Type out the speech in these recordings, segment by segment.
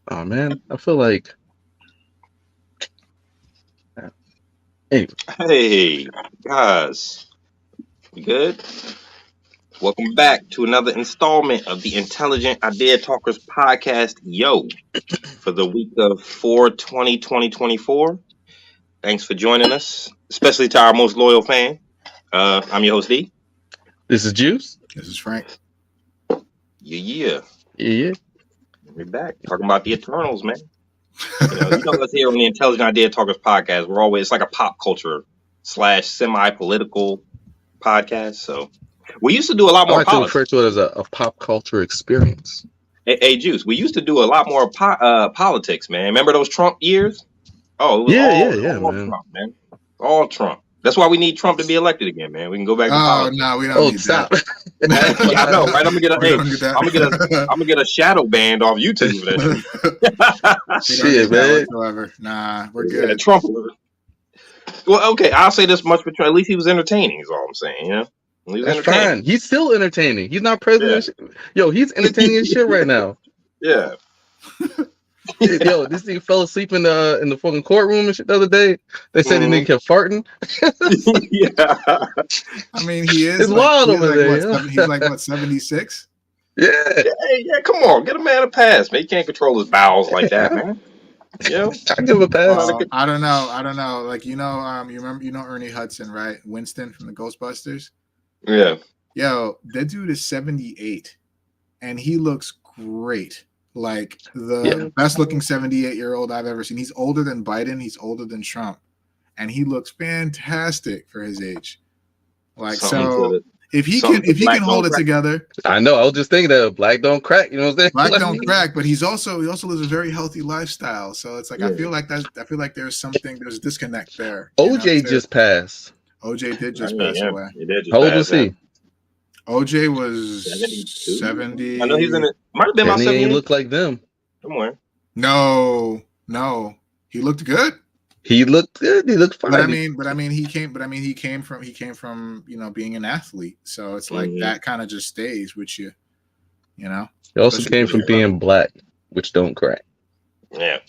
Oh man, I feel like. Anyway, Hey, guys, you good? Welcome back to another installment of the Intelligent Idea Talkers podcast, for the week of 4/20/2024. Thanks for joining us, especially to our most loyal fan. I'm your host, D. this is Juice. This is Frank. Yeah. Yeah. We're back talking about the Eternals, man. You know us here on the Intelligent Idea Talkers podcast. It's like a pop culture / semi-political podcast. So we used to do a lot I more like to politics. refer to it as a pop culture experience. Hey, Juice, we used to do a lot more politics, man. Remember those Trump years? Oh, it was all man. Trump, man. All Trump. That's why we need Trump to be elected again, man. We can go back to politics. No, we don't need stop. that. Yeah, I know, right? I'm I'm gonna get a shadow banned off YouTube for that shit. Shit, man. Whatsoever. Nah, we're Yeah, good. Trump. Well, okay, I'll say this much for Trump. At least he was entertaining, is all I'm saying, you know? He was That's entertaining. fine. He's still entertaining. He's not president. Yo, he's entertaining as shit right now. Yeah. Yo, this nigga fell asleep in the fucking courtroom and shit the other day. They said the nigga kept farting. Yeah. I mean, he is. It's wild over there. He's like, what, 76? Yeah. Yeah, come on. Get a man a pass, man. He can't control his bowels like that, man. Yeah. I give him a pass. I don't know. Like, you know Ernie Hudson, right? Winston from the Ghostbusters. Yeah. Yo, that dude is 78, and he looks great. Like the best looking 78-year-old I've ever seen. He's older than Biden. He's older than Trump, and he looks fantastic for his age. Like, so if he can hold it together. I know. I was just thinking that black don't crack. You know what I'm saying? Black don't crack, but he also lives a very healthy lifestyle. So it's like I feel like there's a disconnect there. OJ just passed. OJ did just pass away. How old was he? OJ was 70. I know he's in it. Might have been about 70. He looked like them. Somewhere. No. He looked good. He looked good. He looked fine. But I mean, he came from being an athlete. So it's like that kind of just stays with you, you know. He also came from being black, which don't crack. Yeah.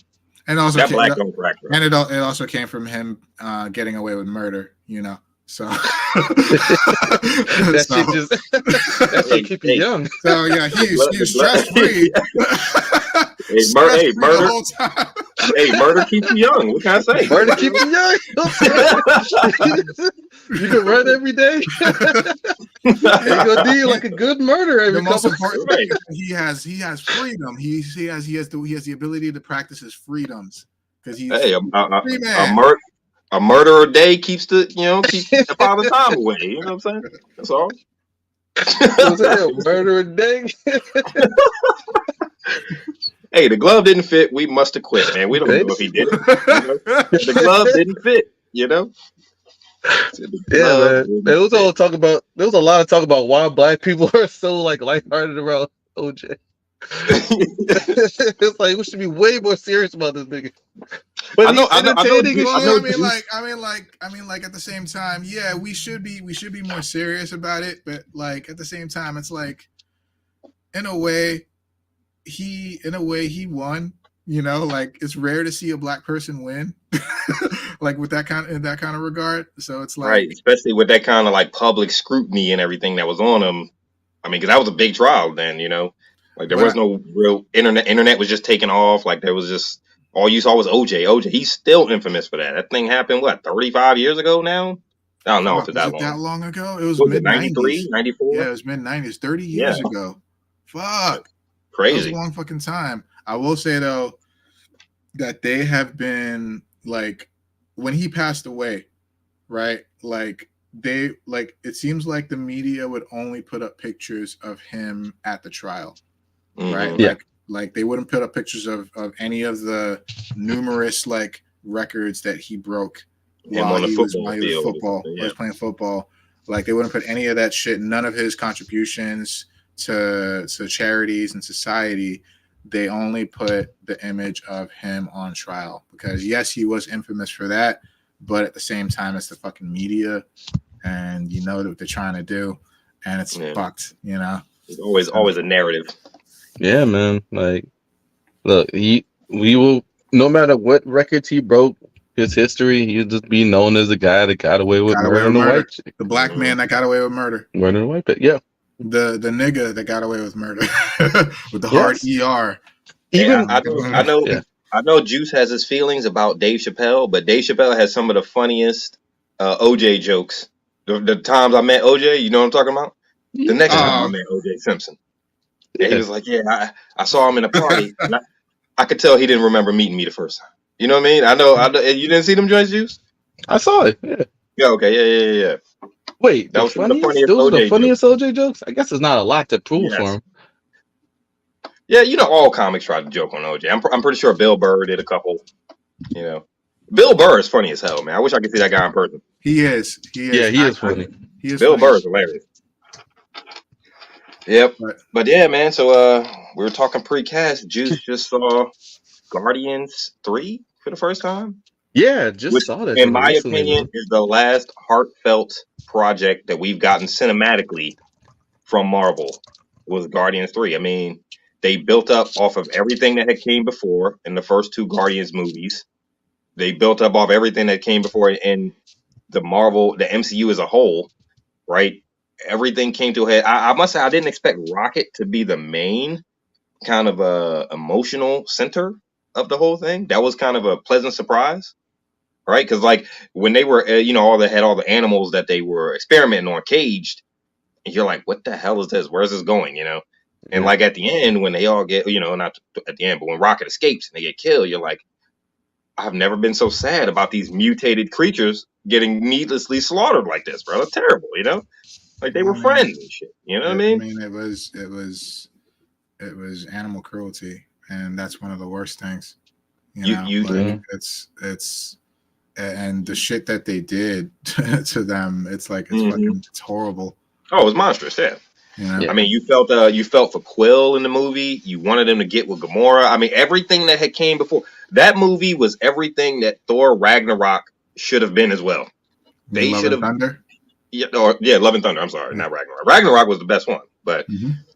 And also that black don't crack. Right? And it also came from him getting away with murder, you know. So that shit keep you young. So yeah, he's stress free. Murder keeps you young. What can I say? Murder keeps you young. You can run every day. You're gonna be like a good murderer. The most important thing he has freedom. He has the ability to practice his freedoms because he's a murder a day keeps the father time away. You know what I'm saying? That's all. Murder a day. Hey, the glove didn't fit. We must have quit, man. We don't know if he did it. The glove didn't fit. You know. Yeah, man. There was a lot of talk about why black people are so like lighthearted around OJ. It's like we should be way more serious about this nigga. But I know. I mean, like at the same time, yeah, we should be more serious about it. But like at the same time, it's like, in a way, he won. You know, like it's rare to see a black person win, like in that kind of regard. So it's like, right, especially with that kind of like public scrutiny and everything that was on him. I mean, because that was a big trial then, you know. Like there was no real internet was just taking off. Like there was just all you saw was OJ. He's still infamous for that. That thing happened 35 years ago now. I don't know if it's that long ago. It was mid 93, 94. Yeah, it was mid 90s, 30 years ago. Fuck, crazy. That was a long fucking time. I will say though that they have been like when he passed away, right? Like it seems like the media would only put up pictures of him at the trial. Right? Yeah. Like they wouldn't put up pictures of any of the numerous like records that he broke while he was playing football. Like they wouldn't put any of that shit, none of his contributions to charities and society. They only put the image of him on trial because yes, he was infamous for that, but at the same time, it's the fucking media, and you know what they're trying to do, and it's fucked. You know, it's always a narrative. Yeah, man. Like, look, We will, no matter what records he broke, his history, he'll just be known as the guy that got away with murdering the white chick. The black man that got away with murder. Murdering the white chick, yeah. The nigga that got away with murder with the hard ER. Even I know Juice has his feelings about Dave Chappelle, but Dave Chappelle has some of the funniest OJ jokes. The times I met OJ, you know what I'm talking about? The next time I met OJ Simpson. And he was like, yeah, I saw him in a party. And I could tell he didn't remember meeting me the first time. You know what I mean? I know. You didn't see them joints, Juice? I saw it. Yeah. Yeah. Okay. Yeah. Wait, those were the funniest OJ jokes? I guess it's not a lot to prove for him. Yeah, you know, all comics try to joke on OJ. I'm pretty sure Bill Burr did a couple. You know, Bill Burr is funny as hell, man. I wish I could see that guy in person. He is. Yeah, he is funny. Bill Burr is hilarious. Yep. But yeah, man. So we were talking pre-cast. Juice just saw Guardians 3 for the first time. Yeah, just saw that. In my opinion, is the last heartfelt project that we've gotten cinematically from Marvel was Guardians 3. I mean, they built up off of everything that had came before in the first two Guardians movies. They built up off everything that came before in the MCU as a whole, right? Everything came to a head. I must say, I didn't expect Rocket to be the main kind of emotional center of the whole thing. That was kind of a pleasant surprise, right? Because like when they were, all the animals that they were experimenting on caged, and you're like, what the hell is this? Where's this going? You know? And like at the end, when they all get, not at the end, but when Rocket escapes and they get killed, you're like, I've never been so sad about these mutated creatures getting needlessly slaughtered like this, bro. It's terrible, Like they were friends and shit. You know what I mean? I mean, it was animal cruelty, and that's one of the worst things. It's and the shit that they did to them, it's like it's horrible. Oh, it was monstrous, yeah. I mean, you felt for Quill in the movie. You wanted him to get with Gamora. I mean, everything that had came before that movie was everything that Thor Ragnarok should have been as well. They should have. Thunder? Love and Thunder. I'm sorry, not Ragnarok. Ragnarok was the best one, but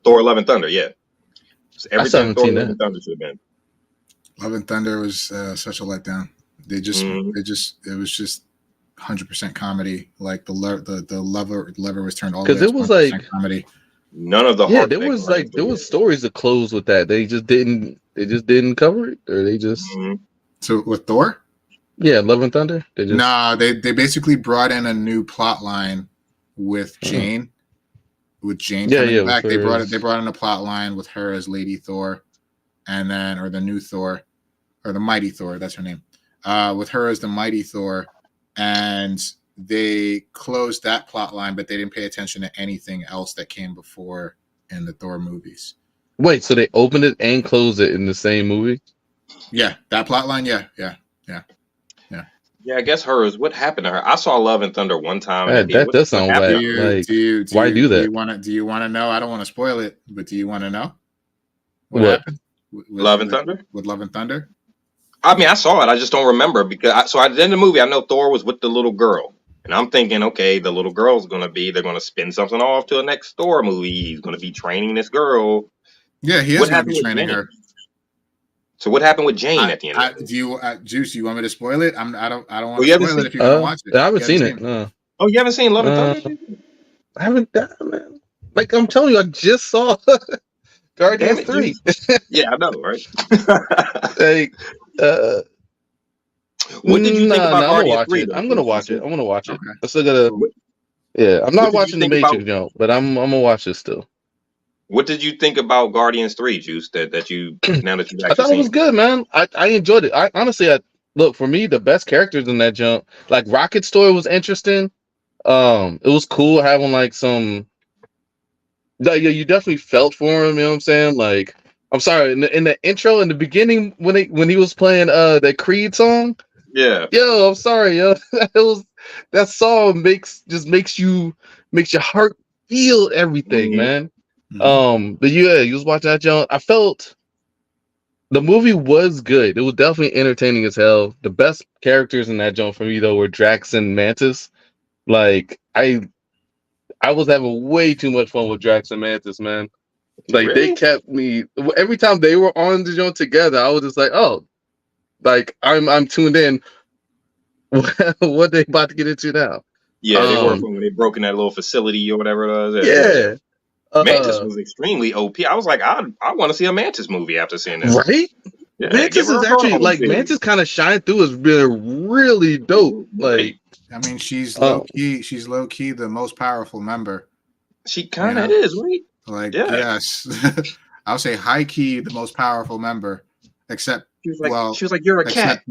Thor Love and Thunder, yeah. So everything Thor Love and Thunder should have been. Love and Thunder was such a letdown. It was just 100% comedy. Like the lever was turned all the way. Because it was like comedy. None of the there was stories to close with that. They just didn't cover it, or they just So with Thor, Love and Thunder. They basically brought in a new plot line with Jane. With Jane coming back, they brought in a plot line with her as Lady Thor, and then or the new Thor, or the Mighty Thor. That's her name. With her as the Mighty Thor, and they closed that plot line, but they didn't pay attention to anything else that came before in the Thor movies. Wait, so they opened it and closed it in the same movie? Yeah, that plot line. Yeah. Yeah, I guess hers. What happened to her? I saw Love and Thunder one time. That does sound bad. Why do that? Do you want to know? I don't want to spoil it, but do you want to know what happened? Love and Thunder? With Love and Thunder? I mean, I saw it. I just don't remember because at the end of the movie, I know Thor was with the little girl. And I'm thinking, okay, the little girl's they're going to spin something off to a next Thor movie. He's going to be training this girl. Yeah, he is going to be training her. So what happened with Jane at the end? Juice, you want me to spoil it? I don't want to spoil it if you want to watch it. I haven't seen it. No. Oh, you haven't seen Love and Thunder? I haven't done, man. Like I'm telling you, I just saw Guardians 3. Yeah, I know, right? What did you think about Guardians 3? I'm gonna watch it. Okay. I still gotta. Yeah, I'm not watching the Matrix, but I'm gonna watch it still. What did you think about Guardians 3, Juice? That you now that you've actually I thought it was good, man. I enjoyed it. Look, for me, the best characters in that jump, like Rocket's story was interesting. It was cool having like some. You definitely felt for him. You know what I'm saying? Like, I'm sorry, in the intro, in the beginning, when he was playing that Creed song. Yeah. Yo, I'm sorry, yo. That song makes your heart feel everything, man. But you was watching that, John. I felt the movie was good. It was definitely entertaining as hell. The best characters in that joint for me though were Drax and Mantis. Like I was having way too much fun with Drax and Mantis, man. Like Really? they kept me every time they were on the joint together. I was just like, oh, like I'm tuned in. What they about to get into now? Yeah, they were when they broke in that little facility or whatever it was. Yeah. Mantis was extremely OP. I was like, I want to see a Mantis movie after seeing this. Right? Yeah, Mantis is actually like Mantis kind of shined through as being really dope. Like, I mean, she's low key. She's low key the most powerful member. She kind of is, right? Like, yes, I'll say high key the most powerful member. Except, she was like, you're a cat.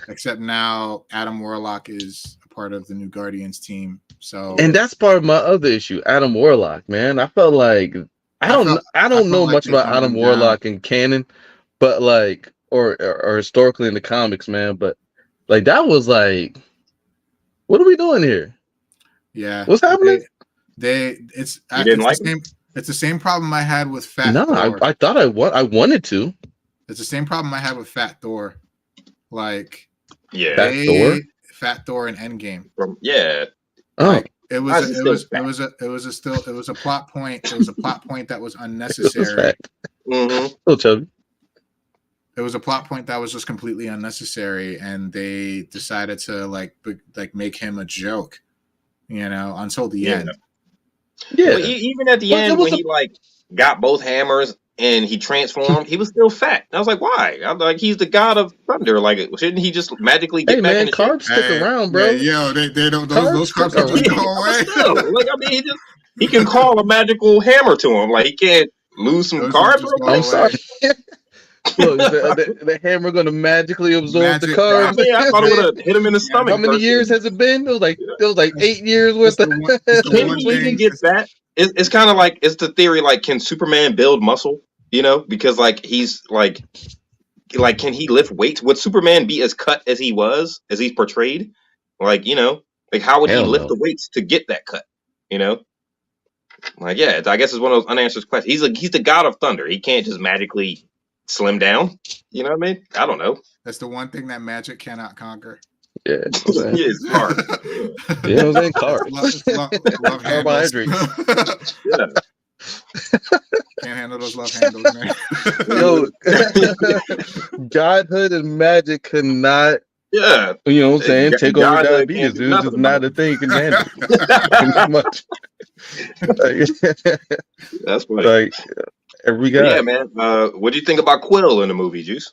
Except now, Adam Warlock is a part of the New Guardians team. So, and that's part of my other issue, Adam Warlock. Man, I felt like I don't know much about Adam Warlock in canon, but like or historically in the comics, man. But like that was like, what are we doing here? Yeah, what's happening? It's the same problem I had with Fat Thor. I thought I wanted to. It's the same problem I had with Fat Thor. Like, Fat Thor in Endgame. Like, it was a plot point. It was a plot point that was unnecessary. Still chubby. It was a plot point that was just completely unnecessary, and they decided to like make him a joke, until the end. Yeah, well, even at the end when he like got both hammers and he transformed, he was still fat. I was like, why? I'm like, he's the god of thunder. Like, shouldn't he just magically get back in the carbs stick around, bro? They don't. Those carbs don't just go away. Like, I mean, he can call a magical hammer to him. Like, he can't lose some carbs. I'm sorry. Look, the hammer going to magically absorb the carbs. I thought it would have hit him in the stomach. How many years has it been? It was like 8 years worth of. When he gets that, it's kind of like, it's the theory, like, can Superman build muscle? Because like he's like can he lift weights? Would Superman be as cut as he was, as he's portrayed? Like, like how would he lift the weights to get that cut? Like, yeah, I guess it's one of those unanswered questions. He's the god of thunder. He can't just magically slim down. You know what I mean? I don't know. That's the one thing that magic cannot conquer. Yeah, it's hard. Yeah, I'm saying carbs. Love carbohydrates. Yeah. Can't handle those love handles, man. Yo, godhood and magic could not. Yeah, you know what I'm saying? Take over diabetes. It's just not a thing you can handle. Much. That's funny. Like every guy. Yeah, man. What do you think about Quill in the movie, Juice?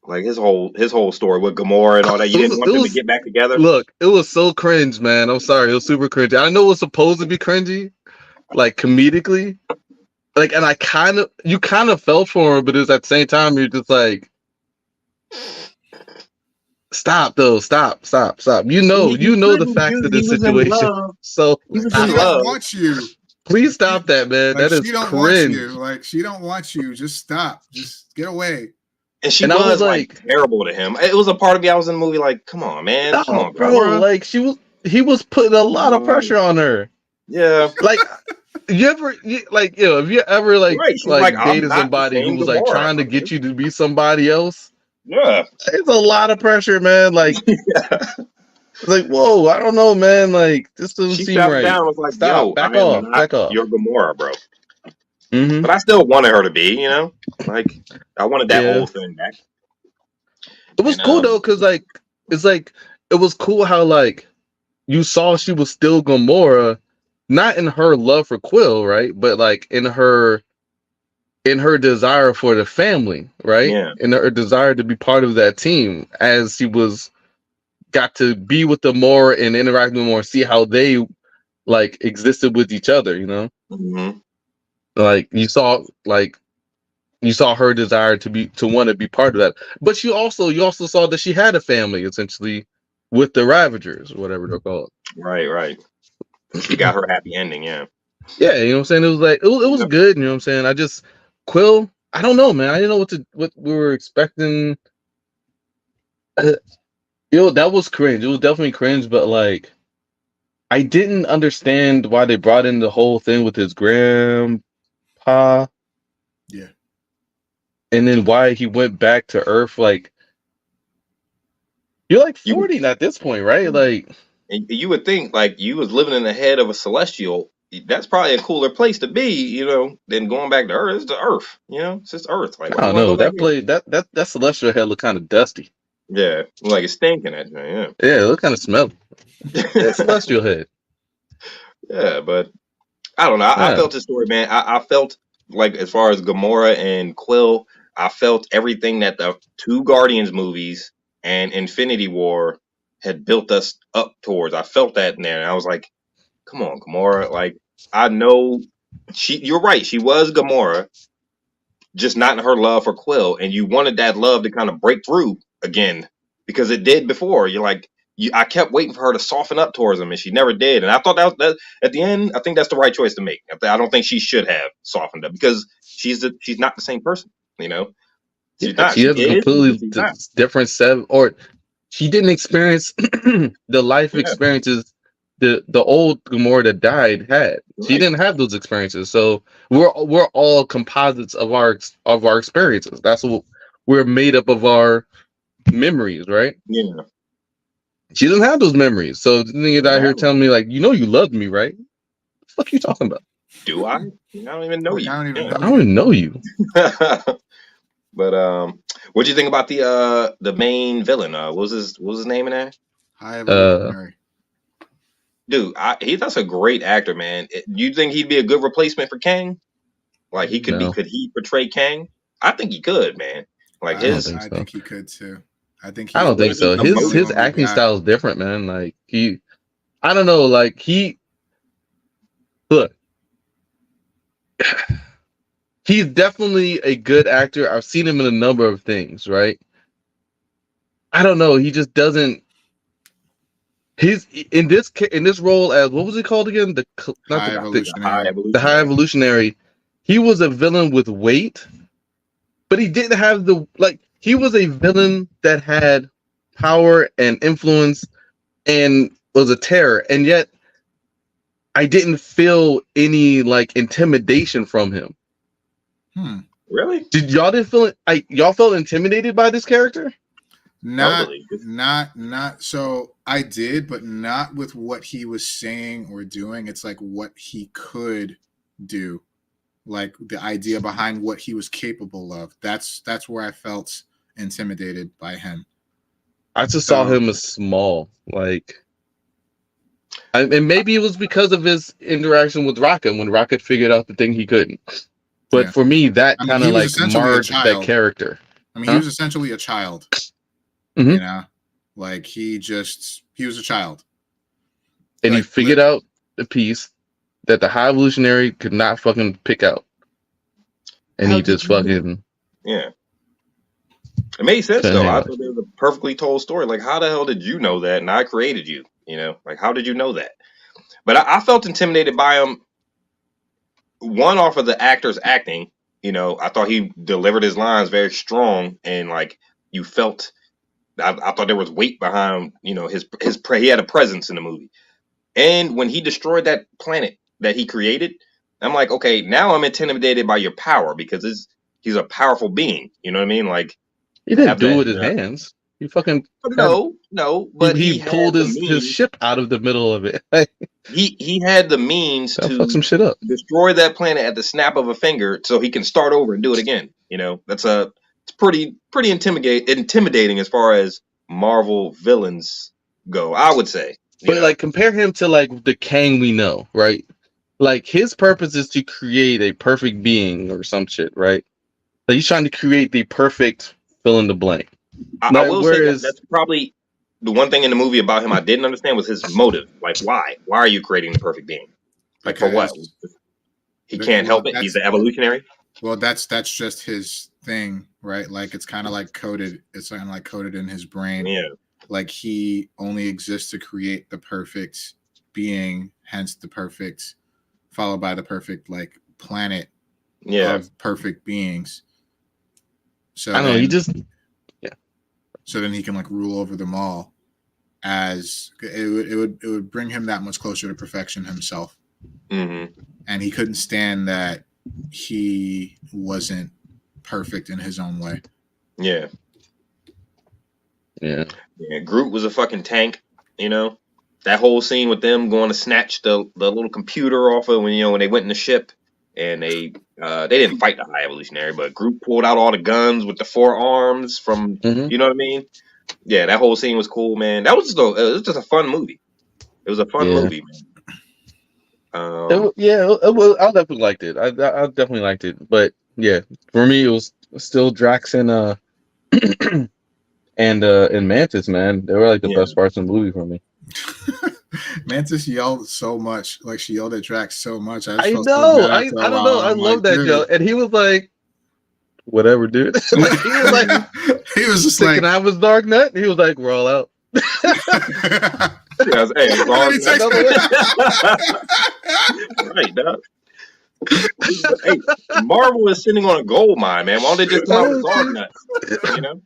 Like his whole story with Gamora and all that. You didn't want them to get back together. Look, it was so cringe, man. I'm sorry, it was super cringy. I know it was supposed to be cringy, like comedically, like, and you kind of felt for him, but it was at the same time you're just like, stop, though, stop. You know the facts of the situation. So she don't want you. Please stop that, man. Like, that is cringe. Like, she don't want you. Just stop. Just get away. And she was like terrible to him. It was a part of me. I was in the movie like, come on, man. Come on, bro. Like he was putting a lot of pressure on her. Yeah. Like, have you ever dated somebody who was like trying to get you to be somebody else? Yeah. It's a lot of pressure, man. Like, like, whoa, I don't know, man. Like, this doesn't seem right. Down, was like, stop, back off. You're Gamora, bro. Mm-hmm. But I still wanted her to be, like I wanted that whole thing back. It was cool though, because like it was cool how like you saw she was still Gamora, not in her love for Quill, right? But like in her desire for the family, right? Yeah. In her desire to be part of that team, as she got to be with them more and interact with them more, see how they like existed with each other, Mm-hmm. Like you saw her desire to want to be part of that, but you also saw that she had a family essentially with the Ravagers, whatever they're called. Right. She got her happy ending, yeah. Yeah, you know what I'm saying. It was like it was good. You know what I'm saying. I just Quill. I don't know, man. I didn't know what we were expecting. That was cringe. It was definitely cringe, but like I didn't understand why they brought in the whole thing with his grandpa. Yeah. And then why he went back to Earth, like you're like 40 at this point, right? Like you would think like you was living in the head of a celestial that's probably a cooler place to be, than going back to Earth. It's the Earth, it's just Earth. Like, why I you don't want to know. go back That here? play that celestial head look kind of dusty. Yeah, like it's stinking at you. Yeah, it look kind of smelly. Yeah. Celestial head. Yeah, but I don't know. I Yeah. felt his story, man. I felt like, as far as Gamora and Quill, I felt everything that the two Guardians movies and Infinity War had built us up towards. I felt that in there, and I was like, "Come on, Gamora!" Like, I know you're right. She was Gamora, just not in her love for Quill, and you wanted that love to kind of break through again because it did before. You're like, I kept waiting for her to soften up towards him, and she never did. And I thought that at the end, I think that's the right choice to make. I don't think she should have softened up because she's not the same person. She's Yeah, not. she She has a is, but completely she's not. different set, or she didn't experience the life Yeah, experiences the old Gamora that died had. She right. didn't have those experiences, so we're all composites of our experiences. That's what we're made up of, our memories, right? Yeah, She doesn't have those memories, so the nigga don't out here have them. telling me like, you loved me, right? What the fuck you talking about? Do I? I don't even know Like, you. I don't even Yeah. I know don't you. even know you. But what do you think about the main villain? What was his name in there? High Uh, evolutionary. Dude, that's a great actor, man. You think he'd be a good replacement for Kang? Like, no, could he portray Kang? I think he could, man. Like, I don't think I so. think he could too. I think I he's don't think his so. he's the only His one we acting got. style is different, man. Like I don't know. Like look, he's definitely a good actor. I've seen him in a number of things, right? I don't know. He just doesn't. He's in this role as, what was he called again? Not High the high evolutionary. the high evolutionary. evolutionary. He was a villain with weight, but he didn't have the, like. He was a villain that had power and influence and was a terror, and yet I didn't feel any like intimidation from him. Really? Did y'all didn't feel it? Y'all felt intimidated by this character? Not Totally. so I did, but not with what he was saying or doing. It's like what he could do, like the idea behind what he was capable of. That's where I felt intimidated by him. I just saw him as small, like, and maybe it was because of his interaction with Rocket when Rocket figured out the thing he couldn't. But Yeah. for me, that I mean, kind he of was like essentially a marred that child. character. I mean, he was essentially a child. Mhm. You know, like he was a child. And he Like, figured out the piece that the high evolutionary could not fucking pick out. And How he did just you know? fucking Yeah. It made sense, couldn't though. I handle thought it. it was a perfectly told story. Like, how the hell did you know that? And I created you, Like, how did you know that? But I felt intimidated by him, one, off of the actor's acting. I thought he delivered his lines very strong, and like, you felt, I thought there was weight behind, he had a presence in the movie. And when he destroyed that planet that he created, I'm like, okay, now I'm intimidated by your power because he's a powerful being. You know what I mean? Like, He to didn't have do it that. with his hands. He fucking had No, but he he had pulled the his means. ship out of the middle of it. He had the means That'll fuck to some shit up. destroy that planet at the snap of a finger, so he can start over and do it again. It's pretty intimidating as far as Marvel villains go, I would say. But like, compare him to like the Kang we know, right? Like, his purpose is to create a perfect being or some shit, right? Like, he's trying to create the perfect fill in the blank. I Like, will say that whereas that's probably the one thing in the movie about him I didn't understand was his motive. Like, why? Why are you creating the perfect being? Like, for what? Because He can't help it. He's the evolutionary. Well, that's just his thing, right? Like, it's kind of like coded. It's kind of like coded in his brain. Yeah. Like, he only exists to create the perfect being, hence the perfect, followed by the perfect like planet of perfect beings. So I don't know. He just So then he can like rule over them all. As it would bring him that much closer to perfection himself. Mm-hmm. And he couldn't stand that he wasn't perfect in his own way. Yeah. Yeah. Groot was a fucking tank, That that whole scene with them going to snatch the little computer off of when they went in the ship and they didn't fight the High Evolutionary, but Groot pulled out all the guns with the 4 arms from you know what I mean? Yeah, that whole scene was cool, man. That was just a fun movie. It was a fun movie, man. I definitely liked it. I definitely liked it, but yeah, for me it was still Drax and and Mantis, man. They were like the best parts of the movie for me. Mantis yelled so much, like she yelled at Drax so much. I know. I don't know. I love that yell, and he was like, "Whatever, dude." Like, he was just like, "Can I have his Dark Knight?" He was like, "We're all out." Right, dog. Hey, Marvel is sitting on a gold mine, man. Why don't they just come out with Dark Knight? You know?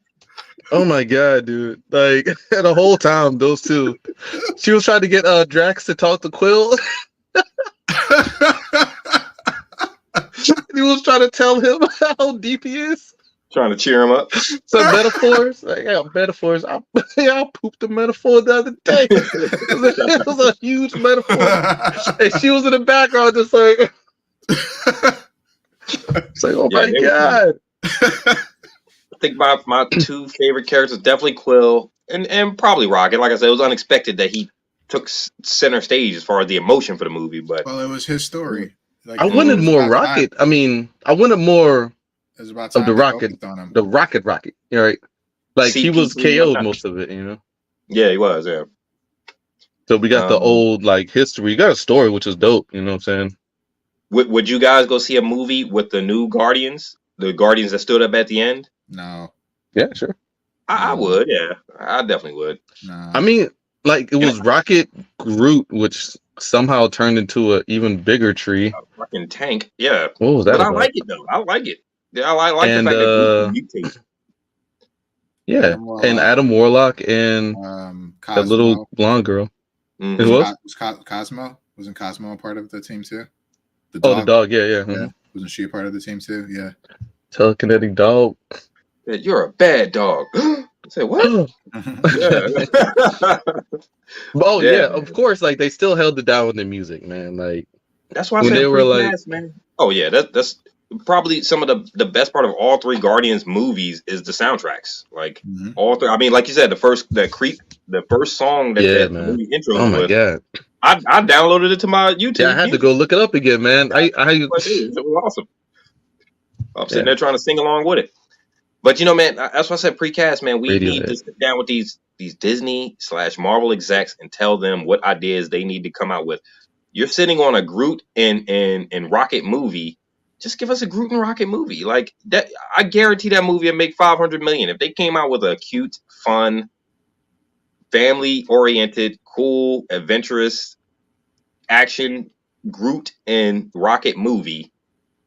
Oh my god, dude! Like the whole time, those two. She was trying to get Drax to talk to Quill. He was trying to tell him how deep he is. Trying to cheer him up. Some metaphors. Like, yeah, metaphors. I pooped a metaphor the other day. It was a huge metaphor. And she was in the background just like... It's like, oh my god. I think my 2 favorite characters definitely Quill and probably Rocket. Like I said, it was unexpected that he took center stage as far as the emotion for the movie. But well, it was his story. Like, I wanted more Rocket. Time. I mean, I wanted more of the Rocket. The Rocket. You know, right? Like he was KO'd most of it. You know. Yeah, he was. Yeah. So we got the old like history. We got a story, which is dope. You know what I'm saying? Would you guys go see a movie with the new Guardians? The Guardians that stood up at the end? No. Yeah, sure. I would. Yeah, I definitely would. No. I mean, like it was Rocket, Groot, which somehow turned into an even bigger tree. A fucking tank. Yeah. What was that? But about? I like it though. I like it. Yeah, I like the fact that Groot mutates. Yeah, and Adam Warlock and that little blonde girl. Mm-hmm. Was Cosmo? Wasn't Cosmo a part of the team too? The dog. Yeah. Mm-hmm. Wasn't she a part of the team too? Yeah. Telekinetic dog. You're a bad dog. Say what? Yeah, of course. Like they still held it down with the music, man. Like that's why I said they were like, man. Oh yeah, that's probably some of the best part of all 3 Guardians movies is the soundtracks. Like all 3. I mean, like you said, the first song that the movie intro. Oh my god. I downloaded it to my YouTube. Yeah, I had to go look it up again, man. It was awesome. I'm sitting there trying to sing along with it. But you know, man, that's why I said precast, man. We need to sit down with these Disney/Marvel execs and tell them what ideas they need to come out with. You're sitting on a Groot and Rocket movie. Just give us a Groot and Rocket movie. Like that, I guarantee that movie will make $500 million. If they came out with a cute, fun, family-oriented, cool, adventurous action Groot and Rocket movie,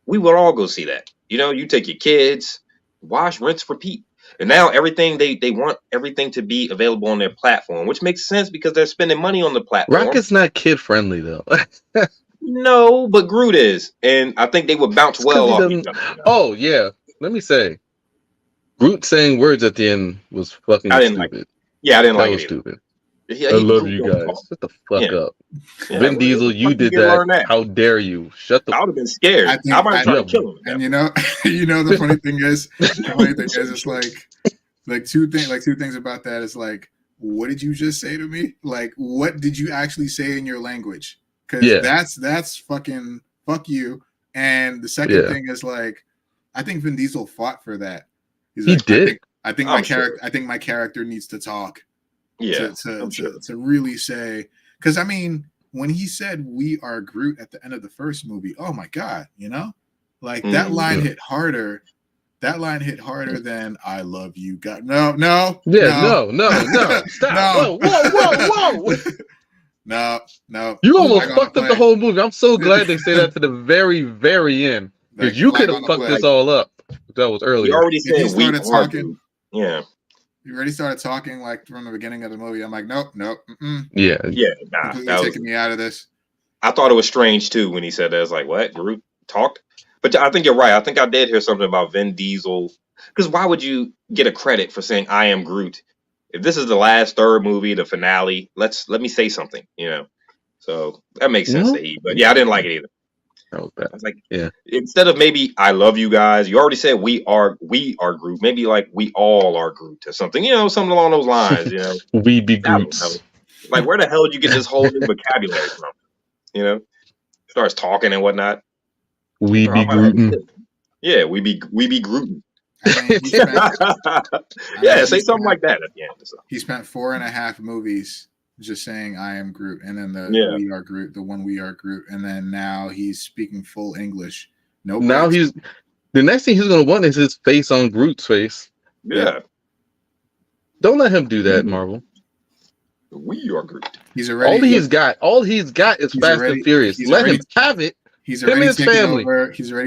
we would all go see that. You know, you take your kids, wash, rinse, repeat. And now everything they want everything to be available on their platform, which makes sense because they're spending money on the platform. Rocket's not kid friendly though. No, but Groot is, and I think they would bounce well off each other. You know? Oh yeah, let me say, Groot saying words at the end was fucking stupid. Like it. Yeah, I didn't like it. That was stupid. I love you guys. Shut the fuck up. Yeah, Vin Diesel, you did that. How dare you? Shut the. I would have been scared. I might try to kill him. And you know, the funny thing is, it's like two things about that is like, what did you just say to me? Like, what did you actually say in your language? Because that's fucking fuck you. And the second thing is like, I think Vin Diesel fought for that. He did. I think my character needs to talk. Yeah, to really say, because I mean, when he said "we are Groot" at the end of the first movie, oh my god, you know, like that line hit harder. That line hit harder than "I love you." God, no, stop! Whoa! No. You almost fucked up the whole movie. I'm so glad they say that to the very, very end because you could have fucked this all up. That was earlier. He already said we talking. Yeah. You already started talking like from the beginning of the movie. I'm like, nope. Yeah. Nah, completely taking me out of this. I thought it was strange too when he said that. It's like, what? Groot talked? But I think you're right. I think I did hear something about Vin Diesel. Because why would you get a credit for saying I am Groot if this is the last third movie, the finale, let me say something, you know. So that makes sense to E. But yeah, I didn't like it either. That was bad. I was like, yeah. Instead of maybe I love you guys, you already said we are Groot. Maybe like we all are Groot or something, you know, something along those lines, you know. We be I don't know. Groots. Like, where the hell did you get this whole new vocabulary from? You know, starts talking and whatnot. We be Grootin'. Yeah, we be Grootin'. Say something like that at the end. So. He spent 4.5 movies just saying I am Groot, and then we are Groot, the one we are Groot, and then now he's speaking full English. No, now the next thing he's gonna want is his face on Groot's face. Yeah. Don't let him do that, Marvel. We are Groot. He's already all he's got is Fast and Furious. Let him have it. He's already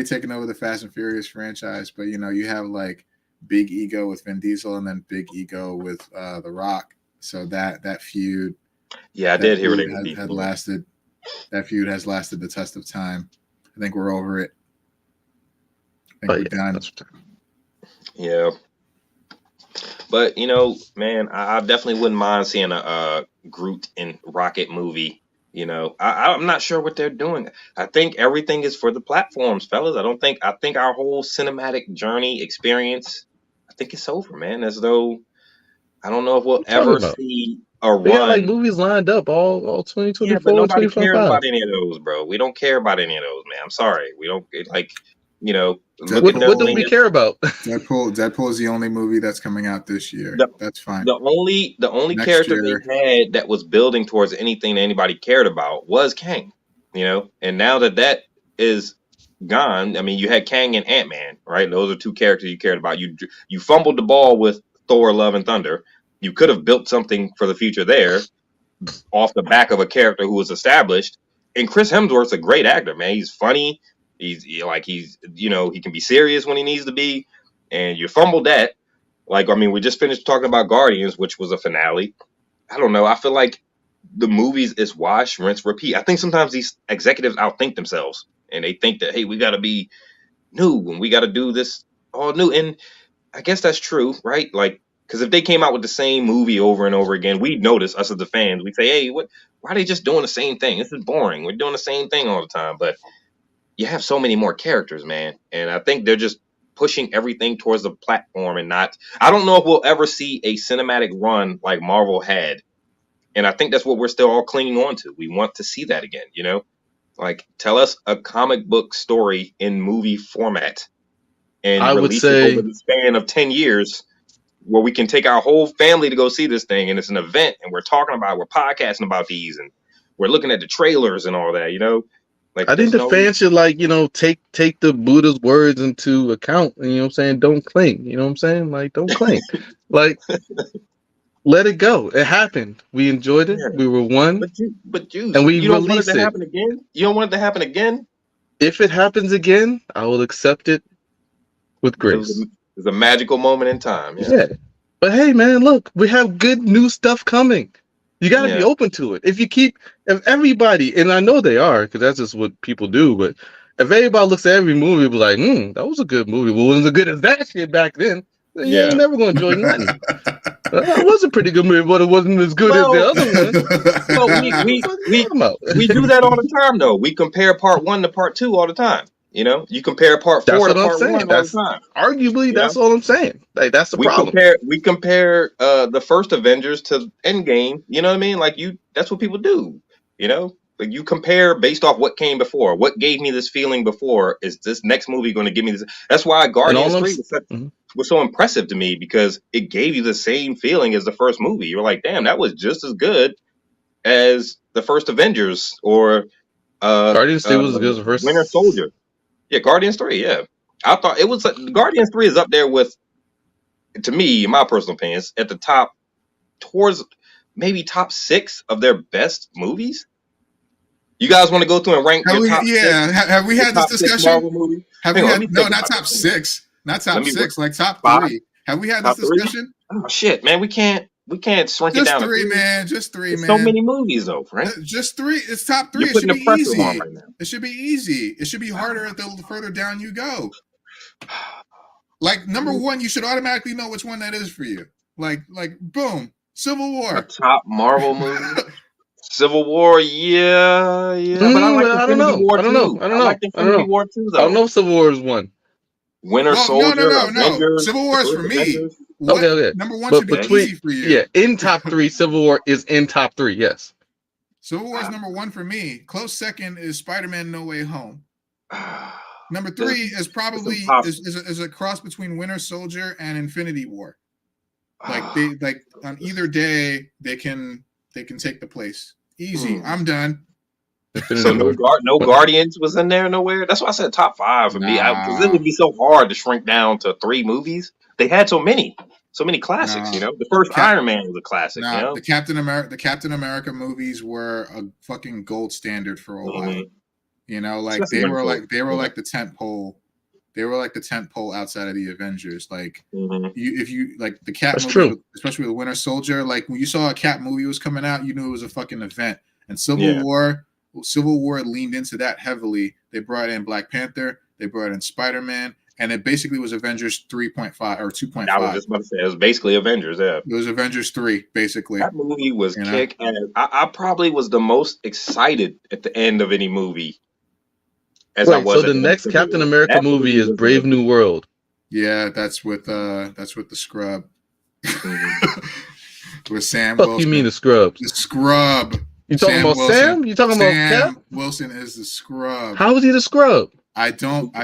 taken over the Fast and Furious franchise, but you know, you have like big ego with Vin Diesel and then big ego with The Rock. So that feud, I did hear it had lasted. That feud has lasted the test of time. I think we're over it. I think we're done. Yeah, but you know, man, I definitely wouldn't mind seeing a Groot and Rocket movie. You know, I'm not sure what they're doing. I think everything is for the platforms, fellas. I think our whole cinematic journey experience, I think it's over, man. As though I don't know if we'll ever see a run. Yeah, like movies lined up all 2024, yeah, but nobody 2025. cares about any of those, bro. We don't care about any of those, man. I'm sorry. We don't like, you know. What do we care about? Deadpool is the only movie that's coming out this year. That's fine. The only character they had that was building towards anything that anybody cared about was Kang, you know. And now that is gone, I mean, you had Kang and Ant-Man, right? Those are two characters you cared about. You fumbled the ball with Thor: Love and Thunder. You could have built something for the future there off the back of a character who was established. And Chris Hemsworth's a great actor, man. He's funny. He's you know, he can be serious when he needs to be. And you fumbled that. Like, I mean, we just finished talking about Guardians, which was a finale. I don't know. I feel like the movies is wash, rinse, repeat. I think sometimes these executives outthink themselves. And they think that, hey, we got to be new and we got to do this all new. And I guess that's true, right? Like, because if they came out with the same movie over and over again, we'd notice, us as the fans. We'd say, hey, why are they just doing the same thing? This is boring. We're doing the same thing all the time. But you have so many more characters, man. And I think they're just pushing everything towards the platform and not. I don't know if we'll ever see a cinematic run like Marvel had. And I think that's what we're still all clinging on to. We want to see that again, you know? Like, tell us a comic book story in movie format. And I would say over the span of 10 years where we can take our whole family to go see this thing, and it's an event, and we're podcasting about these, and we're looking at the trailers and all that, you know. Like, I think the fans should, like, you know, take the Buddha's words into account, and, you know what I'm saying, don't cling, you know what I'm saying, like, don't cling. Like, let it go. It happened. We enjoyed it. We were one. But you and we you don't released want it to happen again. You don't want it to happen again. If it happens again, I will accept it with grace. It's a magical moment in time. Yeah. But hey, man, look, we have good new stuff coming. You got to be open to it. If everybody, and I know they are, because that's just what people do, but if everybody looks at every movie and be like, that was a good movie. Well, it wasn't as good as that shit back then. You ain't never going to enjoy nothing. That was a pretty good movie, but it wasn't as good as the other one. Well, we do that all the time, though. We compare part 1 to part 2 all the time. You know, you compare part 4 to part 1 all the time. Arguably, that's all I'm saying. Like, that's the problem. We compare the first Avengers to Endgame. You know what I mean? Like, that's what people do. You know, like, you compare based off what came before. What gave me this feeling before? Is this next movie going to give me this? That's why Guardians 3 was so impressive to me, because it gave you the same feeling as the first movie. You're like, damn, that was just as good as the first Avengers, or Guardians 3 was as good as the first Winter Soldier. Yeah, Guardians 3, yeah. I thought it was Guardians 3 is up there with, to me, in my personal opinion, at the top, towards maybe top 6 of their best movies. You guys want to go through and rank your top 6? Have we had this discussion? Marvel movies? Not top 6. Not top 6, like top 3. Have we had this discussion? Oh shit, man, we can't shrink it down. Just three, man. So many movies, though, Frank. Just 3. It's top 3. You're putting the pressure on right now. It should be easy. It should be harder the further down you go. Like, number 1, you should automatically know which one that is for you. Like, boom. Civil War. A top Marvel movie. Civil War, yeah, but I like Infinity War too. I like Infinity War too, though. I don't know if Civil War is one. Winter Soldier, no. Avengers, Civil War is for me. Okay. Number one should be easy for you. Yeah, in top 3, Civil War is in top 3. Yes. Civil War is number 1 for me. Close second is Spider-Man: No Way Home. Number 3 is probably is a cross between Winter Soldier and Infinity War. Like they on either day they can take the place. Easy. I'm done. So no Guardians was in there nowhere. That's why I said top 5 for me. Because it would be so hard to shrink down to 3 movies. They had so many classics. You know, the first Iron Man was a classic. You know? The Captain America movies were a fucking gold standard for a while. You know, like they were like the tent pole. They were like the tent pole outside of the Avengers. Like if you like the Cap movie, especially with Winter Soldier, like when you saw a Cap movie was coming out, you knew it was a fucking event. And Civil War leaned into that heavily. They brought in Black Panther, they brought in Spider-Man, and it basically was Avengers 3.5 or 2.5. I was just about to say it was basically Avengers. Yeah, it was Avengers 3 basically. That movie was kick ass. I probably was the most excited at the end of any movie. So the next Captain America movie is Brave New World. Yeah, that's with the Scrub. With Sam Wilson. Fuck you mean the Scrubs? The Scrub. You talking about Sam? You talking about Cap? Wilson is the Scrub. How is he the Scrub? I can't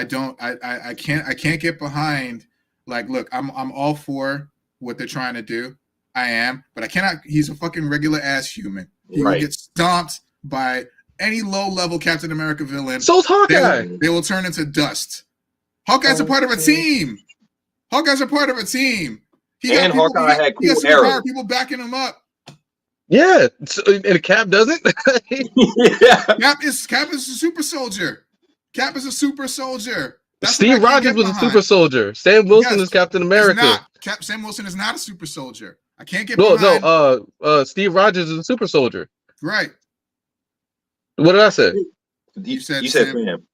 get behind. Like, look, I'm all for what they're trying to do. I am, but I cannot. He's a fucking regular ass human. He will get stomped by any low-level Captain America villain. So's Hawkeye. They will turn into dust. Hawkeye's a part of a team. And Hawkeye had cool arrows. People backing him up. Yeah, and Cap doesn't. Cap is a super soldier. Steve Rogers was a super soldier. Sam Wilson is Captain America. Sam Wilson is not a super soldier. I can't get behind. Steve Rogers is a super soldier. Right. What did I say? You said Sam.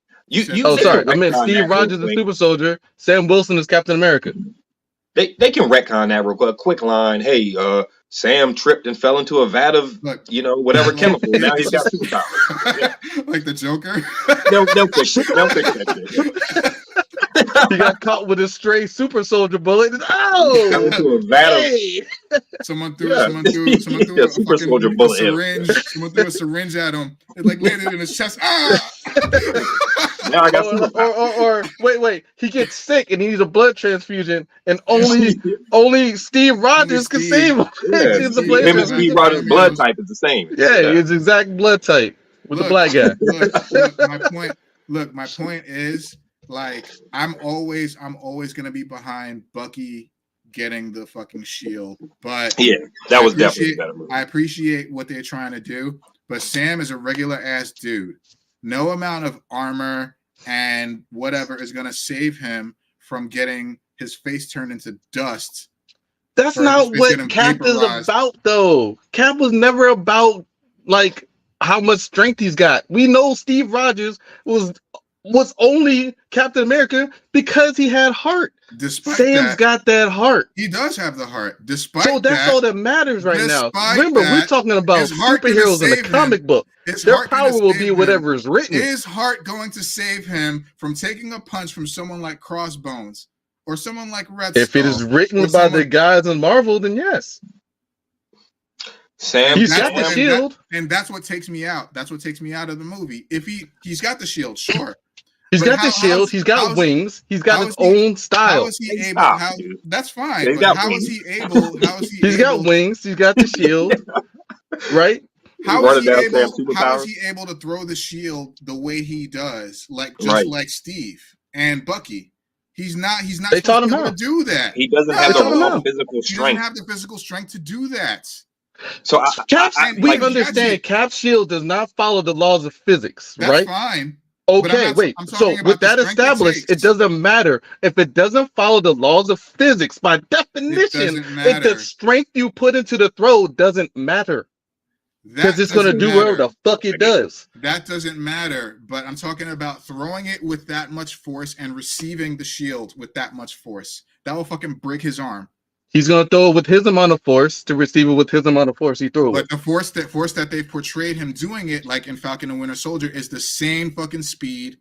Sorry. I meant Steve Rogers is a super soldier. Sam Wilson is Captain America. They can retcon that real quick. Quick line. Hey, Sam tripped and fell into a vat of whatever chemical. Now he's got superpowers. Yeah. Like the Joker. Don't fix that shit. He got caught with a stray super soldier bullet. Oh, someone threw a super soldier bullet. Someone threw a syringe at him. It like landed in his chest. Now I got or wait. He gets sick and he needs a blood transfusion, and only Steve Rogers can save him. Yeah, him and Steve Rogers' blood type is the same. Yeah, his exact blood type with the black guy. Look, my point is, like, I'm always gonna be behind Bucky getting the fucking shield, but that was definitely a better movie. I appreciate what they're trying to do, but Sam is a regular ass dude. No amount of armor and whatever is gonna save him from getting his face turned into dust. That's not what Cap is about, though. Cap was never about like how much strength he's got. We know Steve Rogers was only Captain America because he had heart. Sam's got that heart. He does have the heart. That's all that matters right now. Remember, we're talking about superheroes in the comic book. Their power will be whatever is written. Is heart going to save him from taking a punch from someone like Crossbones or someone like Red Skull? If it is written by the guys in Marvel, then yes. Sam, he's got the shield, and that's what takes me out. That's what takes me out of the movie. If he's got the shield, sure. He's got the shield. He's got wings. He's got his own style. How is he able? That's fine. But how is he able? He's got wings. He's got the shield. Right? How is he able to throw the shield the way he does? Like Steve and Bucky. He's not. They taught him how to do that. He doesn't have the physical strength. He doesn't have the physical strength to do that. So we understand Cap's shield does not follow the laws of physics, right? That's fine. Okay, wait. So with that established, it doesn't matter if it doesn't follow the laws of physics. By definition, if the strength you put into the throw doesn't matter, because it's going to do whatever the fuck it does. That doesn't matter. But I'm talking about throwing it with that much force and receiving the shield with that much force. That will fucking break his arm. He's gonna throw it with his amount of force to receive it with his amount of force. He threw it. But the force that they portrayed him doing it, like in Falcon and Winter Soldier, is the same fucking speed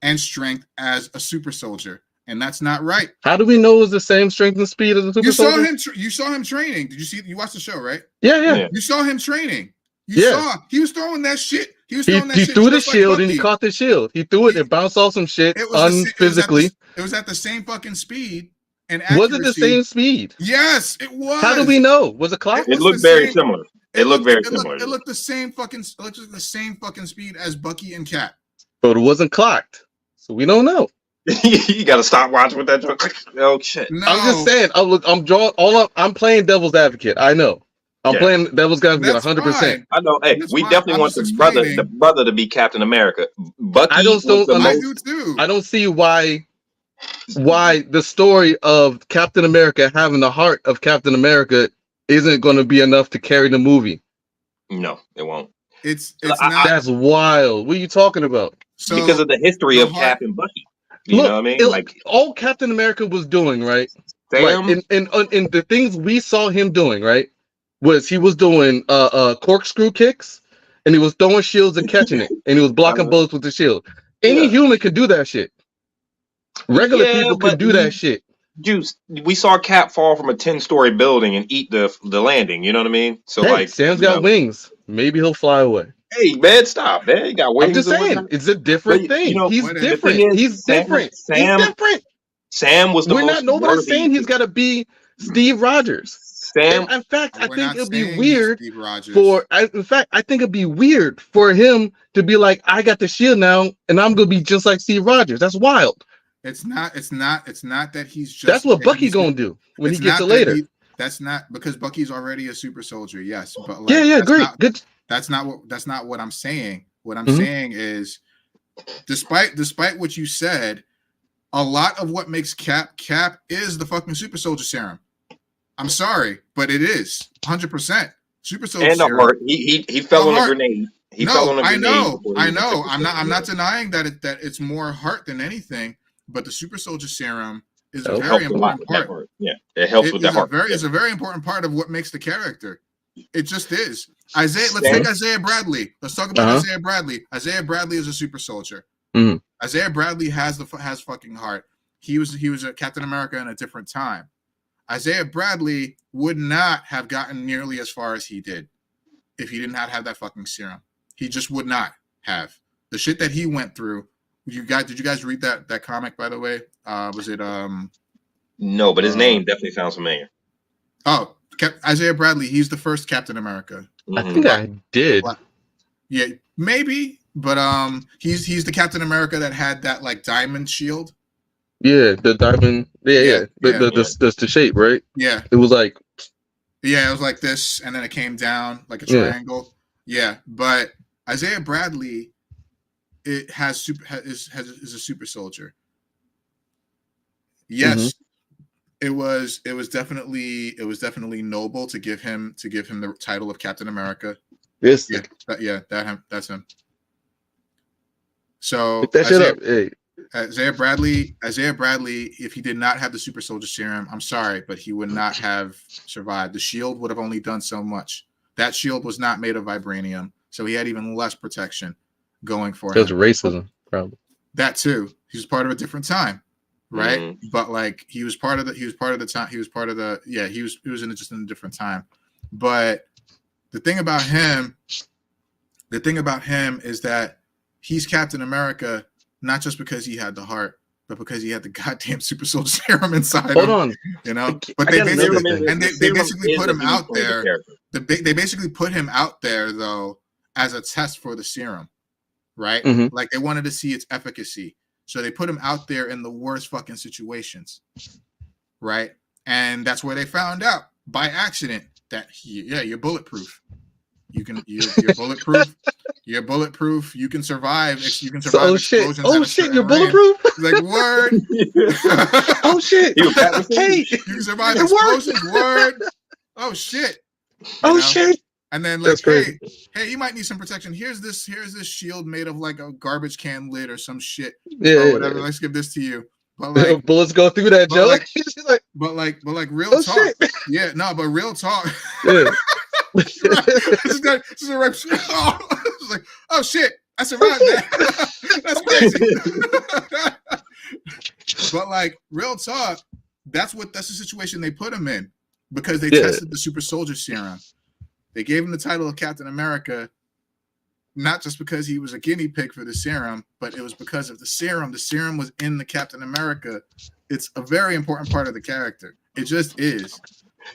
and strength as a super soldier, and that's not right. How do we know it was the same strength and speed as a super soldier? You saw him training. Did you see? You watched the show, right? Yeah. You saw him training. You saw he was throwing that shit. He threw the shield and he caught the shield. He threw it and bounced off some shit unphysically. It was at the same fucking speed and accuracy. Was it the same speed? Yes, it was. How do we know? Was it clock? It looked very similar. It looked very similar. It looked the same fucking. It looked like the same fucking speed as Bucky and Cap. But it wasn't clocked, so we don't know. You gotta stop watching with that joke. Oh shit! No. I'm just saying. I'm playing devil's advocate. I know. I'm playing devil's advocate 100%. I know. Hey, we definitely want the brother to be Captain America. Bucky. I don't see why the story of Captain America having the heart of Captain America isn't going to be enough to carry the movie. No, it won't. It's not. That's wild. What are you talking about? So because of the history of Cap and Bucky. You know what I mean? Like all Captain America was doing, right? Sam, right. And the things we saw him doing, right, was he was doing corkscrew kicks, and he was throwing shields and catching it, and he was blocking bullets with the shield. Any human could do that shit. Regular people could do that shit. Juice, we saw Cap fall from a 10-story building and eat the landing. You know what I mean? So Sam's got wings. Maybe he'll fly away. Hey man, stop, man! He got wings. I'm just saying, it's a different thing. He's different. He's different. Sam, he's different. Sam was the most. Nobody's saying he's got to be Steve Rogers. Sam. In fact, I think it'd be weird I think it'd be weird for him to be like, I got the shield now, and I'm gonna be just like Steve Rogers. That's wild. It's not that he's just. That's what Bucky's gonna do when he gets it later. That's not because Bucky's already a super soldier. Yes, but great, good. That's not what I'm saying. What I'm saying is, despite what you said, a lot of what makes Cap is the fucking super soldier serum. I'm sorry, but it is 100% super soldier serum. He fell on a grenade. I know. I'm not denying that it's more heart than anything, but the super soldier serum is a very important part. Yeah, it helps with the heart. It's a very important part of what makes the character. It just is. Let's take Isaiah Bradley. Let's talk about Isaiah Bradley. Isaiah Bradley is a super soldier. Mm-hmm. Isaiah Bradley has fucking heart. He was a Captain America in a different time. Isaiah Bradley would not have gotten nearly as far as he did if he did not have that fucking serum. He just would not have. The shit that he went through. Did you guys read that comic, by the way? Was it No, but his name definitely sounds familiar. Oh, Isaiah Bradley, he's the first Captain America. I think I did. Yeah, maybe, but he's the Captain America that had that like diamond shield. Yeah, the diamond. Yeah. The shape, right? Yeah. It was like. Yeah, it was like this, and then it came down like a triangle. Yeah, but Isaiah Bradley, is a super soldier. Yes. It was definitely noble to give him the title of Captain America. Yes. That's him. So pick that shit up. Hey. Isaiah Bradley, if he did not have the super soldier serum, I'm sorry, but he would not have survived. The shield would have only done so much. That shield was not made of vibranium, so he had even less protection going for him. Because racism, probably. That too. He was part of a different time. Right, but like he was part of the time. He was in just in a different time. But the thing about him is that he's Captain America, not just because he had the heart, but because he had the goddamn super soldier serum inside him. Hold on, you know. But they basically put him out there. They basically put him out there though as a test for the serum, right? Mm-hmm. Like they wanted to see its efficacy. So they put him out there in the worst fucking situations, right? And that's where they found out by accident that you're bulletproof. You're bulletproof. You're bulletproof. You can survive. You can survive explosions. Oh shit! You're bulletproof. Like word. Oh shit! Hey, you can survive explosions. Word. Oh shit. Oh shit. And then like, hey, you might need some protection. Here's this shield made of like a garbage can lid or some shit. Yeah, or whatever. Let's give this to you. But like bullets go through that, Joe. but real talk. Shit. Yeah, no, but real talk. Yeah. This is a rap shit. It's like, oh shit, I survived that. That's crazy. But like real talk, that's the situation they put him in because they tested the super soldier serum. They gave him the title of Captain America, not just because he was a guinea pig for the serum, but it was because of the serum. The serum was in the Captain America. It's a very important part of the character. It just is.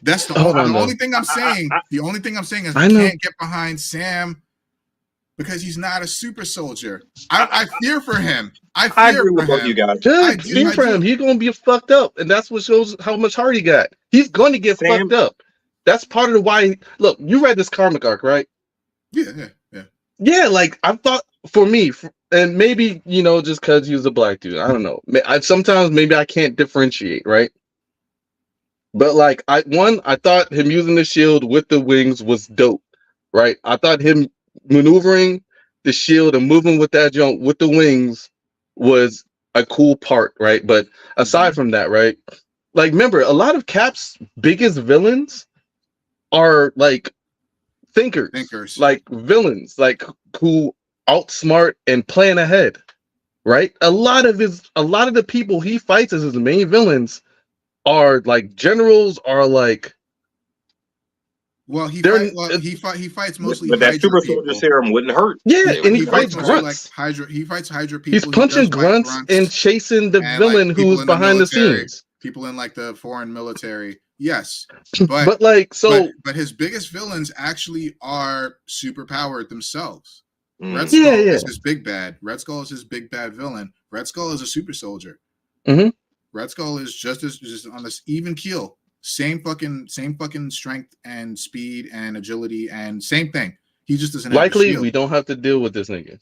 That's the only thing I'm saying. The only thing I'm saying is I can't get behind Sam because he's not a super soldier. I fear for him. I agree with both you guys. Fear for him. He's gonna be fucked up, and that's what shows how much heart he got. He's going to get fucked up. That's part of the why. Look, you read this comic arc, right? Yeah. Like I thought for me, and maybe just because he was a black dude. I don't know. Sometimes maybe I can't differentiate, right? But like I thought him using the shield with the wings was dope, right? I thought him maneuvering the shield and moving with that jump with the wings was a cool part, right? But aside from that, right? Like remember, a lot of Cap's biggest villains are like thinkers, like villains, like who outsmart and plan ahead, right? A lot of the people he fights as his main villains are like generals, are like he fights mostly. But that super soldier serum wouldn't hurt. Yeah, and he fights grunts. He fights Hydra people. He's punching grunts and chasing the villain who's behind the scenes. People in like the foreign military. Yes, but his biggest villains actually are super powered themselves. Red Skull is his big bad. Red Skull is his big bad villain. Red Skull is a super soldier. Mm-hmm. Red Skull is just on this even keel. Same fucking strength and speed and agility and same thing. He just doesn't. Likely, we don't have to deal with this nigga.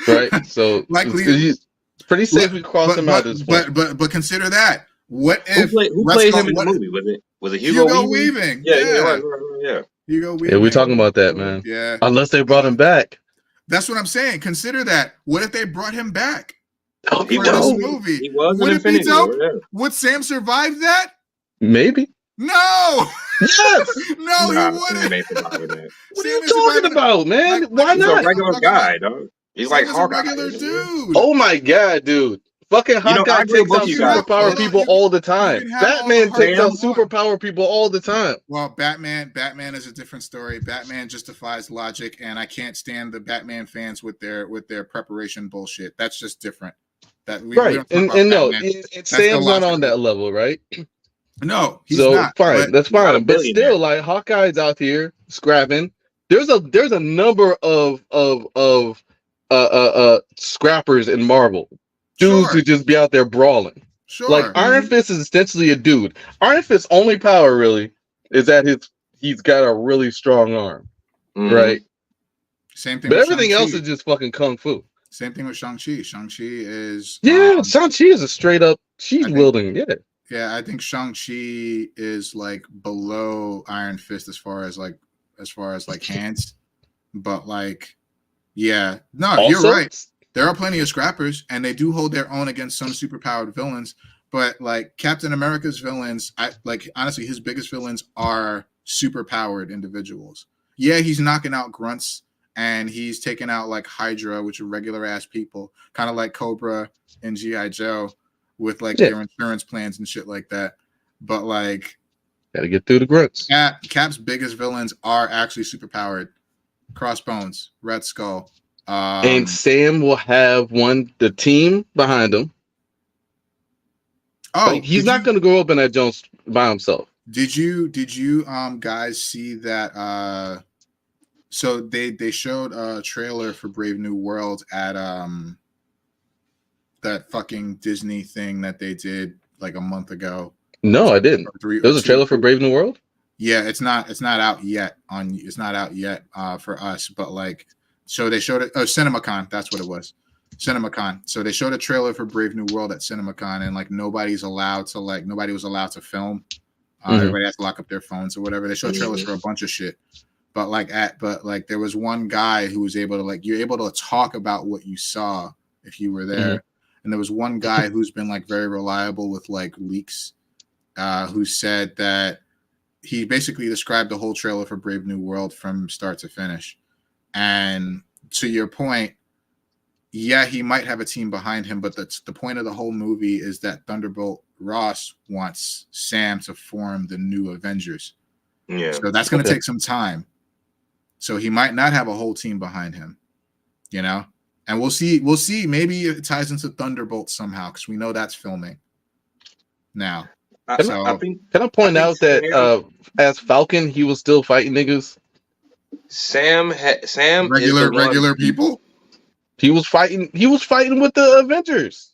Right. So likely, it's pretty safe we cross him out. But consider that. What if who played him in the movie? Was it Hugo Weaving? Yeah. Hugo Weaving. Yeah, we're talking about that, man. Yeah. Unless they brought him back. That's what I'm saying. Consider that. What if they brought him back? Oh, for this movie. He was Would it be dope? Yeah. Would Sam survive that? Maybe. No. Yes. No, he wouldn't. What are you talking about, man? Why not? He's a regular guy, dog. He's like a regular dude. Oh my god, dude. Fucking Hawkeye takes out superpower people all the time. Batman takes out superpower people all the time. Well, Batman is a different story. Batman justifies logic, and I can't stand the Batman fans with their preparation bullshit. That's just different. Right. Sam's not on that level, right? No, he's not. Fine, that's fine. But still, like Hawkeye's out here scrapping. There's a number of scrappers in Marvel. Dudes who just be out there brawling. Sure. Like Iron Fist is essentially a dude. Iron Fist's only power really is that he's got a really strong arm. Right? Same thing. But everything else is just fucking kung fu. Same thing with Shang-Chi. Shang-Chi is Shang-Chi is a straight up wielding. Yeah, I think Shang-Chi is like below Iron Fist as far as hands. But like, yeah. No, also, you're right. There are plenty of scrappers, and they do hold their own against some superpowered villains. But like Captain America's villains, honestly, his biggest villains are superpowered individuals. Yeah, he's knocking out grunts, and he's taking out like Hydra, which are regular ass people, kind of like Cobra and G.I. Joe, with like their insurance plans and shit like that. But like, gotta get through the grunts. Cap's biggest villains are actually superpowered. Crossbones, Red Skull. And Sam will have the team behind him. Oh, like, he's not going to go up in that Jones by himself. Did you guys see that? So they showed a trailer for Brave New World at that fucking Disney thing that they did like a month ago. No, I didn't. There was a trailer for Brave New World. Yeah, it's not out yet for us, but like. So they showed it. Oh, CinemaCon. That's what it was. CinemaCon. So they showed a trailer for Brave New World at CinemaCon, and like nobody was allowed to film. Everybody has to lock up their phones or whatever. They showed trailers for a bunch of shit. But there was one guy who was able to you're able to talk about what you saw if you were there. And there was one guy who's been like very reliable with like leaks who said that he basically described the whole trailer for Brave New World from start to finish. And to your point, yeah, he might have a team behind him, but that's the point of the whole movie is that Thunderbolt Ross wants Sam to form the new Avengers. Yeah. So that's going to take some time. So he might not have a whole team behind him, you know? And we'll see. We'll see. Maybe it ties into Thunderbolt somehow because we know that's filming now. Can I point out that as Falcon, he was still fighting niggas? Sam regular people? He was fighting with the Avengers.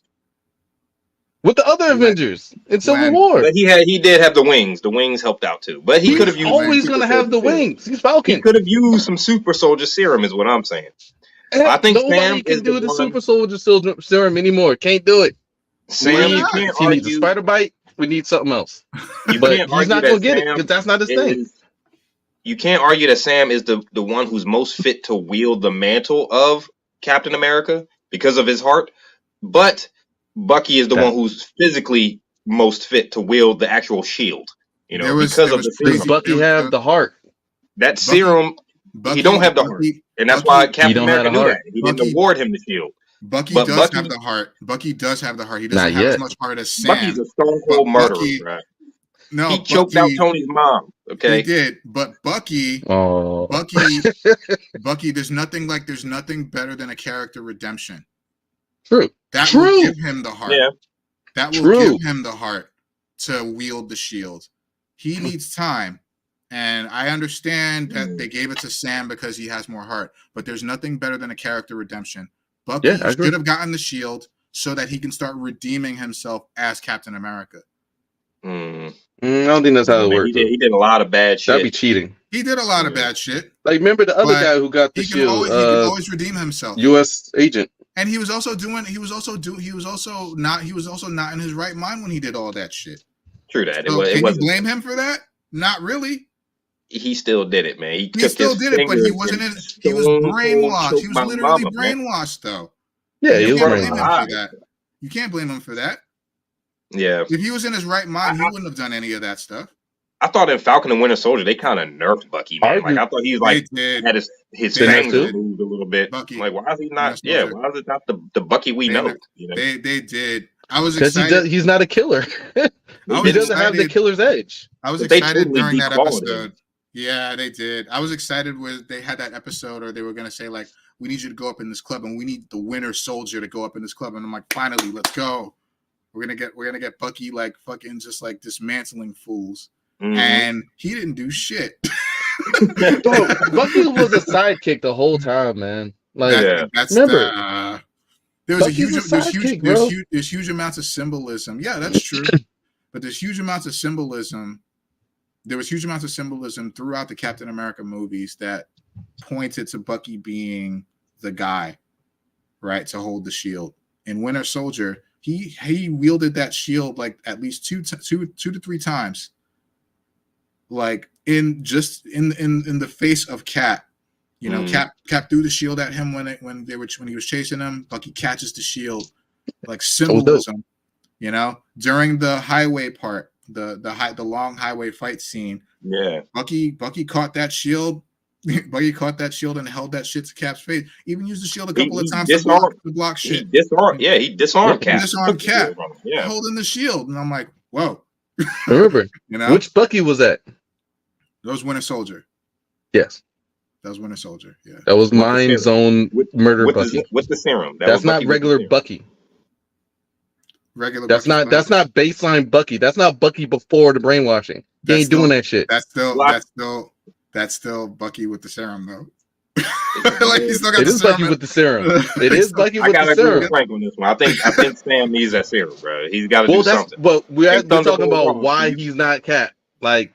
With the other Avengers in Civil War. But he did have the wings. The wings helped out too. But he could have used always gonna have the wings. He's Falcon. He could have used some super soldier serum, is what I'm saying. I think nobody Sam can is do the super soldier serum anymore. Can't do it. Sam, you can't argue. He needs a spider bite. We need something else. But he's not gonna get it because that's not his thing. You can't argue that Sam is the one who's most fit to wield the mantle of Captain America because of his heart, but Bucky is the one who's physically most fit to wield the actual shield. You know, because of the serum. Does Bucky have the heart? That serum, he don't have the heart, and that's why Captain America knew that. He didn't award him the shield. Bucky does have the heart. Bucky does have the heart. He doesn't have as much heart as Sam. Bucky's a stone cold murderer, right? No, he choked out Tony's mom. Okay, he did. But Bucky, there's nothing better than a character redemption. True. That will give him the heart. Yeah. That will give him the heart to wield the shield. He needs time. And I understand that they gave it to Sam because he has more heart. But there's nothing better than a character redemption. Bucky should have gotten the shield so that he can start redeeming himself as Captain America. I don't think that's how it works. He did a lot of bad shit. That'd be cheating. He did a lot of bad shit. Like, remember the other guy who got the shield? He can always redeem himself. U.S. agent. And he was also not in his right mind when he did all that shit. True that. So can you blame him for that? Not really. He still did it, man. He still did it, but he wasn't in. He was brainwashed. He was literally brainwashed, though. Yeah, he was brainwashed. You can't blame him for that. Yeah. If he was in his right mind, he wouldn't have done any of that stuff. I thought in Falcon and Winter Soldier they kind of nerfed Bucky, man. Like I thought he was like had his fangs moved a little bit. Bucky, like why is he not? Yeah, why is it not the Bucky we know? You know? They did. I was excited because he's not a killer. He doesn't have the killer's edge. I was excited during that episode. Yeah, they did. I was excited when they had that episode, or they were gonna say like, "We need you to go up in this club, and we need the Winter Soldier to go up in this club." And I'm like, "Finally, let's go. We're gonna get Bucky like fucking just like dismantling fools." And he didn't do shit. Bro, Bucky was a sidekick the whole time, man. Like, remember, there's huge amounts of symbolism. Yeah, that's true. But there's huge amounts of symbolism. There was huge amounts of symbolism throughout the Captain America movies that pointed to Bucky being the guy, right, to hold the shield. In Winter Soldier, he wielded that shield like at least two to three times. Like in the face of Cap, you know, Cap threw the shield at him when he was chasing him. Bucky catches the shield, like symbolism, you know. During the highway part, the long highway fight scene, Bucky caught that shield. Bucky caught that shield and held that shit to Cap's face. Even used the shield a couple of times to block shit. He disarmed Cap. Holding the shield, and I'm like, whoa. Remember, you know, which Bucky was that? That was Winter Soldier. Yes. That was Winter Soldier. Yeah. That was Mind Zone murder Bucky. With the serum. That's not regular Bucky. Regular. That's not baseline Bucky. That's not Bucky before the brainwashing. He ain't doing that shit. That's still Bucky with the serum though. Like he's still got it is Bucky with the serum. It is Bucky with the serum. I gotta agree with Frank on this one. I think Sam needs that serum, bro. He's got to do something. Well, we're talking about why he's not Cap. Like,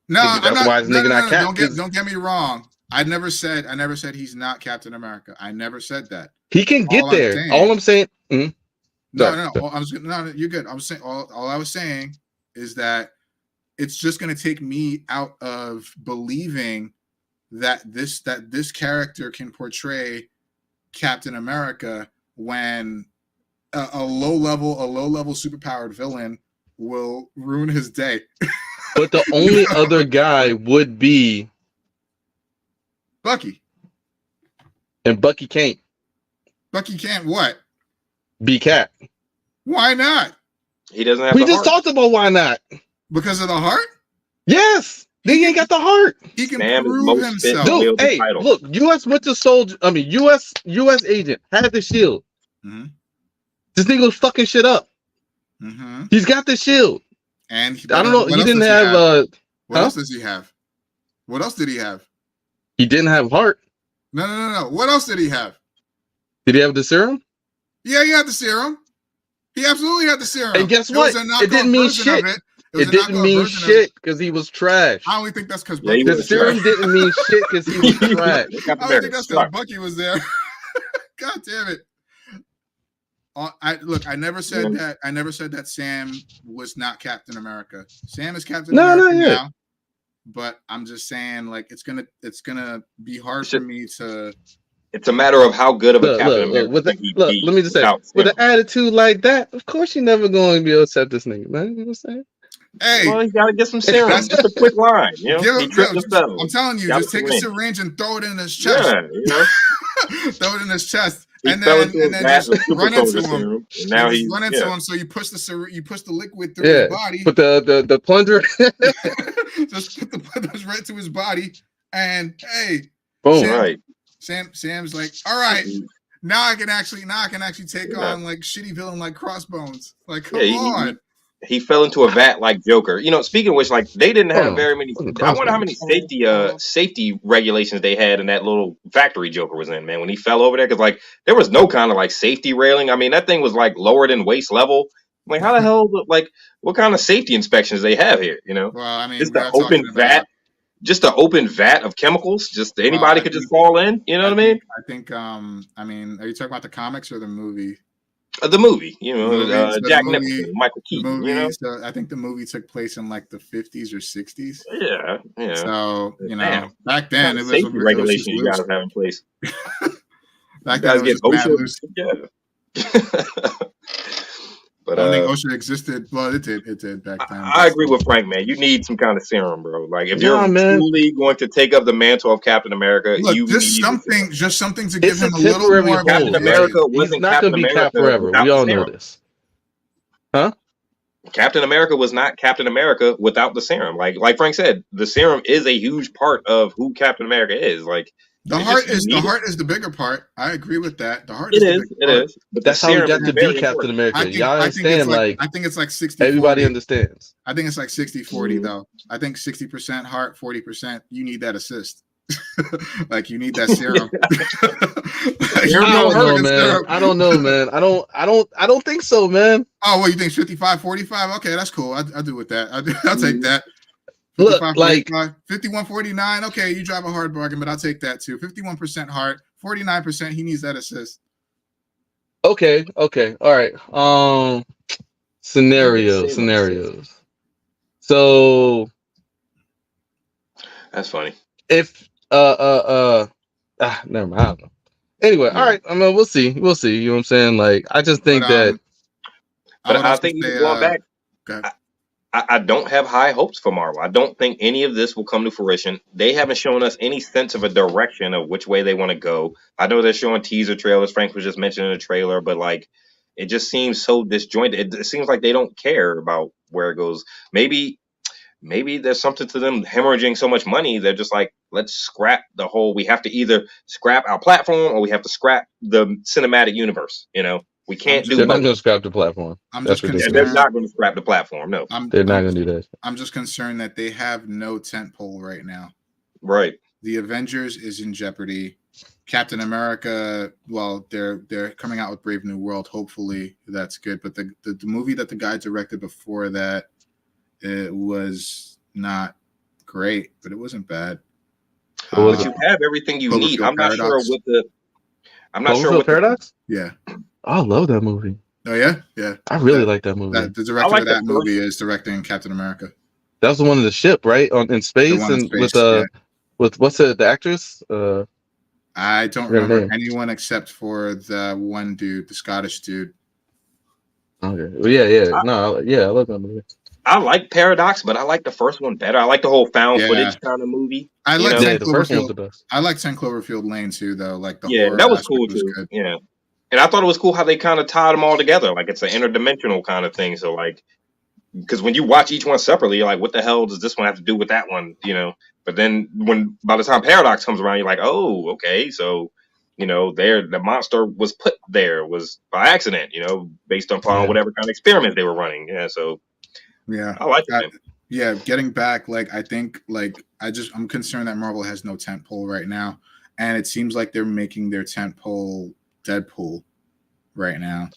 no, that's why his nigga not Cap. Don't get me wrong. I never said he's not Captain America. I never said that. He can get there. All I'm saying. No. You're good. I was saying all I was saying is that it's just going to take me out of believing that this character can portray Captain America when a low level superpowered villain will ruin his day. But the only other guy would be Bucky. And Bucky can't. Bucky can't what? Be Cap. Why not? He doesn't have We the just heart. talked about why not. Because of the heart? Yes. He ain't got the heart. He can Sam is prove most himself. fit. Dude, hey, title. look, U.S. Winter Soldier, U.S. agent had the shield. Mm-hmm. This nigga was fucking shit up. Mm-hmm. He's got the shield. And I don't know. He didn't have. What else does he have? What else did he have? He didn't have heart. No. What else did he have? Did he have the serum? Yeah, he had the serum. He absolutely had the serum. And guess what? It didn't mean shit. It didn't mean shit because he was trash. I only think that's because the serum didn't mean shit because he was trash. I don't think that's because Bucky was there. God damn it. I never said that. I never said that Sam was not Captain America. Sam is Captain America now. But I'm just saying, like, it's gonna be hard for me to. It's a matter of how good of a Captain America. Let me just say, with an attitude like that, of course you're never going to be able to accept this nigga, man. You know what I'm saying? Hey, well, he's got to get some serum. That's just a quick line. You know? I'm telling you, just take a syringe and throw it in his chest. Yeah, you know? Throw it in his chest. He and then just run into him. Serum, and now he's run into him. So you push the liquid through his body. Put the plunger. Just put the plungers right to his body, and hey, boom, Sam's like, all right, now I can actually take on like shitty villain like Crossbones. Like, come on. He fell into a vat like Joker. You know, speaking of which, like they didn't have very many. I wonder how many safety regulations they had in that little factory Joker was in, man, when he fell over there. Because like there was no kind of like safety railing. I mean, that thing was like lower than waist level. I'm like, how the hell? Like, what kind of safety inspections they have here? You know, well, I mean, just an open vat. Just an open vat of chemicals. Just anybody could just fall in. You know what I mean? I think. I mean, are you talking about the comics or the movie? The movie, you know, Jack Nicholson, Michael Keaton. Movie, you know, so I think the movie took place in like the 50s or 60s. Yeah. So you know, back then it was safety regulations you guys have in place. Back then it was just loose. Yeah. But I don't think OSHA existed. Well, it did back then. I agree with Frank, man. You need some kind of serum, bro. Like if you're truly going to take up the mantle of Captain America, you just something to give him a little more. Captain America wasn't not going to be Cap forever. We all know this, huh? Captain America was not Captain America without the serum. Like Frank said, the serum is a huge part of who Captain America is. Like. The heart is the bigger part. I agree with that. The heart is the bigger part. But that's how you got to be Captain America. Y'all understand? I think it's like 60. Everybody understands. I think it's like 60-40 though. I think 60% heart, 40%. You need that assist. Like you need that serum. I don't know, man. I don't think so, man. Oh, well, you think 55-45? Okay, that's cool. I'll do with that. I'll take that. Look, like 51-49. Okay, you drive a hard bargain, but I'll take that too. 51% heart, 49%. He needs that assist. Okay, all right. Scenarios. So that's funny. If never mind. I don't know. Anyway, all right. I mean, we'll see. You know what I'm saying? Like, I just think but I think going back. I don't have high hopes for Marvel. I don't think any of this will come to fruition. They haven't shown us any sense of a direction of which way they want to go. I know they're showing teaser trailers. Frank was just mentioning a trailer, but like it just seems so disjointed. It seems like they don't care about where it goes. Maybe there's something to them hemorrhaging so much money. They're just like, let's scrap the whole. We have to either scrap our platform or we have to scrap the cinematic universe. You know. We can't do. They're not going to scrap the platform. They're not going to scrap the platform. No, they're not going to do that. I'm just concerned that they have no tentpole right now. Right. The Avengers is in jeopardy. Captain America. Well, they're coming out with Brave New World. Hopefully, that's good. But the movie that the guy directed before that, it was not great, but it wasn't bad. But you have everything you need. I'm not sure what the. I'm not sure what Paradox. Yeah. I love that movie. Oh yeah. I really like that movie. The director of that movie is directing Captain America. That was the one in the ship, right? In space, and with what's the actress? I don't remember anyone except for the one dude, the Scottish dude. Okay. Well, yeah. No, I love that movie. I like Paradox, but I like the first one better. I like the whole found footage kind of movie. I like the first one was the best. I like 10 Cloverfield Lane too, though. Like the Yeah, horror that was aspect cool was too. good. Yeah, and I thought it was cool how they kind of tied them all together. Like it's an interdimensional kind of thing. So like, because when you watch each one separately, you're like, what the hell does this one have to do with that one? You know. But then by the time Paradox comes around, you're like, oh, okay, so. You know, the monster was put there was by accident. You know, based upon whatever kind of experiment they were running. Yeah, so I like it. Yeah, getting back, like I think, like I'm concerned that Marvel has no tentpole right now, and it seems like they're making their tentpole Deadpool right now.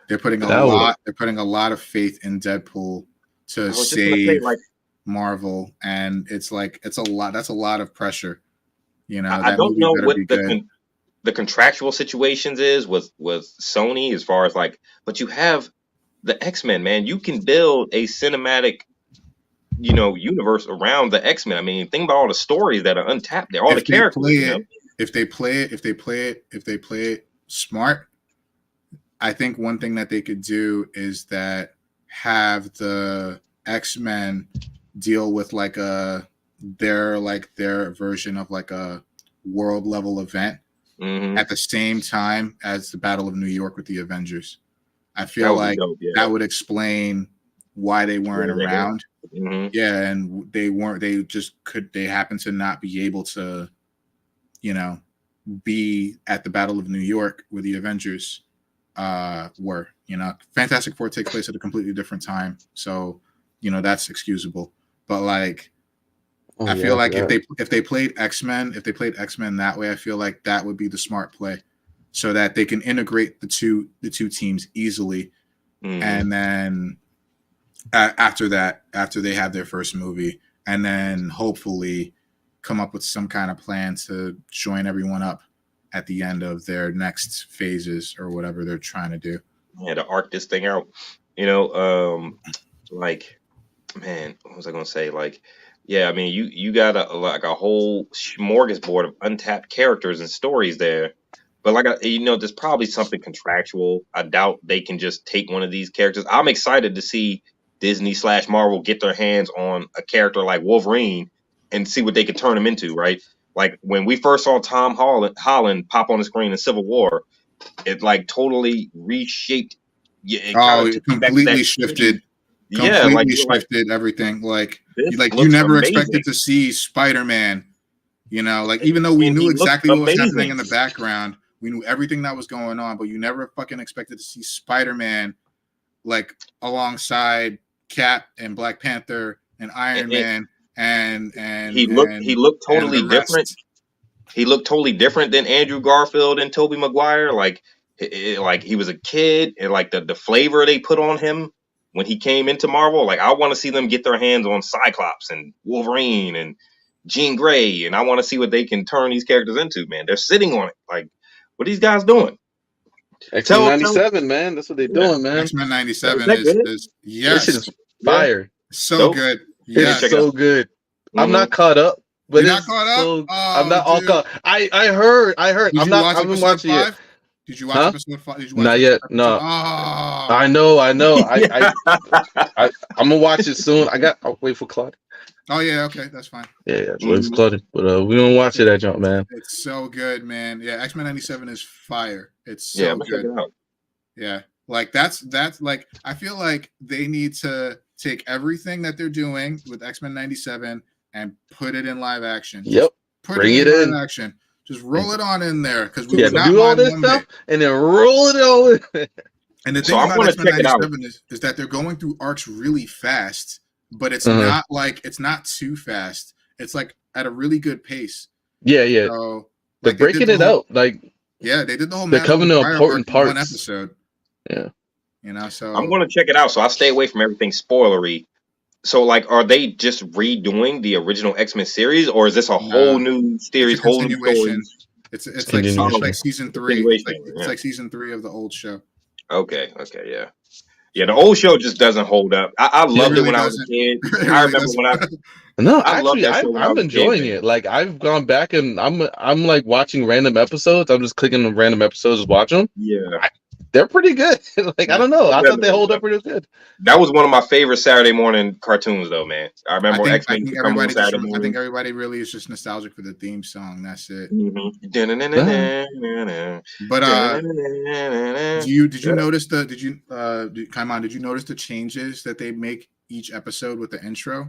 They're putting a lot of faith in Deadpool to save Marvel, and it's like it's a lot. That's a lot of pressure. You know, I don't know what the contractual situations is with Sony as far as like, but you have the X-Men, man. You can build a cinematic, you know, universe around the X-Men. I mean, think about all the stories that are untapped there, all the characters. If they play it smart, I think one thing that they could do is that have the X-Men deal with like their version of like a world level event. Mm-hmm. At the same time as the Battle of New York with the Avengers. I feel like that would explain why they weren't around. Mm-hmm. Yeah, and they happened to not be able to, you know, be at the Battle of New York where the Avengers were. You know, Fantastic Four takes place at a completely different time. So, you know, that's excusable. But like I feel like if they played X-Men that way, I feel like that would be the smart play, so that they can integrate the two teams easily, and then after they have their first movie, and then hopefully come up with some kind of plan to join everyone up at the end of their next phases or whatever they're trying to do. Yeah, to arc this thing out, you know, like, man, what was I gonna say? Like. Yeah, I mean, you got a whole smorgasbord of untapped characters and stories there, but there's probably something contractual. I doubt they can just take one of these characters. I'm excited to see Disney/Marvel get their hands on a character like Wolverine and see what they could turn him into. Right, like when we first saw Tom Holland pop on the screen in Civil War, it like totally reshaped. It completely shifted. Completely shifted everything. Like you never expected to see Spider-Man. You know, like even though we knew exactly what was happening in the background, we knew everything that was going on, but you never fucking expected to see Spider-Man like alongside Cap and Black Panther and Iron Man and he looked totally different. He looked totally different than Andrew Garfield and Tobey Maguire. Like he was a kid, and like the flavor they put on him. When he came into Marvel, like I want to see them get their hands on Cyclops and Wolverine and Jean Grey, and I want to see what they can turn these characters into. Man, they're sitting on it. Like, what are these guys doing? X-Men 97, man. That's what they're doing, man. X-Men 97 is yes, this is fire. So good. Yeah, so good. I'm not caught up, but you're not caught up. I'm not all caught. I heard. I've been watching it. Did you watch episode 5? Not yet. No. Oh. I know. I'm gonna watch it soon. I'll wait for Claude. Oh yeah, okay, that's fine. Yeah, it's Claude. But we don't watch it that jump, man. It's so good, man. Yeah, X-Men 97 is fire. It's so good. Check it out. Yeah, like that's like I feel like they need to take everything that they're doing with X-Men 97 and put it in live action. Yep. Bring it in live action. Just roll it on in there because we do all this stuff and then roll it on. And the thing about X-Men 97 is that they're going through arcs really fast, but it's not too fast. It's like at a really good pace. Yeah. So, they're breaking it out. Like they did the whole. They're covering the important parts. One episode. Yeah. You know, so I'm going to check it out. So I stay away from everything spoilery. So, like, are they just redoing the original X-Men series, or is this a whole new series, whole new story? It's like season 3. It's like season 3 of the old show. Okay, yeah. The old show just doesn't hold up. I loved it when I was a kid. I remember when I'm enjoying it. Like I've gone back and I'm like watching random episodes. I'm just clicking on random episodes, just watch them. Yeah. they're pretty good. Like I don't know, I thought they hold up pretty good. That was one of my favorite Saturday morning cartoons, though, man. I remember X-Men come on Saturday morning. I think everybody really is just nostalgic for the theme song. That's it. Mm-hmm. But did you notice did you notice the changes that they make each episode with the intro?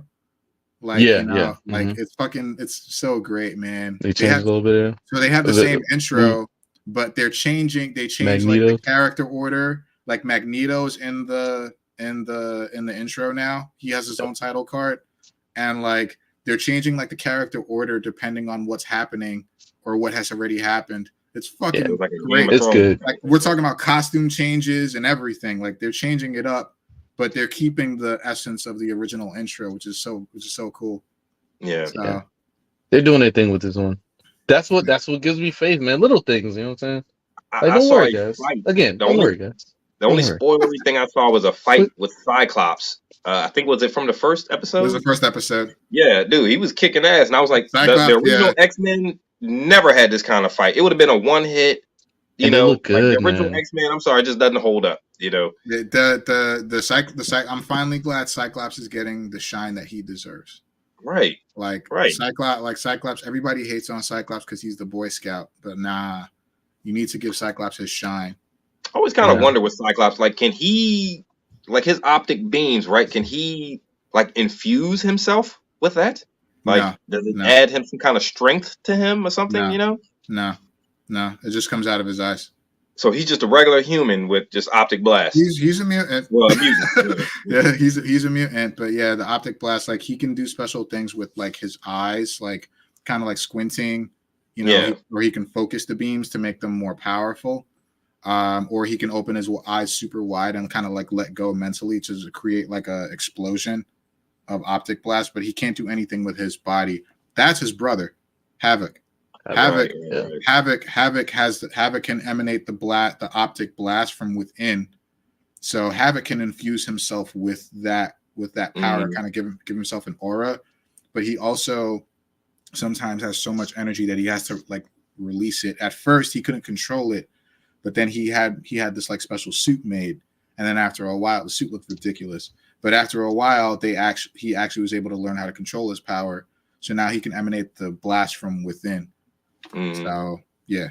Like, it's so great, man. They changed a little bit. So they have the same intro, but they change like the character order. Like Magneto's in the intro now. He has his own title card, and like they're changing like the character order depending on what's happening or what has already happened. It's fucking great. It's good. Like we're talking about costume changes and everything. Like they're changing it up, but they're keeping the essence of the original intro, which is so cool. Yeah. So, they're doing their thing with this one. That's what gives me faith, man. Little things, you know what I'm saying? Like, don't worry, guys. Again, don't worry, guys. The only spoilery thing I saw was a fight with Cyclops. I think was it from the first episode? It was the first episode. Yeah, dude, he was kicking ass, and I was like, the original X-Men never had this kind of fight. It would have been a one hit. You know, like the original X-Men. I'm sorry, it just doesn't hold up. You know, I'm finally glad Cyclops is getting the shine that he deserves. Right. Cyclops. Everybody hates on Cyclops because he's the Boy Scout, but nah, you need to give Cyclops his shine. I always kind of wonder with Cyclops, like, can he, like his optic beams, right? Can he like infuse himself with that? Like, does it add him some kind of strength to him or something? You know? No, it just comes out of his eyes. So he's just a regular human with just optic blast. He's a mutant. Well, a mutant. Yeah, he's a mutant. But yeah, the optic blast, like he can do special things with like his eyes, like kind of like squinting, you know, or he can focus the beams to make them more powerful. Or he can open his eyes super wide and kind of like let go mentally to create like a explosion of optic blast. But he can't do anything with his body. That's his brother, Havoc. Havoc can emanate the optic blast from within. So Havoc can infuse himself with that power, kind of give himself an aura. But he also sometimes has so much energy that he has to like release it. At first, he couldn't control it, but then he had this like special suit made, and then after a while, the suit looked ridiculous. But after a while, he actually was able to learn how to control his power. So now he can emanate the blast from within. So yeah.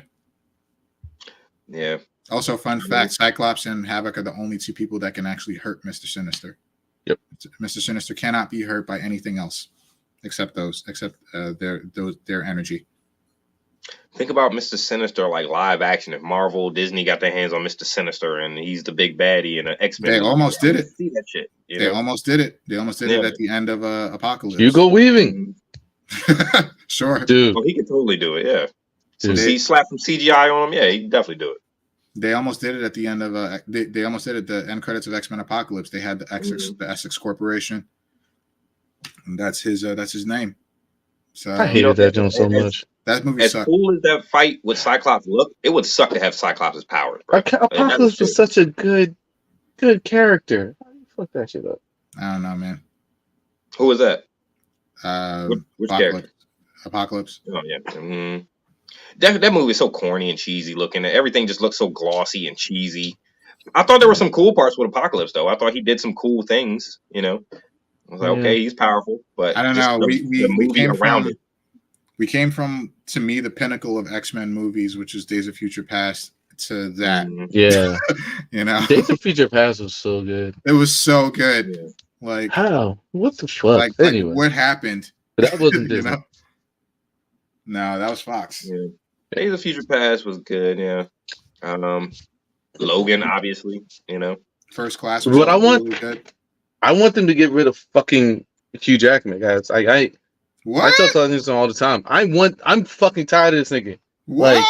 Also, fun fact: Cyclops and Havoc are the only two people that can actually hurt Mr. Sinister. Yep. Mr. Sinister cannot be hurt by anything else except their energy. Think about Mr. Sinister like live action. If Marvel, Disney got their hands on Mr. Sinister and he's the big baddie in an X-Men, they almost did it. See that shit? They almost did it. They almost did it at the end of Apocalypse. Hugo Weaving. Sure, dude. Oh, he could totally do it. Yeah. So he slapped some CGI on him. Yeah, he can definitely do it. They almost did it at the end of they almost did it at the end credits of X-Men Apocalypse. They had the Essex Corporation, and that's his name. So I hated that joint so much. That movie as sucked. Cool as that fight with Cyclops look, it would suck to have Cyclops' powers. Bro. Apocalypse was such a good character. Fuck that shit up. I don't know, man. Who was that? Which character? Apocalypse. Oh yeah. Mm-hmm. That movie is so corny and cheesy looking. Everything just looks so glossy and cheesy. I thought there were some cool parts with Apocalypse though. I thought he did some cool things. You know, I was like, okay, he's powerful, but I don't know. We came around from to me the pinnacle of X-Men movies, which is Days of Future Past, to that. Yeah. You know, Days of Future Past was so good. It was so good. Yeah. Like how? What the fuck? Like anyway, what happened? That wasn't Disney. You know? No, that was Fox. Yeah. Days of Future Past was good. Yeah. Logan, obviously. You know, First Class. Was really good. I want them to get rid of fucking Hugh Jackman, guys. What? I tell this all the time. I'm fucking tired of this nigga. What? Like,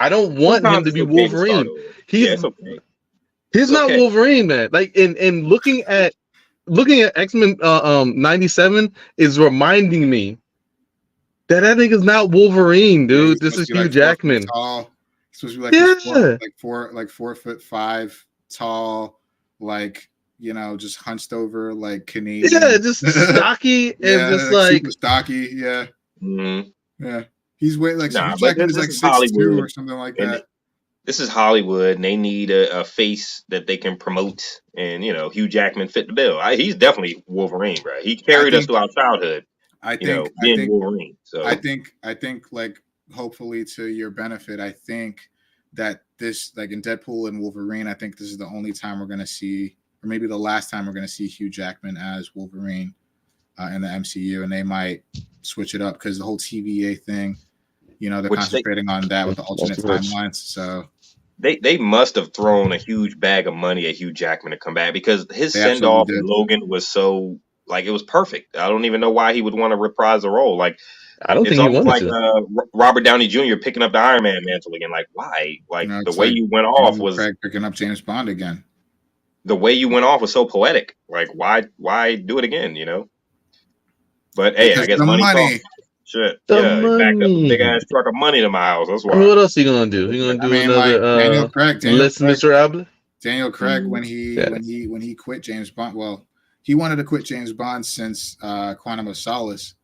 I don't want him to be Wolverine. He's not Wolverine, man. Like, in looking at X-Men 97 is reminding me that nigga's not Wolverine, dude. This is Hugh Jackman. He's supposed to be like 4'5" tall, like, you know, just hunched over, like Canadian. Yeah, just stocky and just like super stocky. Yeah. Mm-hmm. Yeah. He's way like Hugh Jackman is like 6'2" or something like that. this is Hollywood, and they need a face that they can promote. And Hugh Jackman fit the bill. He's definitely Wolverine, bro. He carried us through our childhood. Being Wolverine. So I think like hopefully to your benefit, I think that this, like in Deadpool and Wolverine, I think this is the only time we're gonna see, or maybe the last time we're gonna see Hugh Jackman as Wolverine in the MCU, and they might switch it up because the whole TVA thing, they're concentrating on that with the alternate timelines. So they must have thrown a huge bag of money at Hugh Jackman to come back, because his send off in Logan was so, like, it was perfect. I don't even know why he would want to reprise the role. Like, I don't think he wanted to. Robert Downey Jr. picking up the Iron Man mantle again. Like, why? Like, the way you went off was Craig picking up James Bond again. The way you went off was so poetic. Like, why do it again? But hey, I guess money. Shit. Backed up a big ass truck of money to my house. That's why. I mean, what else he gonna do? He gonna do another Daniel Craig, Les Miserables? Daniel Craig, when he quit James Bond, well, he wanted to quit James Bond since Quantum of Solace,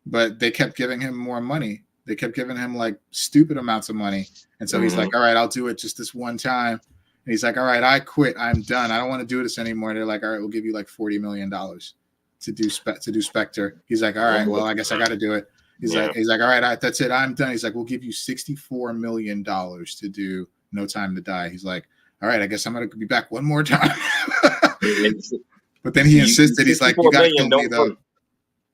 but they kept giving him more money. They kept giving him like stupid amounts of money, and so he's like, "All right, I'll do it just this one time." And he's like, "All right, I quit. I'm done. I don't want to do this anymore." And they're like, "All right, we'll give you like $40 million to do Spectre." He's like, "All right, well, I guess I got to do it." He's like, "All right, that's it. I'm done." He's like, "We'll give you $64 million to do No Time to Die." He's like, "All right, I guess I'm gonna be back one more time." But then he insisted. He's like, "You gotta kill me though."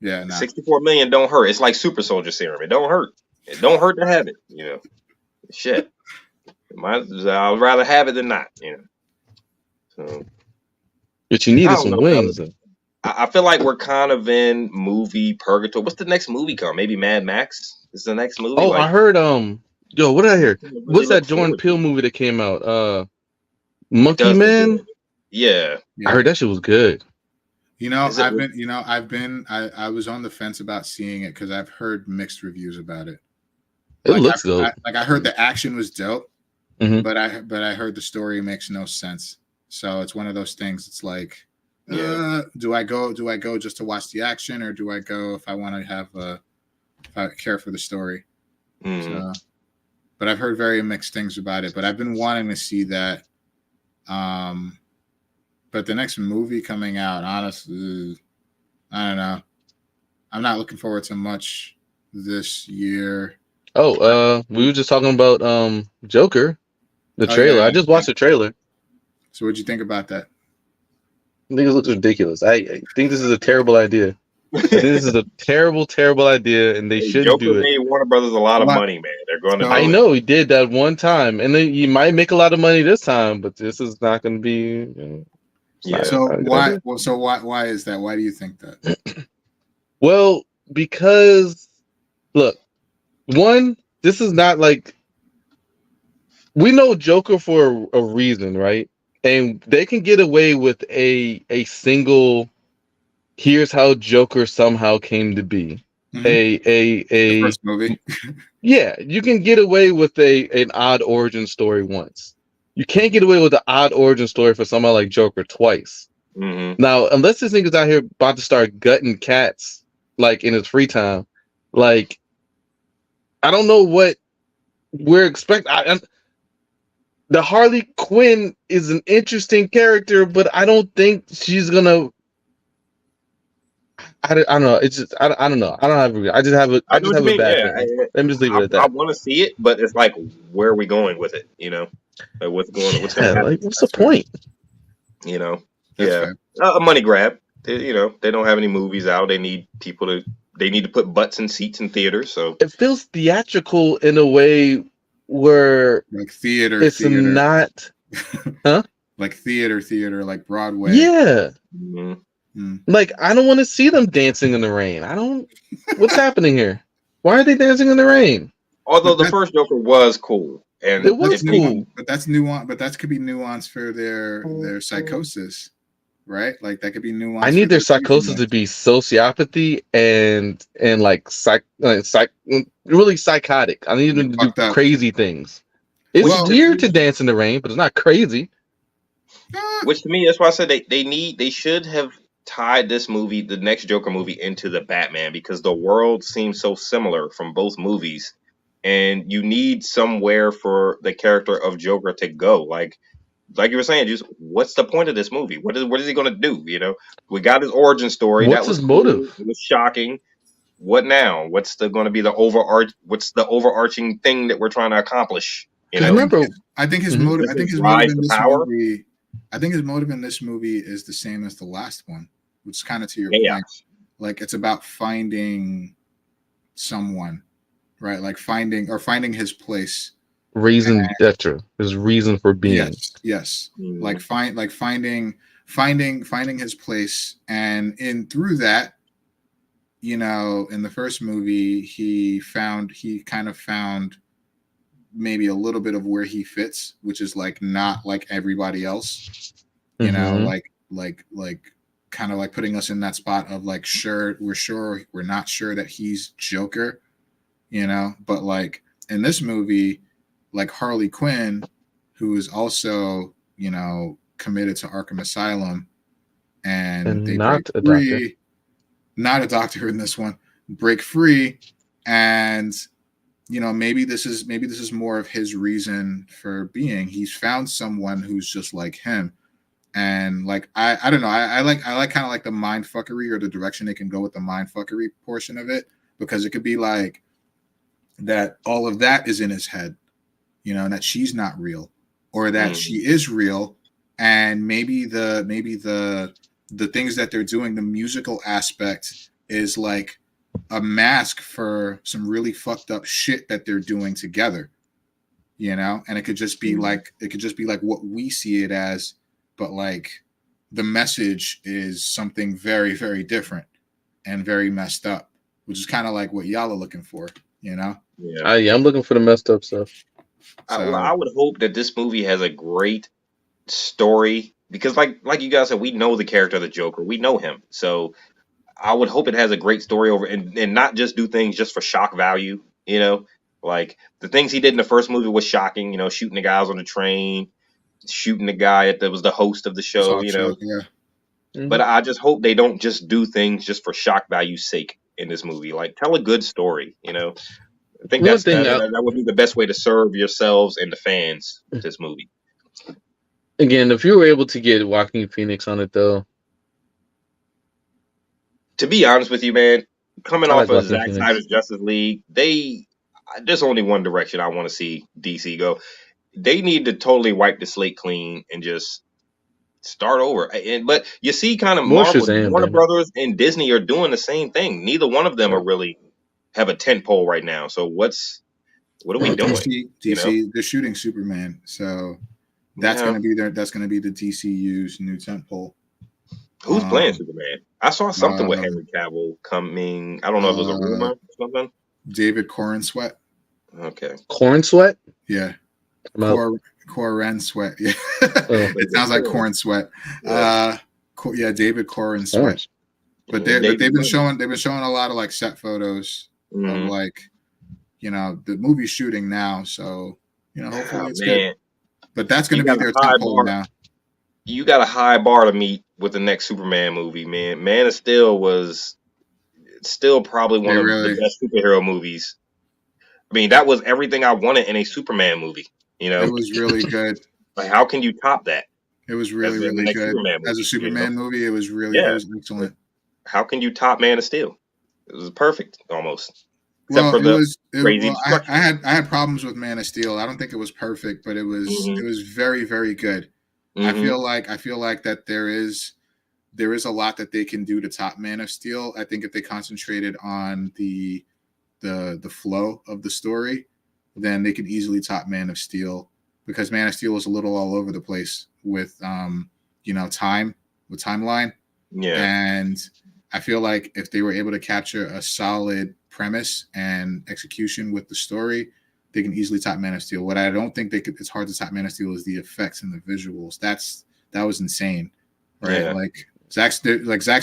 Yeah, no. 64 million don't hurt. It's like super soldier serum. It don't hurt. It don't hurt to have it. Shit. I'd rather have it than not. So, but you needed some wings. I feel like we're kind of in movie purgatory. What's the next movie come? Maybe Mad Max is the next movie. Oh, I heard. What did I hear? What's that Jordan Peele movie that came out? Monkey Man. Yeah, I heard that shit was good. I was on the fence about seeing it because I've heard mixed reviews about it. It looks dope. I heard the action was dope, but I heard the story makes no sense. So it's one of those things. It's like, do I go just to watch the action, or do I go if I want to have if I care for the story? So, but I've heard very mixed things about it. But I've been wanting to see that. But the next movie coming out, honestly, I don't know. I'm not looking forward to much this year. Oh, we were just talking about Joker, the trailer. I just watched the trailer. So what'd you think about that? I think it looks ridiculous. I think this is a terrible idea. I think this is a terrible, terrible idea, and they shouldn't do it. Joker made Warner Brothers a lot of money, man. They're going to. I know he did that one time, and then you might make a lot of money this time, but this is not going to be. So why? Why is that? Why do you think that? Well, because look, one, this is not like, we know Joker for a reason, right? And they can get away with a single, here's how Joker somehow came to be. The first movie. Yeah, you can get away with an odd origin story once. You can't get away with the odd origin story for somebody like Joker twice. Now, unless this nigga's out here about to start gutting cats like in his free time, like, I don't know what we're expecting. The Harley Quinn is an interesting character, but I don't think she's gonna. I don't know. It's just I don't know. I just have a bad feeling. Let me just leave it at that. I want to see it, but it's like, where are we going with it? Like, what's going on? What's going to happen? Like, what's the point? A money grab. They don't have any movies out. They need people to. They need to put butts in seats in theaters. So it feels theatrical in a way where like theater. It's not, huh? Like theater, like Broadway. Yeah. Like, I don't want to see them dancing in the rain. What's happening here? Why are they dancing in the rain? Although the first Joker was cool. And it was cool. But that's nuance. But that could be nuance for their psychosis, right? Like, that could be nuance. I need their psychosis to be sociopathy and like really psychotic. I need them to do crazy things. It's weird to dance in the rain, but it's not crazy. Which, to me, that's why I said they should have tied this movie, the next Joker movie, into the Batman, because the world seems so similar from both movies, and you need somewhere for the character of Joker to go. Like you were saying, just what's the point of this movie? What is he gonna do? We got his origin story. That What's was his cool. motive? It was shocking. What now? What's going to be the overarching thing that we're trying to accomplish? I remember. I think his Mhm. motive. Is I think it his motive rise in to this power? movie. I think his motive in this movie is the same as the last one, which is kind of to your Yeah. point. Like it's about finding someone, right? Like finding his place. Reason. That's true. His reason for being. Yes. Mhm. Like finding his place, and through that, in the first movie, he kind of found maybe a little bit of where he fits, which is like not like everybody else, like kind of like putting us in that spot of like, we're not sure that he's Joker, but like in this movie, like Harley Quinn, who is also, committed to Arkham Asylum, and they break not a free, doctor. not a doctor in this one, break free, and maybe this is more of his reason for being. He's found someone who's just like him, and like I don't know, I like kind of like the mind fuckery, or the direction they can go with the mind fuckery portion of it, because it could be like that all of that is in his head, and that she's not real, or that she is real, and maybe the things that they're doing, the musical aspect, is like a mask for some really fucked up shit that they're doing together, and it could just be like what we see it as, but like the message is something very, very different and very messed up, which is kind of like what y'all are looking for, Yeah. I'm looking for the messed up stuff. So I would hope that this movie has a great story, because like you guys said, we know the character of the Joker. We know him. So I would hope it has a great story and not just do things just for shock value, Like the things he did in the first movie was shocking, shooting the guys on the train, shooting the guy that was the host of the show, yeah. But I just hope they don't just do things just for shock value's sake in this movie. Like, tell a good story, I think One that thing would be the best way to serve yourselves and the fans with this movie. Again, if you were able to get Joaquin Phoenix on it, though. To be honest with you, man, coming off of Zack Phoenix. Snyder's Justice League, there's only one direction I want to see DC go. They need to totally wipe the slate clean and just start over. But you see, kind of Marvel, Warner Brothers, and Disney are doing the same thing. Neither one of them are really have a tentpole right now. So what are we doing? DC, they're shooting Superman, so that's going to be the DCU's new tentpole. Who's playing Superman? I saw something with Henry Cavill coming. I don't know if it was a rumor or something. David Corenswet. Okay. Corenswet? Yeah. Corenswet. Yeah. It sounds like corn sweat. Yeah, David Corenswet. But they've been showing a lot of like set photos of like, the movie's shooting now, so hopefully it's good. But that's going to be their tentpole now. You got a high bar to meet with the next Superman movie, man. Man of Steel was still probably one of the best superhero movies. I mean, that was everything I wanted in a Superman movie. It was really good. Like, how can you top that? It was really, really good. As a Superman movie, it was really it was excellent. How can you top Man of Steel? It was perfect, almost. Except for the crazy destruction. I had problems with Man of Steel. I don't think it was perfect, but it was very, very good. I feel like that there is a lot that they can do to top Man of Steel. I think if they concentrated on the flow of the story, then they could easily top Man of Steel, because Man of Steel was a little all over the place with timeline. Yeah. And I feel like if they were able to capture a solid premise and execution with the story, they can easily top Man of Steel. What I don't think it's hard to top Man of Steel is the effects and the visuals. That was insane, right? Yeah. Like Zack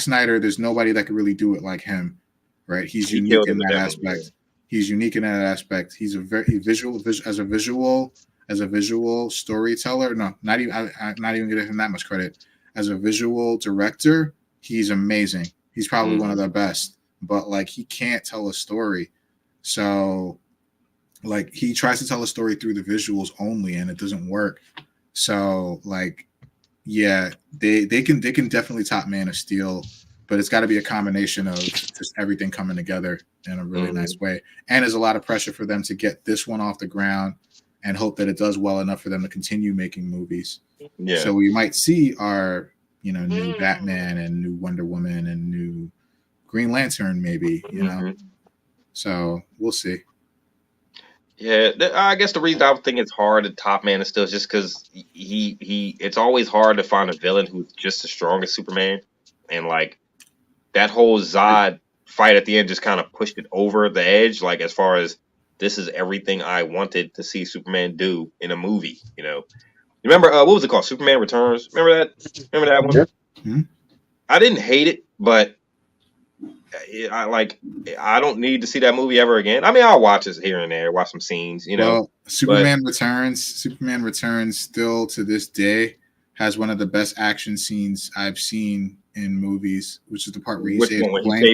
Snyder, there's nobody that could really do it like him, right? He's unique in that aspect. Yeah. He's unique in that aspect. He's a very visual as a visual storyteller. No, not even. I'm not even giving him that much credit. As a visual director, he's amazing. He's probably one of the best. But like, he can't tell a story. So like he tries to tell a story through the visuals only, and it doesn't work. So like, yeah, they can definitely top Man of Steel, but it's got to be a combination of just everything coming together in a really nice way. And there's a lot of pressure for them to get this one off the ground and hope that it does well enough for them to continue making movies. Yeah. So we might see our, new Batman and new Wonder Woman and new Green Lantern, maybe, So we'll see. Yeah, I guess the reason I think it's hard to top Man of Steel is just because it's always hard to find a villain who's just as strong as Superman, and like that whole Zod fight at the end just kind of pushed it over the edge. Like as far as this is everything I wanted to see Superman do in a movie. Remember what was it called? Superman Returns. Remember that? Remember that one? Mm-hmm. I didn't hate it, but I don't need to see that movie ever again. I mean, I'll watch it here and there, watch some scenes, Well, Superman Returns still to this day has one of the best action scenes I've seen in movies, which is the part where he saved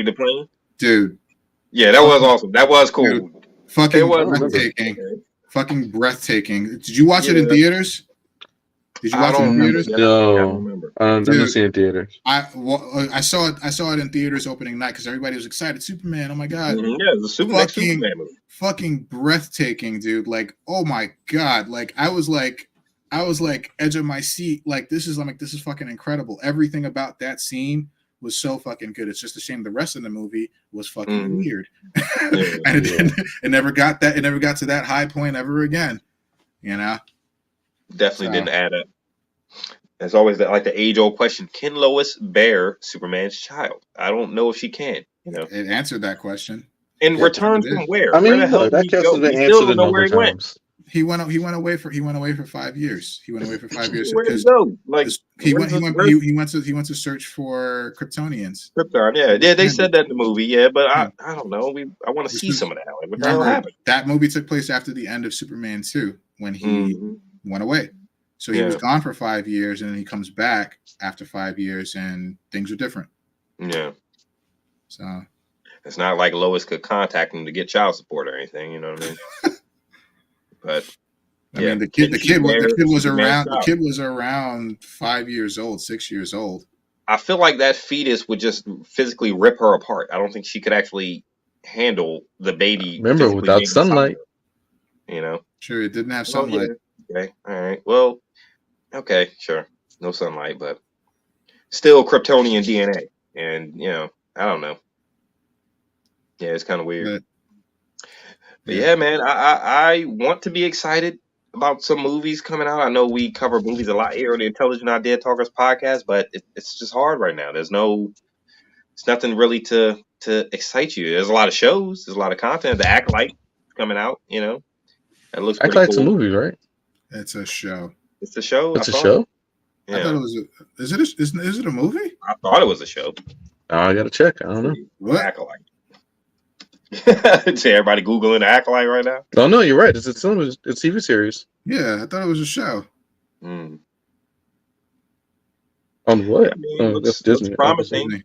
the plane. Dude. Yeah, that was awesome. That was cool. Dude, fucking breathtaking. Did you watch it in theaters? Did you watch it in theaters? No, I didn't see it in theaters. I saw it in theaters opening night because everybody was excited. Superman, oh my god! Yeah, the Superman movie. Fucking breathtaking, dude. Like, oh my god! Like, I was like edge of my seat. Like, this is fucking incredible. Everything about that scene was so fucking good. It's just a shame the rest of the movie was fucking weird, and it never got to that high point ever again. Definitely didn't add up. There's always the age-old question: can Lois bear Superman's child? I don't know if she can. It answered that question. And returned from where? I mean, that question has been answered a number of times. He went away for 5 years. He went away for 5 years. Where did he go? He went to search for Kryptonians. Krypton, yeah. They said that in the movie, but I don't know. I want to see some of that. Like, what the hell happened? That movie took place after the end of Superman 2 when he went away. So he was gone for 5 years, and then he comes back after 5 years, and things are different. Yeah. So it's not like Lois could contact him to get child support or anything. You know what I mean? But I mean, the kid was around 5 years old, 6 years old. I feel like that fetus would just physically rip her apart. I don't think she could actually handle the baby. Remember, without sunlight. Sure, it didn't have sunlight. Okay, all right. Well, okay, sure, no sunlight, but still Kryptonian DNA, and I don't know. Yeah, it's kind of weird. But yeah, man, I want to be excited about some movies coming out. I know we cover movies a lot here on the Intelligent Idea Talkers podcast, but it's just hard right now. It's nothing really to excite you. There's a lot of shows, there's a lot of content. The Acolyte coming out, that looks pretty Acolyte's cool. a movie, right? It's a show. It's a show. It's a show. Yeah. I thought it was. Is it a movie? I thought it was a show. I gotta check. I don't know. What? Acolyte. See everybody googling the Acolyte right now. Oh no, you're right. It's a TV series. Yeah, I thought it was a show. On what? I mean, that's Disney. Promising,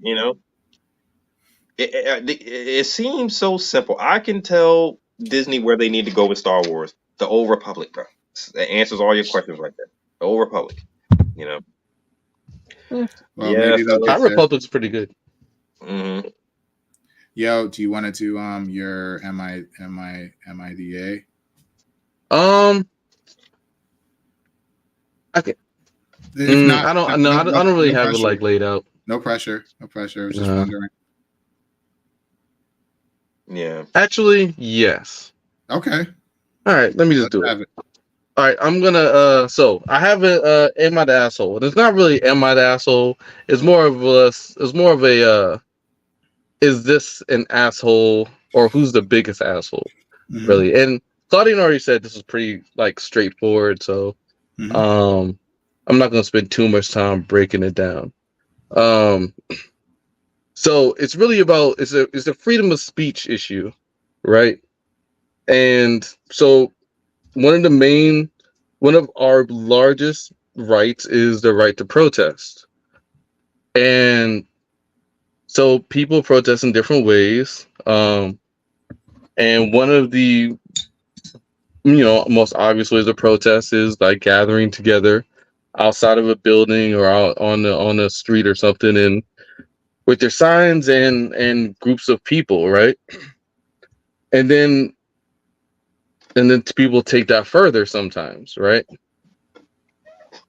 It seems so simple. I can tell Disney where they need to go with Star Wars. The Old Republic, bro. It answers all your questions right there. The Old Republic. Well, High Republic's pretty good. Mm-hmm. Yo, do you want to do your MIDA? Okay. I don't really have it laid out. No pressure. I was just wondering. Yeah. Actually, yes. Okay. All right. Let me just do it. All right. I'm gonna. So I have it. Am I the asshole? It's not really am I the asshole. It's more of a. Is this an asshole, or who's the biggest asshole? Mm-hmm. Really. And Claudine already said this is pretty straightforward. So, I'm not gonna spend too much time breaking it down. So it's really about it's a freedom of speech issue, right? And so one of our largest rights is the right to protest. And so people protest in different ways. And one of the most obvious ways of protest is like gathering together outside of a building or out on the street or something, and with their signs and groups of people, right? And then people take that further sometimes, right?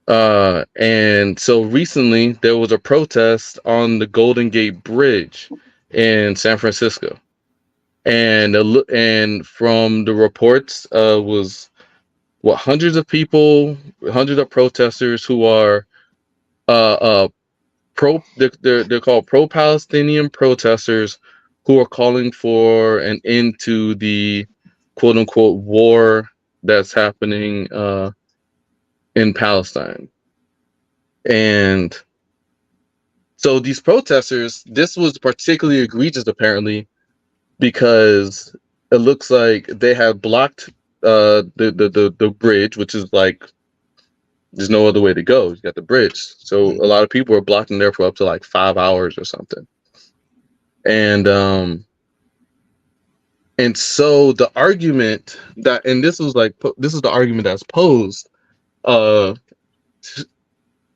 And so recently there was a protest on the Golden Gate Bridge in San Francisco, and from the reports, was hundreds of people, hundreds of protesters who are they're called pro-Palestinian protesters who are calling for an end to the quote unquote war that's happening in Palestine. And so these protesters, this was particularly egregious apparently because it looks like they had blocked the bridge, which is like there's no other way to go. You got the bridge. So a lot of people are blocking there for up to like 5 hours or something. And so the argument that, and this is the argument that's posed,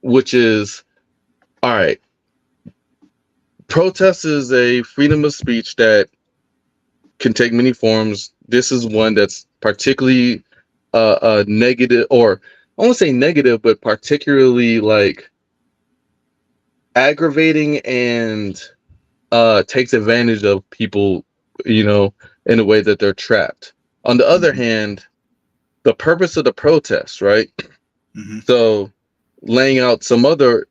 which is, all right, protest is a freedom of speech that can take many forms. This is one that's particularly negative, or I won't say negative, but particularly like aggravating and takes advantage of people, in a way that they're trapped. On the other hand, the purpose of the protest, right? So laying out some other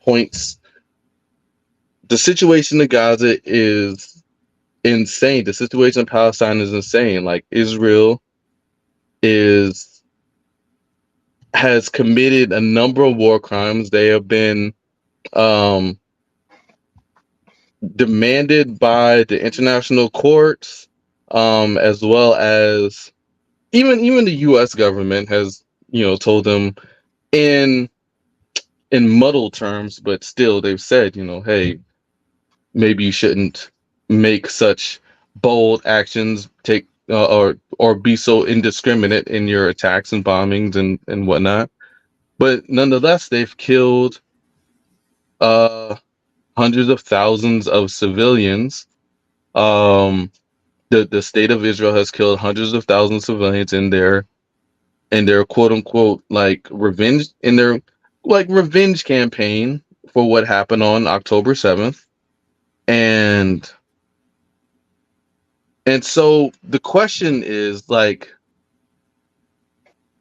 points, the situation in Gaza is insane. The situation in Palestine is insane. Like Israel has committed a number of war crimes. They have been demanded by the international courts, as well as even the U.S. government has, told them in muddled terms, but still they've said, hey, maybe you shouldn't make such bold actions, take or be so indiscriminate in your attacks and bombings and whatnot. But nonetheless, they've killed hundreds of thousands of civilians. The state of Israel has killed hundreds of thousands of civilians in their quote unquote revenge campaign for what happened on October 7th. And so the question is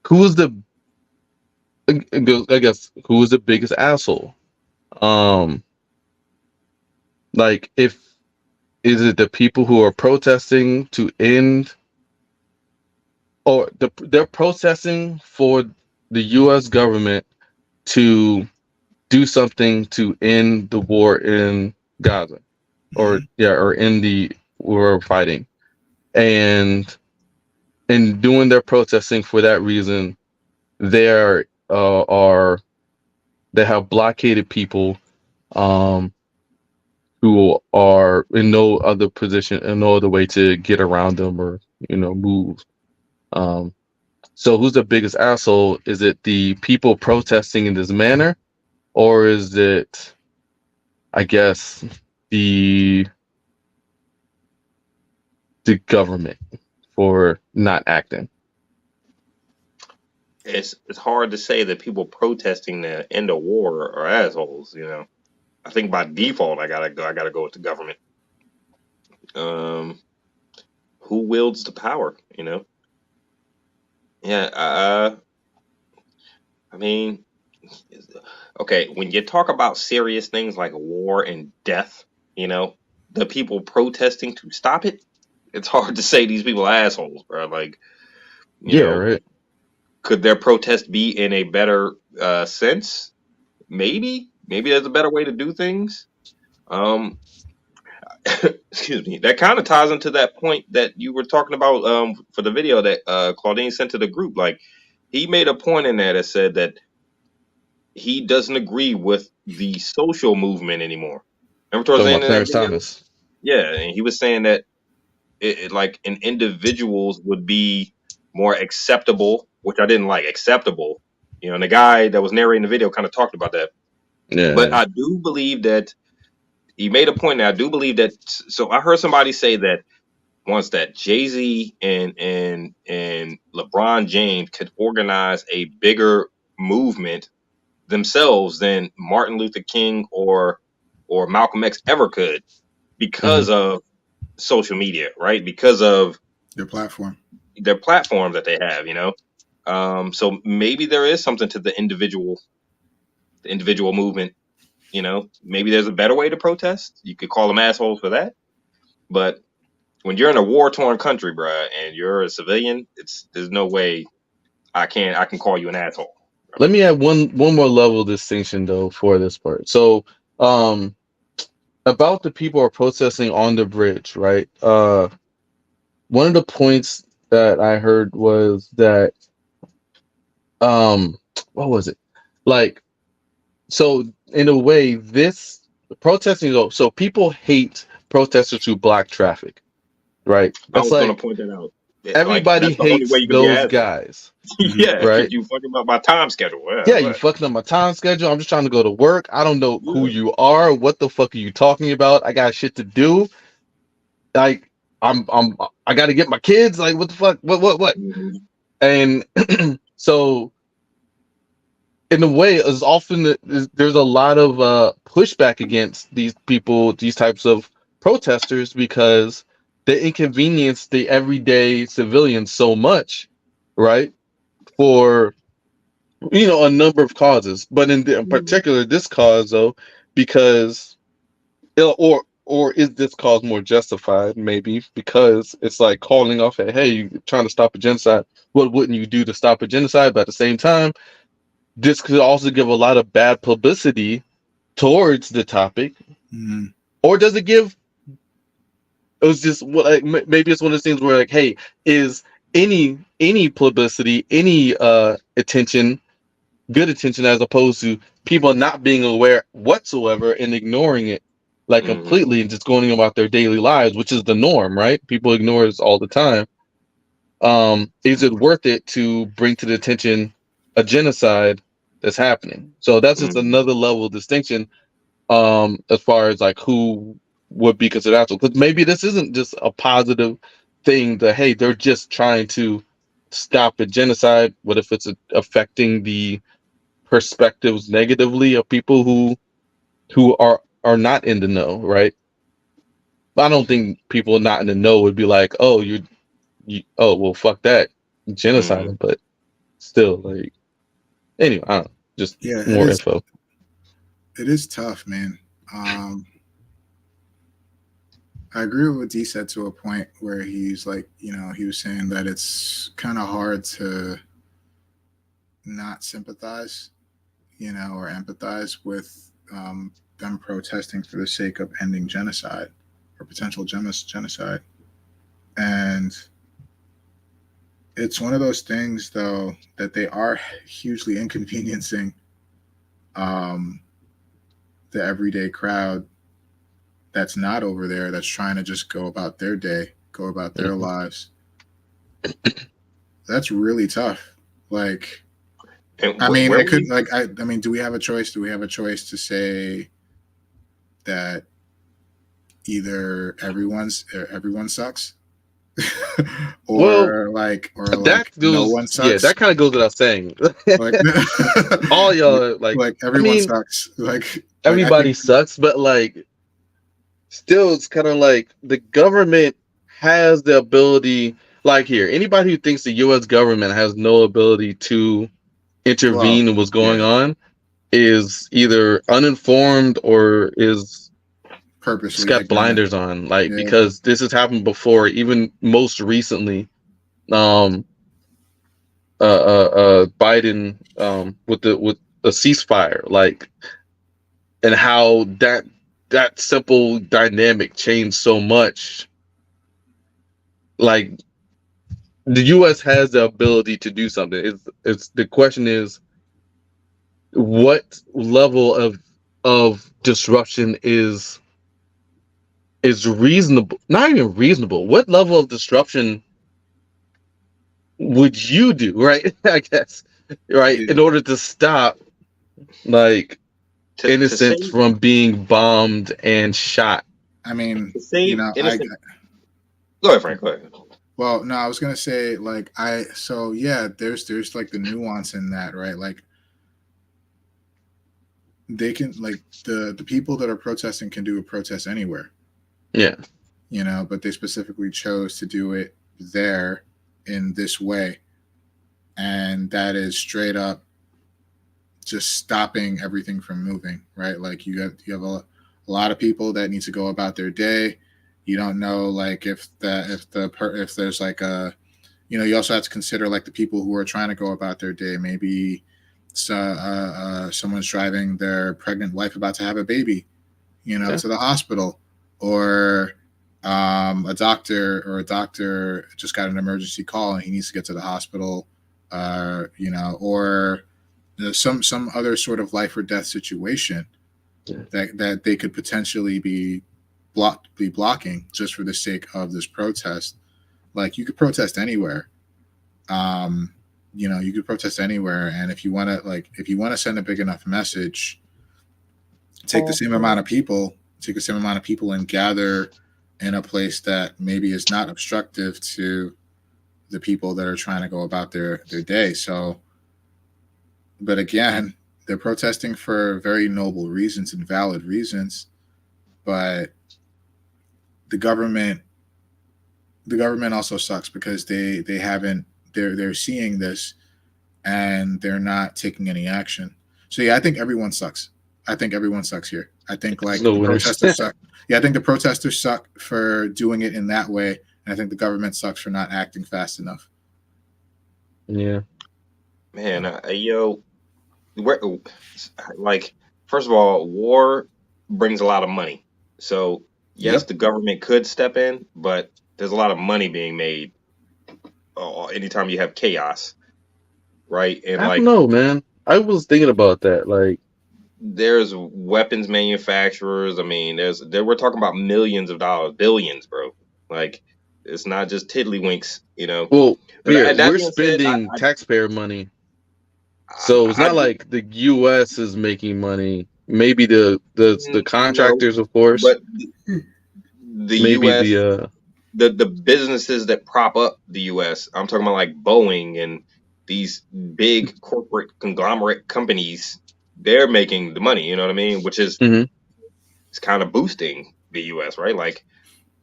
who is the biggest asshole? Is it the people who are protesting to end, or they're protesting for the U.S. government to do something to end the war in Gaza, or in the war fighting, and doing their protesting for that reason, they have blockaded people who are in no other position and no other way to get around them or move. So who's the biggest asshole? Is it the people protesting in this manner, or is it, I guess, the government for not acting? It's hard to say that people protesting the end of war are assholes. I think by default I gotta go with the government. Who wields the power? Yeah. I mean, okay, when you talk about serious things like war and death, the people protesting to stop it, it's hard to say these people are assholes, bro. Like, right. Could their protest be in a better sense? Maybe there's a better way to do things. Excuse me. That kind of ties into that point that you were talking about for the video that Claudine sent to the group. Like, he made a point in there that said that he doesn't agree with the social movement anymore. Remember towards the end of that video? Thomas. Yeah, and he was saying that like in individuals would be more acceptable, which I didn't like. Acceptable, you know. And the guy that was narrating the video kind of talked about that. Yeah. But I do believe that he made a point. That I do believe that. So I heard somebody say that once that Jay-Z and LeBron James could organize a bigger movement themselves than Martin Luther King or Malcolm X ever could, because of social media, right? Because of their platform that they have, you know. So maybe there is something to the individual movement, you know. Maybe there's a better way to protest. You could call them assholes for that, but when you're in a war-torn country, bruh, and you're a civilian, there's no way I can call you an asshole. Let me add one more level of distinction though for this part. So, about the people who are protesting on the bridge, right? One of the points that I heard was that, what was it? Like, so in a way, this protesting, so people hate protesters who block traffic, right? I That's was going like to point that out. Like, everybody that's the only way hates you can be an those asshole. guys. Yeah, because right? you fucking up my time schedule. Yeah, you fucking up my time schedule. I'm just trying to go to work. I don't know who you are. What the fuck are you talking about? I got shit to do. Like, I got to get my kids. Like, what the fuck? What? And so, in a way, as often there's a lot of pushback against these people, these types of protesters, because they inconvenience the everyday civilians so much, right? For a number of causes, but in particular this cause though, because or is this cause more justified? Maybe because it's like calling off at, hey, you're trying to stop a genocide. What wouldn't you do to stop a genocide? But at the same time, this could also give a lot of bad publicity towards the topic. Or does it give? It was just maybe it's one of those things where like, hey, is any publicity, any attention, good attention, as opposed to people not being aware whatsoever and ignoring it like completely and just going about their daily lives, which is the norm, right? People ignore this all the time. Is it worth it to bring to the attention a genocide that's happening? So that's just another level of distinction, as far as like who would be considered asshole. Because maybe this isn't just a positive thing that, hey, they're just trying to stop a genocide. What if it's affecting the perspectives negatively of people who are not in the know, right? I don't think people not in the know would be like, oh, you oh, well, fuck that, genocide. But still, like, anyway, I don't know, just more info. It is tough, man. I agree with what D said to a point where he's like, he was saying that it's kind of hard to not sympathize, or empathize with them protesting for the sake of ending genocide or potential genocide. And it's one of those things, though, that they are hugely inconveniencing the everyday crowd that's not over there, that's trying to just go about their day, go about their lives. That's really tough. Like, I mean, it could, like, I mean, do we have a choice? Do we have a choice to say that either everyone sucks, or no one sucks? Yeah, that kind of goes without saying. Like, all y'all like everyone sucks. Like, everybody sucks, but like, still, it's kind of like the government has the ability. Like, here, anybody who thinks the U.S. government has no ability to intervene in what's going on is either uninformed or is purposely got blinders on. Like, because this has happened before, even most recently. Biden with the ceasefire, like, and how that simple dynamic changed so much. Like, the U.S. has the ability to do something. It's the question is, what level of disruption is is reasonable. Not even reasonable. What level of disruption would you do, right? I guess, right, in order to stop like innocents from being bombed and shot. I mean, to save you know, innocent. Go ahead, Frank. Go ahead. Well, no, I was gonna say like so yeah, there's like the nuance in that, right? Like they can like the people that are protesting can do a protest anywhere. Yeah. You know, but they specifically chose to do it there in this way. And that is straight up just stopping everything from moving, right? Like you have a lot of people that need to go about their day. You don't know like if there's like a, you know, you also have to consider like the people who are trying to go about their day. Maybe someone's driving their pregnant wife about to have a baby, you know, to the hospital, or a doctor just got an emergency call and he needs to get to the hospital, you know, or some other sort of life or death situation that they could potentially be blocking just for the sake of this protest. Like you could protest anywhere. You know, you could protest anywhere, and if you want to send a big enough message, take the same amount of people and gather in a place that maybe is not obstructive to the people that are trying to go about their day. So, but again, they're protesting for very noble reasons and valid reasons, but the government also sucks because they're seeing this and they're not taking any action. So yeah, I think everyone sucks. I think everyone sucks here. I think like the protesters suck. Yeah, I think the protesters suck for doing it in that way, and I think the government sucks for not acting fast enough. Yeah, man, like first of all, war brings a lot of money. So yes, the government could step in, but there's a lot of money being made anytime you have chaos, right? And I don't know, man. I was thinking about that. Like, there's weapons manufacturers. I mean, we're talking about millions of dollars, billions, bro. Like, it's not just tiddlywinks, you know. Well, we're spending taxpayer money, so it's not like the U.S. is making money. Maybe the contractors, of course, but the U.S. The businesses that prop up the U.S. I'm talking about like Boeing and these big corporate conglomerate companies. They're making the money, you know what I mean? Which is it's kind of boosting the U.S., right? Like,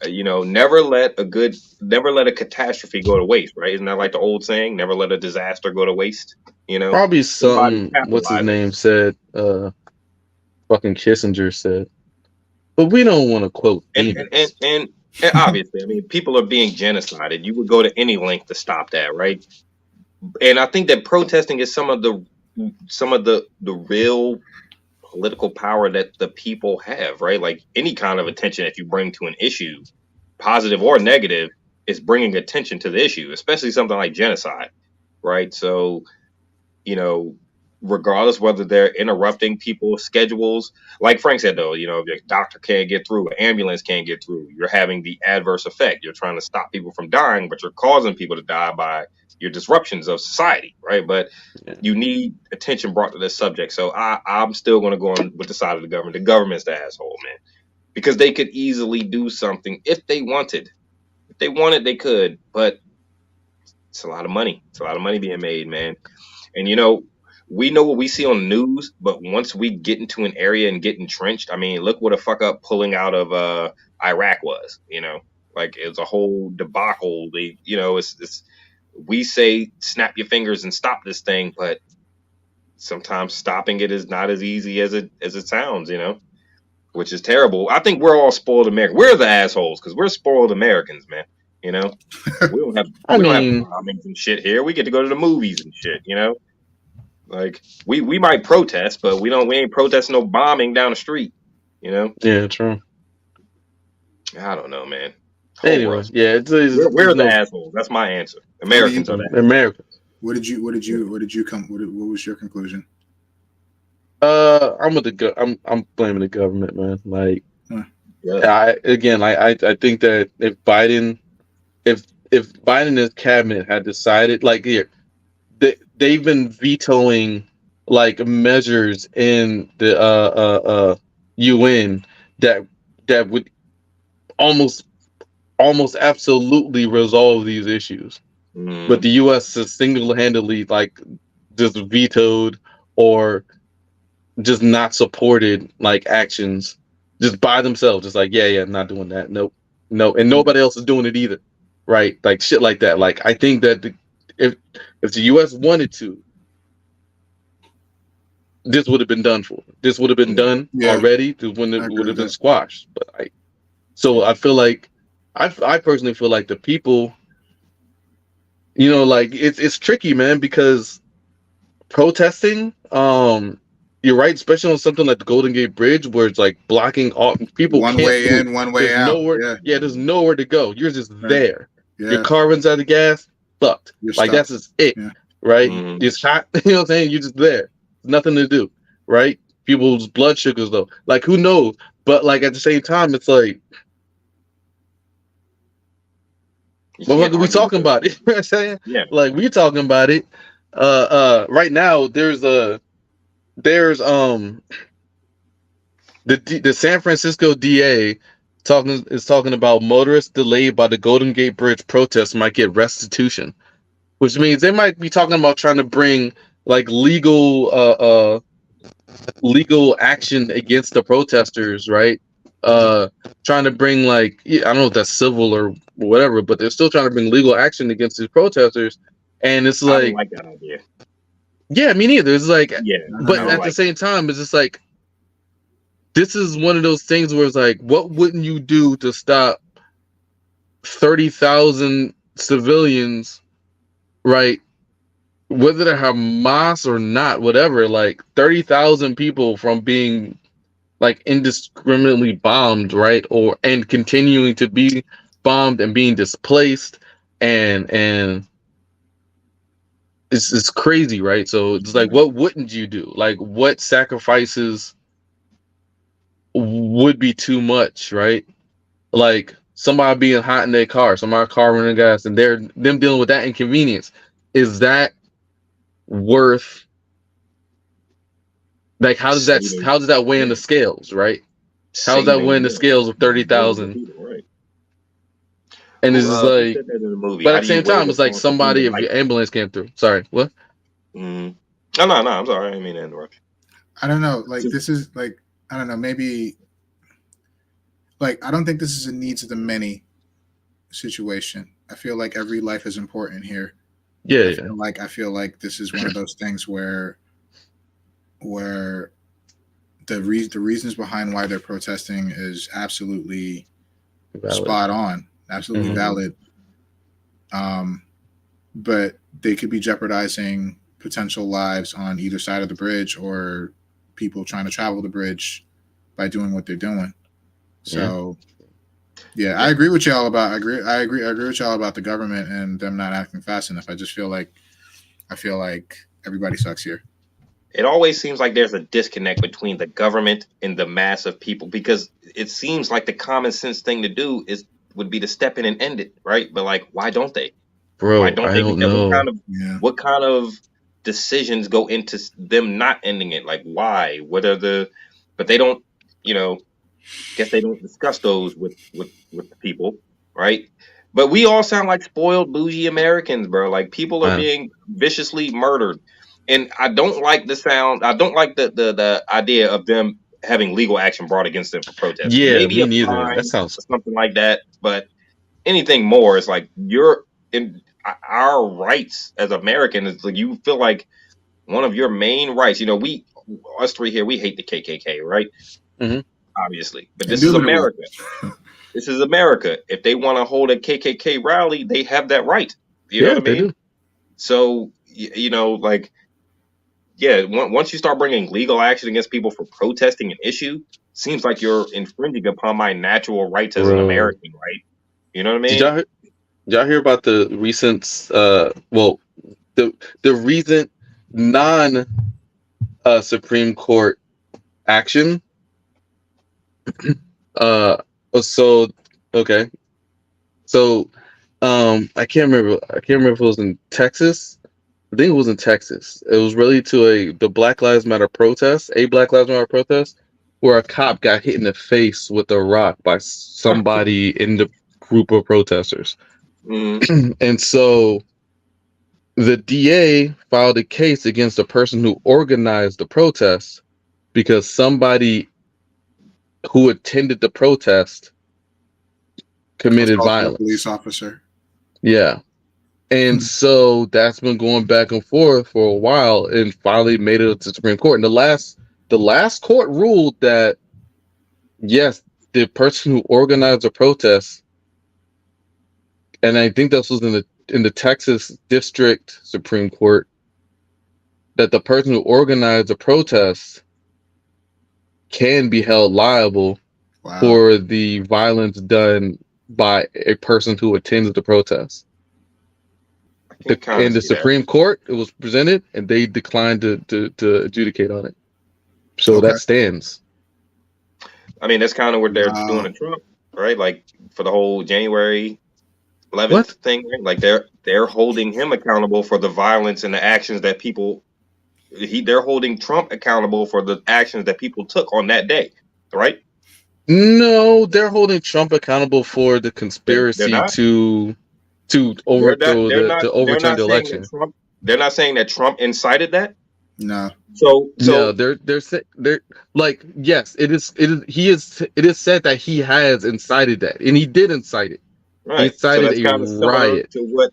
you know, never let a catastrophe go to waste, right? Isn't that like the old saying? Never let a disaster go to waste. You know, probably something. What's his name said? Fucking Kissinger said. But we don't want to quote demons. And obviously, I mean, people are being genocided. You would go to any length to stop that, right? And I think that protesting is some of the real political power that the people have, right? Like any kind of attention that you bring to an issue, positive or negative, is bringing attention to the issue, especially something like genocide, right? So, you know, regardless whether they're interrupting people's schedules, like Frank said, though, you know, if your doctor can't get through, an ambulance can't get through, you're having the adverse effect. You're trying to stop people from dying, but you're causing people to die by your disruptions of society, right? But you need attention brought to this subject. So I'm still going to go on with the side of the government. The government's the asshole, man, because they could easily do something if they wanted. If they wanted, they could, but it's a lot of money. It's a lot of money being made, man. And, you know what we see on the news, but once we get into an area and get entrenched, I mean, look what a fuck up pulling out of Iraq was, you know, like it's a whole debacle. You know, it's we say snap your fingers and stop this thing, but sometimes stopping it is not as easy as it sounds, you know, which is terrible. I think we're all spoiled Americans. We're the assholes because we're spoiled Americans, man. You know, we don't have bombings and shit here. We get to go to the movies and shit, you know. Like we might protest, but we ain't protesting no bombing down the street, you know? Yeah, true. I don't know, man. Anyway, yeah, we're the assholes. That's my answer. Americans are the Americans. What was your conclusion? I'm blaming the government, man. Like, I think that if Biden and his cabinet had decided, like, here, they've been vetoing like measures in the UN that would almost absolutely resolve these issues. But the U.S. has single-handedly like just vetoed or just not supported like actions just by themselves. Just like, yeah, not doing that. Nope, no, and nobody else is doing it either, right? Like shit like that. Like I think that if the U.S. wanted to, this would have been done for. This would have been done already. When it would have been squashed. But I feel like I personally feel like the people, like it's tricky, man, because protesting, you're right, especially on something like the Golden Gate Bridge where it's like blocking all people. One way in, one way out. Nowhere, there's nowhere to go. You're just there. Your car runs out of gas, fucked. Like that's just it, right? It's hot. You know what I'm saying? You're just there. Nothing to do, right? People's blood sugars though, like who knows? But like at the same time, it's like, what are we talking about? You know what I'm saying? Yeah. Like we talking about it. Right now there's the San Francisco DA talking about motorists delayed by the Golden Gate Bridge protests might get restitution, which means they might be talking about trying to bring like legal action against the protesters, right? Trying to bring like, I don't know if that's civil or whatever, but they're still trying to bring legal action against these protesters, and it's like, I don't like that idea. Yeah, me neither. It's like, but at the same time, it's just like, this is one of those things where it's like, what wouldn't you do to stop 30,000 civilians, right? Whether they're Hamas or not, whatever, like 30,000 people from being like indiscriminately bombed, right? And continuing to be bombed and being displaced, and it's crazy, right? So it's like, what wouldn't you do? Like, what sacrifices would be too much, right? Like somebody being hot in their car, somebody car running gas, and them dealing with that inconvenience. Is that worth? Like, how does that weigh in the scales, right? How does that weigh in the scales of 30,000? Right. And it's like, but at the same time, it's like somebody, if your ambulance came through. Sorry, what? No, I'm sorry. I didn't mean to interrupt you. I don't know. Like, this is like, I don't know, maybe, like, I don't think this is a needs of the many situation. I feel like every life is important here. Yeah. I feel like this is one of those things where the reasons behind why they're protesting is absolutely spot on, absolutely valid. But they could be jeopardizing potential lives on either side of the bridge or people trying to travel the bridge by doing what they're doing. So I agree with y'all about I agree with y'all about the government and them not acting fast enough. I feel like everybody sucks here. It always seems like there's a disconnect between the government and the mass of people, because it seems like the common sense thing to do would be to step in and end it, right? But like, why don't they? Bro, why don't I they? don't know. What kind of decisions go into them not ending it? Like, why? But they don't, guess they don't discuss those with the people, right? But we all sound like spoiled, bougie Americans, bro. Like, people are being viciously murdered. And I don't like the sound. I don't like the idea of them having legal action brought against them for protesting. Yeah, maybe me neither. That sounds something like that. But anything more, it's like you're in our rights as Americans. It's like you feel like one of your main rights. Us three here, we hate the KKK, right? Mm-hmm. Obviously, but this is America. This is America. If they want to hold a KKK rally, they have that right. You know what I mean? They do. So once you start bringing legal action against people for protesting an issue, seems like you're infringing upon my natural rights as an American, right? You know what I mean? Did y'all hear about the recent, the recent Supreme Court action So okay. So I can't remember if it was in Texas. I think it was in Texas. It was related to the Black Lives Matter protest, a Black Lives Matter protest, where a cop got hit in the face with a rock by somebody in the group of protesters. And so the DA filed a case against the person who organized the protest because somebody who attended the protest committed violence. A police officer. Yeah. And so that's been going back and forth for a while and finally made it to the Supreme Court. And the last court ruled that yes, the person who organized the protest, and I think this was in the Texas District Supreme Court, that the person who organized the protest can be held liable for the violence done by a person who attends the protest. In the Supreme Court, it was presented, and they declined to adjudicate on it. So that stands. I mean, that's kind of what they're doing to Trump, right? Like for the whole January 11th thing, right? Like they're holding him accountable for the violence and the actions that people. They're holding Trump accountable for the actions that people took on that day, right? No, they're holding Trump accountable for the conspiracy to overthrow to overturn the election. They're not saying that Trump incited that. No. So no, they're like, yes, it is said that he has incited that, and he did incite it. Right. He incited so a riot. To what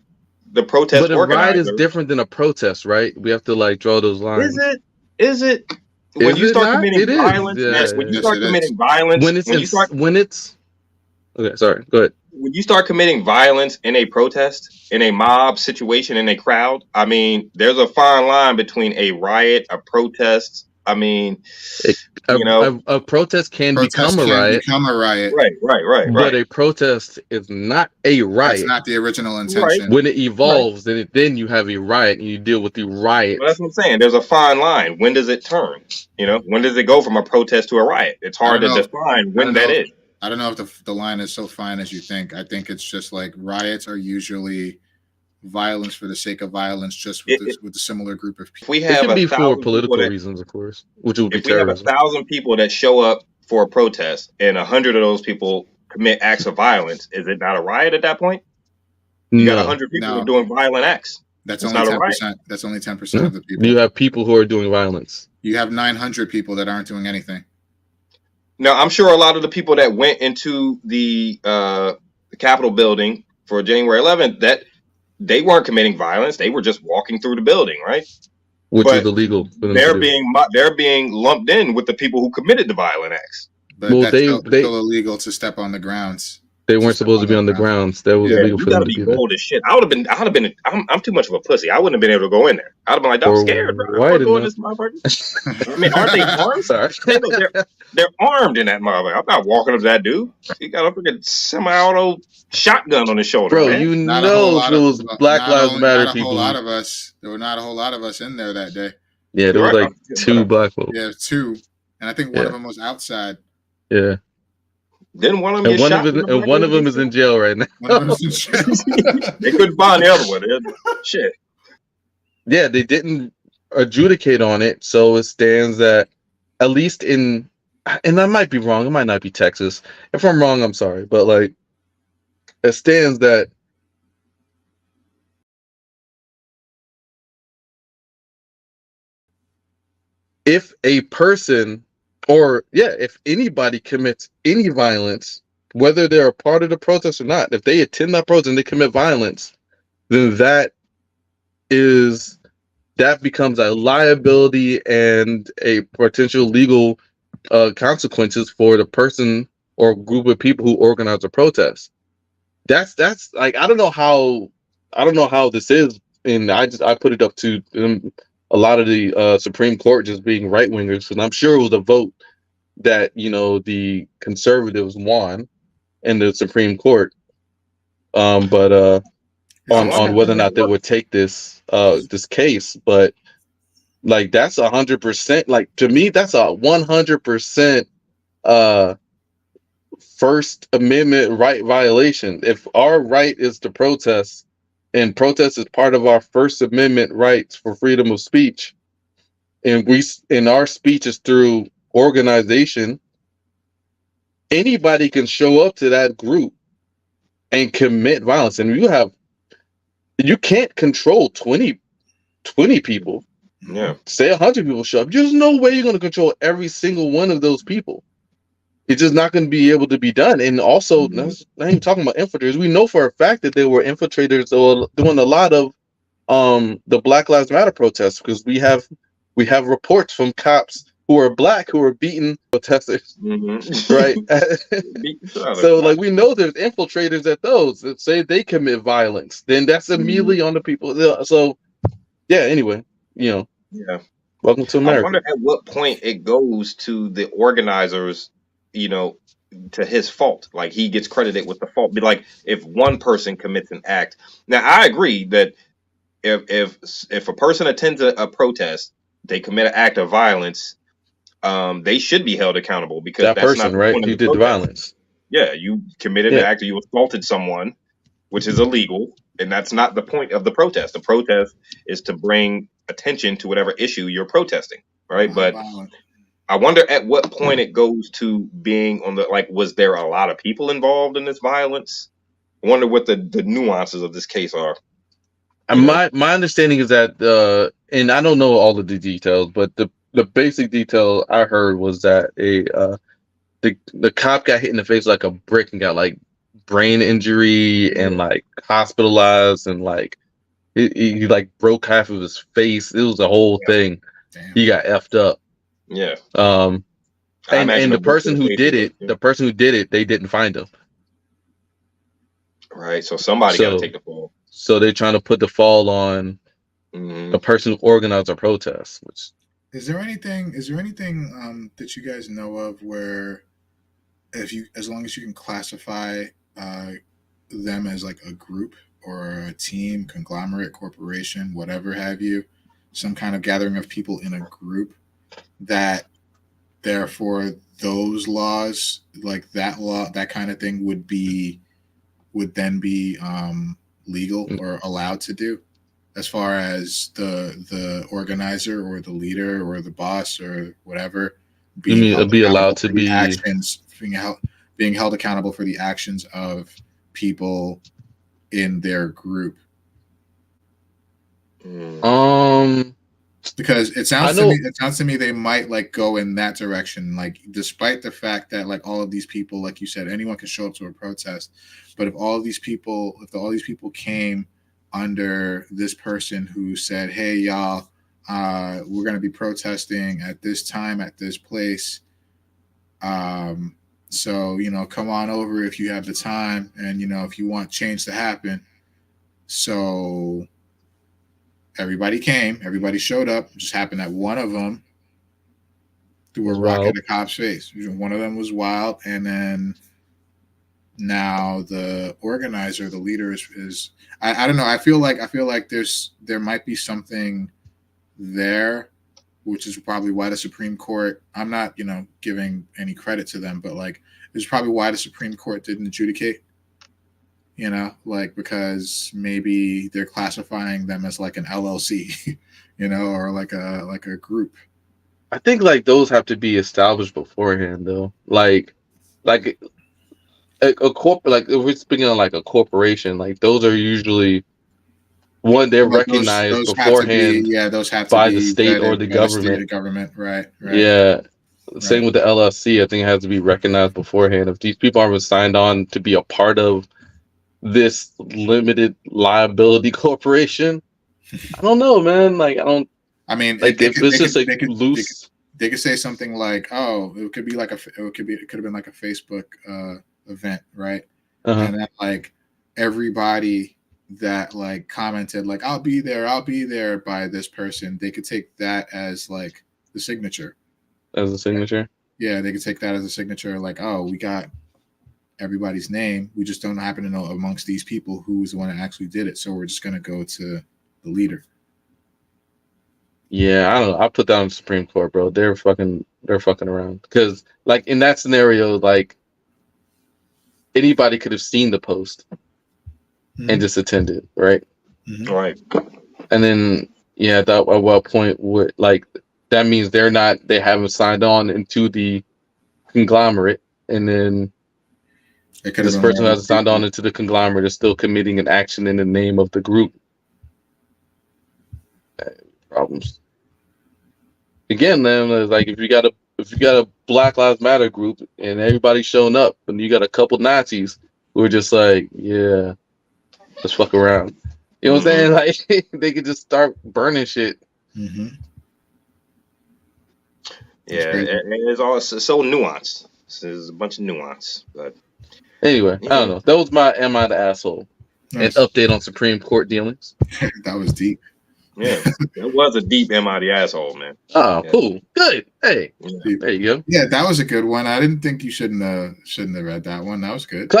the protest, but a riot is different than a protest, right? We have to like draw those lines. Is it? When you start committing violence, when you start committing violence, okay, sorry, go ahead. When you start committing violence in a protest, in a mob situation, in a crowd, I mean, there's a fine line between a riot, a protest. I mean, a protest can become a riot. Right. But a protest is not a riot. That's not the original intention. When it evolves, then you have a riot, and you deal with the riot. Well, that's what I'm saying. There's a fine line. When does it turn? When does it go from a protest to a riot? It's hard to define when that is. I don't know if the line is so fine as you think. I think it's just like riots are usually violence for the sake of violence, just with a similar group of people. If we have it can be for political reasons, of course, which would be terrorism. If we have 1,000 people that show up for a protest and 100 of those people commit acts of violence, is it not a riot at that point? You got 100 people doing violent acts. That's only 10%. That's only 10% of the people. You have people who are doing violence. You have 900 people that aren't doing anything. Now, I'm sure a lot of the people that went into the Capitol building for January 11th, that they weren't committing violence. They were just walking through the building, right? Which is illegal. They're being lumped in with the people who committed the violent acts. But that's still illegal to step on the grounds. They weren't supposed to be on the grounds. That was illegal for them to do that. Bold as shit. I'm too much of a pussy. I wouldn't have been able to go in there. I'd have been like, I'm scared, bro. I'm going this motherfucker. I mean, aren't they armed? Sorry. They're armed in that motherfucker. I'm not walking up to that dude. He got a freaking semi-auto shotgun on his shoulder. Bro, man. you know it was Black Lives Matter people. There were not a whole lot of us in there that day. Yeah, there was like 2 black folks. Yeah, 2. And I think one of them was outside. Yeah. Then one of them one of them is in jail right now. They couldn't find the other one. Shit. Yeah, they didn't adjudicate on it, so it stands that at least and I might be wrong. It might not be Texas. If I'm wrong, I'm sorry, but like it stands that if a person if anybody commits any violence, whether they're a part of the protest or not, if they attend that protest and they commit violence, then that becomes a liability and a potential legal consequences for the person or group of people who organize a protest. That's like I don't know how this is, and I put it up to a lot of the Supreme Court just being right wingers, and I'm sure it was a vote that the conservatives won in the Supreme Court, but on whether or not they would take this case, but like that's 100%. Like to me, that's a 100% First Amendment right violation. If our right is to protest, and protest is part of our First Amendment rights for freedom of speech, and our speech is through organization, anybody can show up to that group and commit violence. And you can't control 20 people. Yeah. Say 100 people show up. There's no way you're going to control every single one of those people. It's just not going to be able to be done. And also, I ain't even talking about infiltrators. We know for a fact that there were infiltrators that were doing a lot of the Black Lives Matter protests, because we have reports from cops who are black who are beating protesters, right? So like we know there's infiltrators at those that say they commit violence. Then that's immediately on the people. So yeah. Anyway, Yeah. Welcome to America. I wonder at what point it goes to the organizers, to his fault. Like he gets credited with the fault. Be like if one person commits an act. Now I agree that if a person attends a protest, they commit an act of violence, they should be held accountable, because that that's person, not the right? point of You the did the protest. violence. Yeah, you committed an act, or you assaulted someone, which is illegal, and that's not the point of the protest. The protest is to bring attention to whatever issue you're protesting, right? But I wonder at what point it goes to being on the, like, was there a lot of people involved in this violence? I wonder what the nuances of this case are. My understanding is that and I don't know all of the details, but the basic detail I heard was that the cop got hit in the face like a brick and got like brain injury and like hospitalized, and like he like broke half of his face. It was a whole thing. Damn. He got effed up. Yeah. And the person who did it, they didn't find him. Right. So somebody got to take the fall. So they're trying to put the fall on the person who organized a protest. Which is there anything that you guys know of where, as long as you can classify them as like a group or a team, conglomerate, corporation, whatever have you, some kind of gathering of people in a group, that therefore those laws, like that law, that kind of thing would then be legal or allowed to do, as far as the organizer or the leader or the boss or whatever being allowed to be actions, being held accountable for the actions of people in their group. Because it sounds to me they might like go in that direction, like despite the fact that like all of these people, like you said, anyone can show up to a protest, but if all these people came under this person who said, hey y'all, we're going to be protesting at this time at this place, so come on over if you have the time, and if you want change to happen. So everybody came, everybody showed up. It just happened that one of them threw a rock at the cop's face. One of them was wild, and then now the organizer, the leader is I don't know. I feel like there might be something there, which is probably why the Supreme Court, I'm not, giving any credit to them, but like it's probably why the Supreme Court didn't adjudicate. Because maybe they're classifying them as like an LLC, or like a group. I think like those have to be established beforehand, though. Like a corporate, like if we're speaking of like a corporation, like those are usually they're recognized those beforehand. Those have to by be the state or the government. Right. Yeah. Same with the LLC. I think it has to be recognized beforehand. If these people aren't signed on to be a part of this limited liability corporation, I don't know, man. Like I mean, like if it's just like loose. They could say something like, "Oh, it could have been like a Facebook event, right?" And then like everybody that like commented like, I'll be there by this person, they could take that as like the signature. As a signature? Yeah, they could take that as a signature, like, oh, we got everybody's name. We just don't happen to know amongst these people who was the one that actually did it. So we're just gonna go to the leader. Yeah, I don't know. I put that on the Supreme Court, bro. They're fucking around. Because like in that scenario, like anybody could have seen the post and just attended, right? Right. And then at what point would like that means they haven't signed on into the conglomerate, and then this person who hasn't signed on into the conglomerate is still committing an action in the name of the group. Problems. Again, then like if you got a Black Lives Matter group and everybody's showing up, and you got a couple Nazis who are just like, yeah, let's fuck around. You know what I'm saying? Like they could just start burning shit. Yeah, it's all so nuanced. There's a bunch of nuance, but anyway, I don't know. That was my "Am I the Asshole?" Nice. An update on Supreme Court dealings. That was deep. Yeah, it was a deep "Am I the Asshole?" man. Oh, cool, good. Hey, there you go. Yeah, that was a good one. I didn't think you shouldn't have read that one. That was good.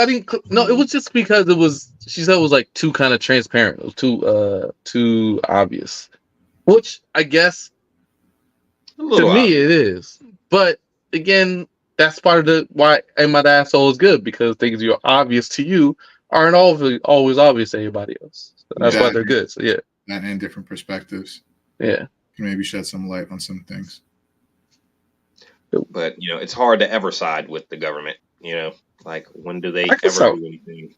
No, it was just because she said it was like too kind of transparent. It was too obvious, which I guess to me it is. But again, that's part of why "Am I the Asshole?" is good, because things that are obvious to you aren't always obvious to anybody else. So that's why they're good. So yeah. And different perspectives. Yeah. Maybe shed some light on some things. But, it's hard to ever side with the government, Like, when do they ever do anything?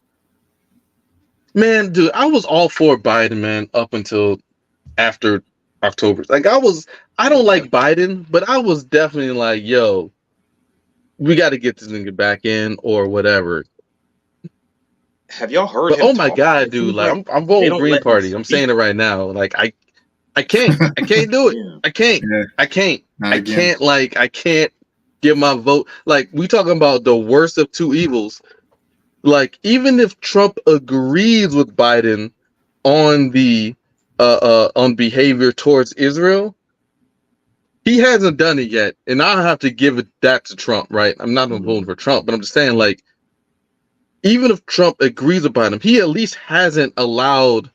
Man, dude, I was all for Biden, man, up until after October. Like, I don't like Biden, but I was definitely like, yo, we got to get this nigga back in or whatever. Have y'all heard him? Oh my God, dude! Like I'm voting Green Party. I'm saying it right now. Like I can't do it. Yeah. I can't give my vote. Like we talking about the worst of two evils. Like even if Trump agrees with Biden on the on behavior towards Israel, he hasn't done it yet, and I have to give that to Trump. Right? I'm not voting for Trump, but I'm just saying like. Even if Trump agrees about him, he at least hasn't allowed.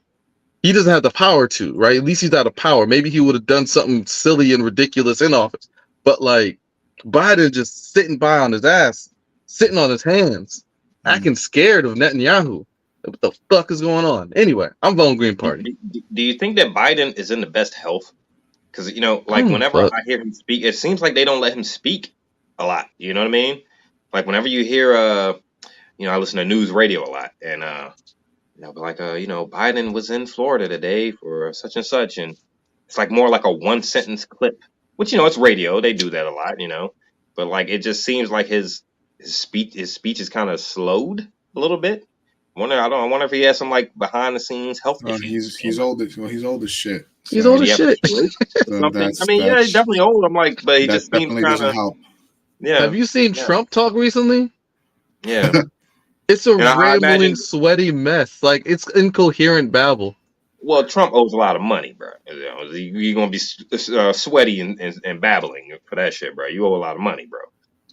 He doesn't have the power to, right? At least he's out of power. Maybe he would have done something silly and ridiculous in office. But like Biden just sitting by on his ass, sitting on his hands, acting scared of Netanyahu. What the fuck is going on? Anyway, I'm voting Green Party. Do you think that Biden is in the best health? Because like whenever I hear him speak, it seems like they don't let him speak a lot. You know what I mean? Like whenever you hear I listen to news radio a lot, and they'll be like, Biden was in Florida today for such and such, and it's like more like a one sentence clip, which it's radio, they do that a lot, but like it just seems like his speech is kind of slowed a little bit. I wonder if he has some like behind the scenes health issues. He's old. Well, he's old as shit. So. He's old as shit. I mean, he's definitely old. I'm like, but he just seems kind of help. Yeah. Have you seen Trump talk recently? Yeah. It's a rambling, sweaty mess. Like, it's incoherent babble. Well, Trump owes a lot of money, bro. You're going to be sweaty and babbling for that shit, bro. You owe a lot of money, bro.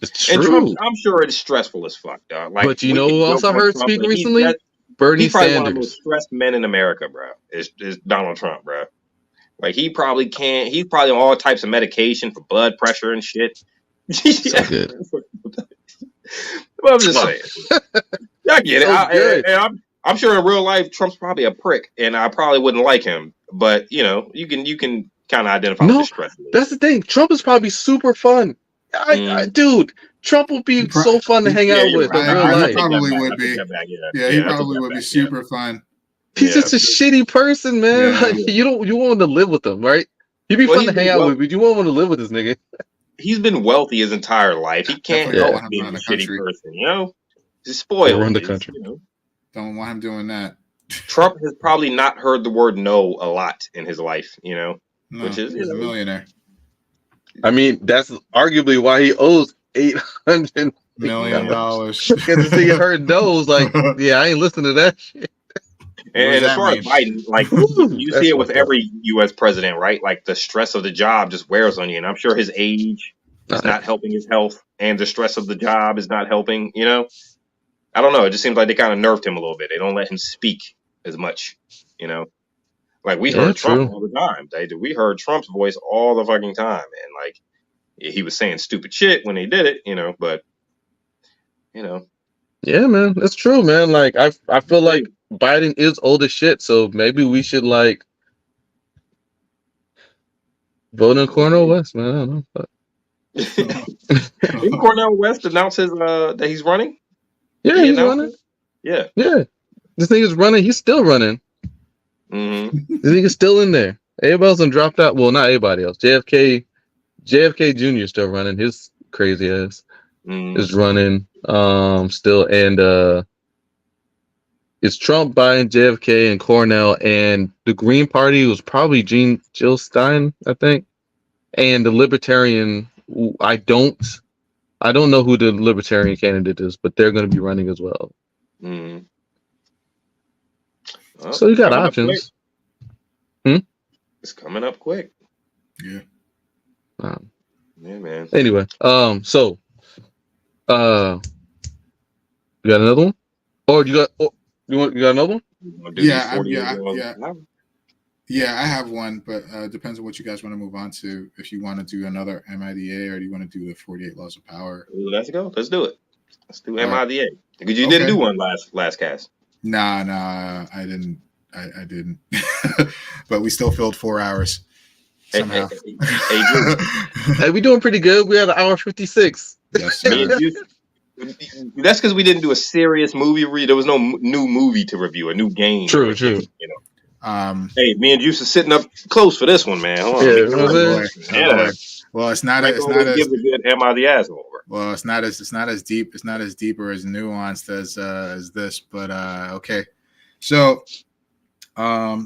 It's true. And Trump, I'm sure it's stressful as fuck, dog. Like, but you know who else I heard speak recently? Bernie Sanders. He's probably one of the most stressed men in America, bro. Is Donald Trump, bro. Like, he probably can't. He's probably on all types of medication for blood pressure and shit. So good. Well, I'm just saying. I get it. I'm sure in real life Trump's probably a prick, and I probably wouldn't like him. But you can kind of identify with the stress. That's the thing. Trump is probably super fun. Dude, Trump would be so fun to hang out with in real life. He probably would be. He probably would be super fun. He's just a shitty person, man. Yeah. Like, you want to live with him, right? He'd be fun to hang out with, but you won't want to live with this nigga. He's been wealthy his entire life. He can't help being a shitty person, He's spoiled. Run the country. Don't want him doing that. Trump has probably not heard the word no a lot in his life, No, which is he's a millionaire. I mean, that's arguably why he owes $800 million. Because this nigga heard no's like, yeah, I ain't listening to that shit. And as far as Biden, like you see it with every U.S. president, right? Like the stress of the job just wears on you, and I'm sure his age is not helping his health, and the stress of the job is not helping. I don't know. It just seems like they kind of nerfed him a little bit. They don't let him speak as much. Like we heard Trump all the time. We heard Trump's voice all the fucking time, and like he was saying stupid shit when he did it. But Yeah, man, that's true, man. Like I feel like Biden is old as shit, so maybe we should like vote in Cornel West, man. I don't know. But... Didn't Cornel West announce his that he's running? Yeah, He he's announced running. it. Yeah. Yeah, this thing is running. He's still running. Mm-hmm. This nigga's still in there. Everybody else done dropped out. Well, not everybody else. JFK Jr. still running. His crazy ass is running. Still, and it's Trump, Biden, JFK, and Cornell, and the Green Party was probably Jill Stein, I think, and the Libertarian. I don't know who the Libertarian candidate is, but they're going to be running as well. Mm-hmm. Well, So you got options. It's coming up quick. Yeah. Yeah, man. Anyway, so, you got another one, or you got another one? Yeah, I have one, but depends on what you guys want to move on to. If you want to do another MIDA, or do you want to do the 48 Laws of Power? Let's go. Let's do it. Let's do MIDA. Because you didn't do one last cast. Nah, I didn't. I didn't. But we still filled 4 hours somehow. Hey, we doing pretty good. We had 1:56. Yes, that's because we didn't do a serious movie read. There was no new movie to review, a new game. True. You know. Hey, me and Juice are sitting up close for this one, man. Hold on. Yeah. Well, it's not as give a good MIDA over. Well, it's not as deep. It's not as deep or as nuanced as this. But okay. So,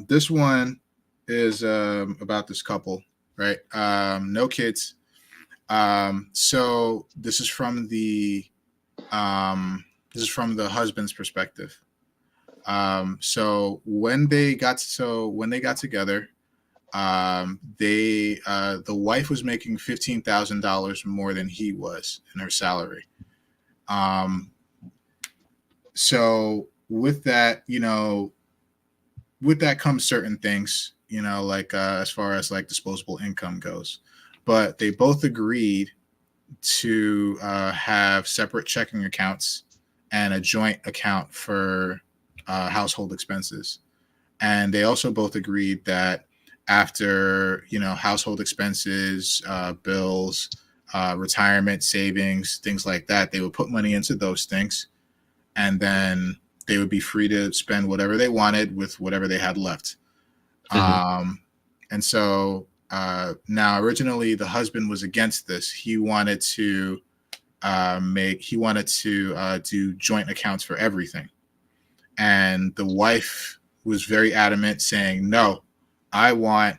this one is about this couple, right? No kids. So this is from the husband's perspective. So when they got together, the wife was making $15,000 more than he was in her salary. So with that, with that comes certain things, like as far as like disposable income goes. But they both agreed to have separate checking accounts and a joint account for household expenses. And they also both agreed that after, household expenses, bills, retirement savings, things like that, they would put money into those things. And then they would be free to spend whatever they wanted with whatever they had left. Mm-hmm. And so now originally the husband was against this. He wanted to do joint accounts for everything. And the wife was very adamant, saying, no, I want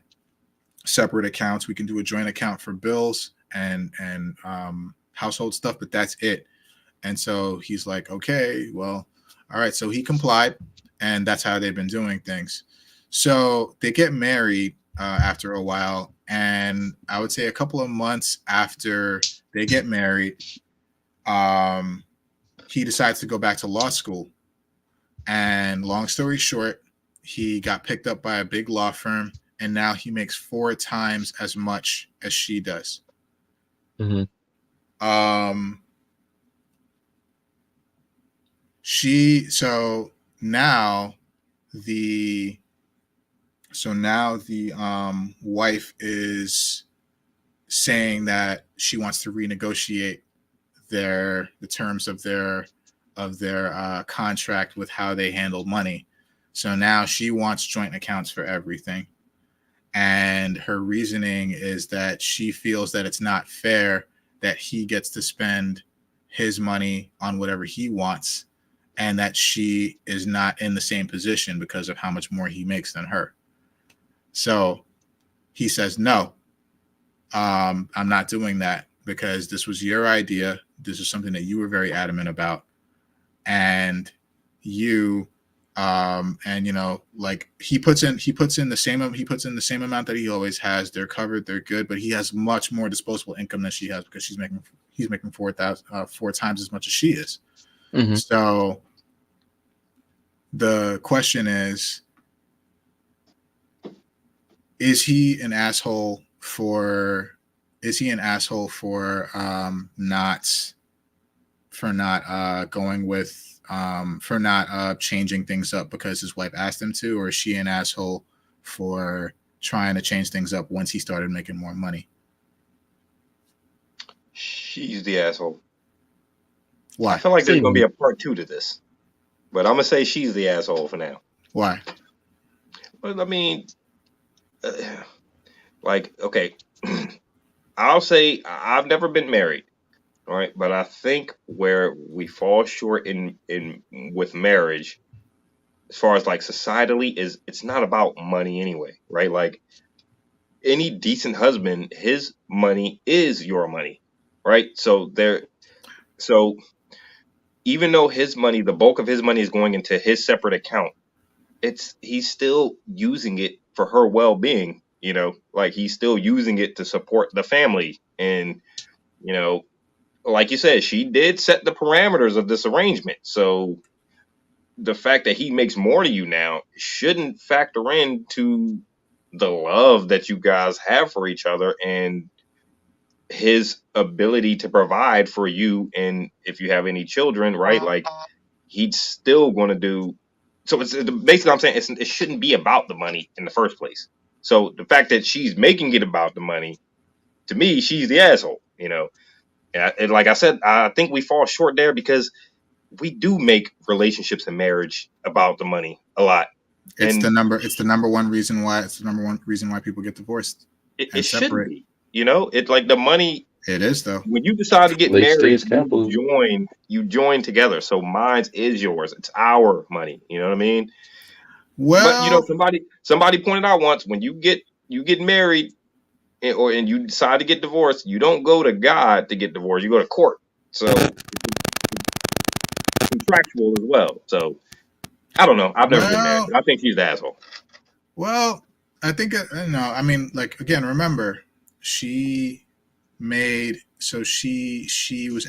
separate accounts. We can do a joint account for bills and household stuff, but that's it. And so he's like, okay, well, all right. So he complied, and that's how they've been doing things. So they get married after a while, and I would say a couple of months after they get married, he decides to go back to law school. And long story short, he got picked up by a big law firm, and now he makes 4 times as much as she does. Mm-hmm. So now the wife is saying that she wants to renegotiate the terms of their contract with how they handle money. So now she wants joint accounts for everything. And her reasoning is that she feels that it's not fair that he gets to spend his money on whatever he wants, and that she is not in the same position because of how much more he makes than her. So he says, no, I'm not doing that because this was your idea. This is something that you were very adamant about. And you, like he puts in the same amount that he always has. They're covered. They're good, but he has much more disposable income than she has because he's making 4 times as much as she is. Mm-hmm. So the question is he an asshole for not going with for not changing things up because his wife asked him to, or is she an asshole for trying to change things up once he started making more money? She's the asshole. Why? I feel like there's gonna be a part 2 to this, but I'm gonna say she's the asshole for now. Why? Well, I mean, like, okay, I'll say I've never been married, all right, but I think where we fall short in with marriage, as far as like societally, is it's not about money anyway, right? Like any decent husband, his money is your money, right? So even though his money, the bulk of his money is going into his separate account, he's still using it for her well-being, like he's still using it to support the family. And, like you said, she did set the parameters of this arrangement. So the fact that he makes more to you now shouldn't factor into the love that you guys have for each other and his ability to provide for you. And if you have any children, right, like he's still going to do. So it's basically, I'm saying it shouldn't be about the money in the first place. So the fact that she's making it about the money, to me, she's the asshole, And like I said, I think we fall short there because we do make relationships and marriage about the money a lot. It's the number one reason why people get divorced. It shouldn't be, it's like the money. It is though. When you decide to get married, you join together. So mine is yours. It's our money. You know what I mean? Well, but somebody pointed out once, when you get married and you decide to get divorced, you don't go to God to get divorced. You go to court. So it's contractual as well. So I don't know. I've never been married. I think she's the asshole. Well, I think no. I mean, like again, remember she was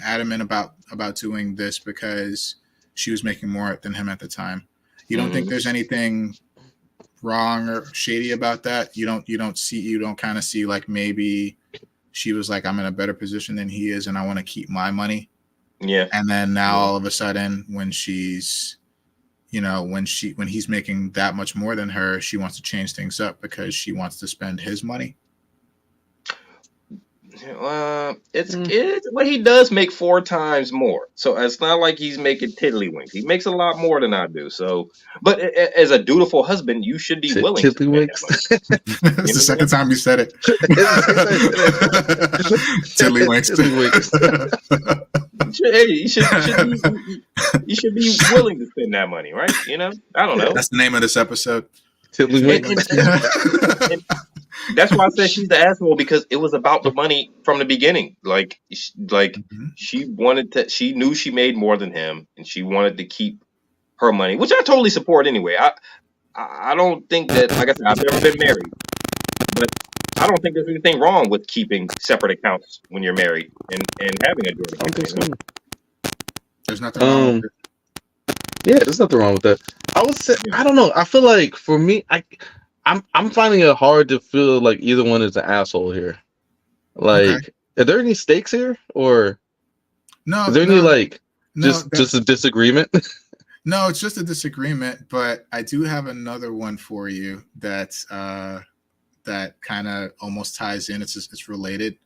adamant about doing this because she was making more than him at the time. You don't think there's anything wrong or shady about that? You don't kind of see like maybe she was like, I'm in a better position than he is and I want to keep my money. Yeah. And then now all of a sudden when she's when he's making that much more than her, she wants to change things up because she wants to spend his money. It's what he does make 4 times more, so it's not like he's making tiddlywinks. He makes a lot more than I do. So, but as a dutiful husband, you should be willing to spend that money. It's the second time you said it. Tiddlywinks. Hey, you should be willing to spend that money, right? I don't know. That's the name of this episode. Tiddlywinks. And that's why I said she's the asshole, because it was about the money from the beginning. She wanted to. She knew she made more than him, and she wanted to keep her money, which I totally support anyway. I don't think that, like I said, I've never been married, but I don't think there's anything wrong with keeping separate accounts when you're married and having a joint account. There's nothing wrong with it. Yeah, there's nothing wrong with that. I would say, I don't know. I feel like for me, I'm finding it hard to feel like either one is an asshole here. Like, Are there any stakes here, or no? Is there any just a disagreement? No, it's just a disagreement. But I do have another one for you that kind of almost ties in. It's related,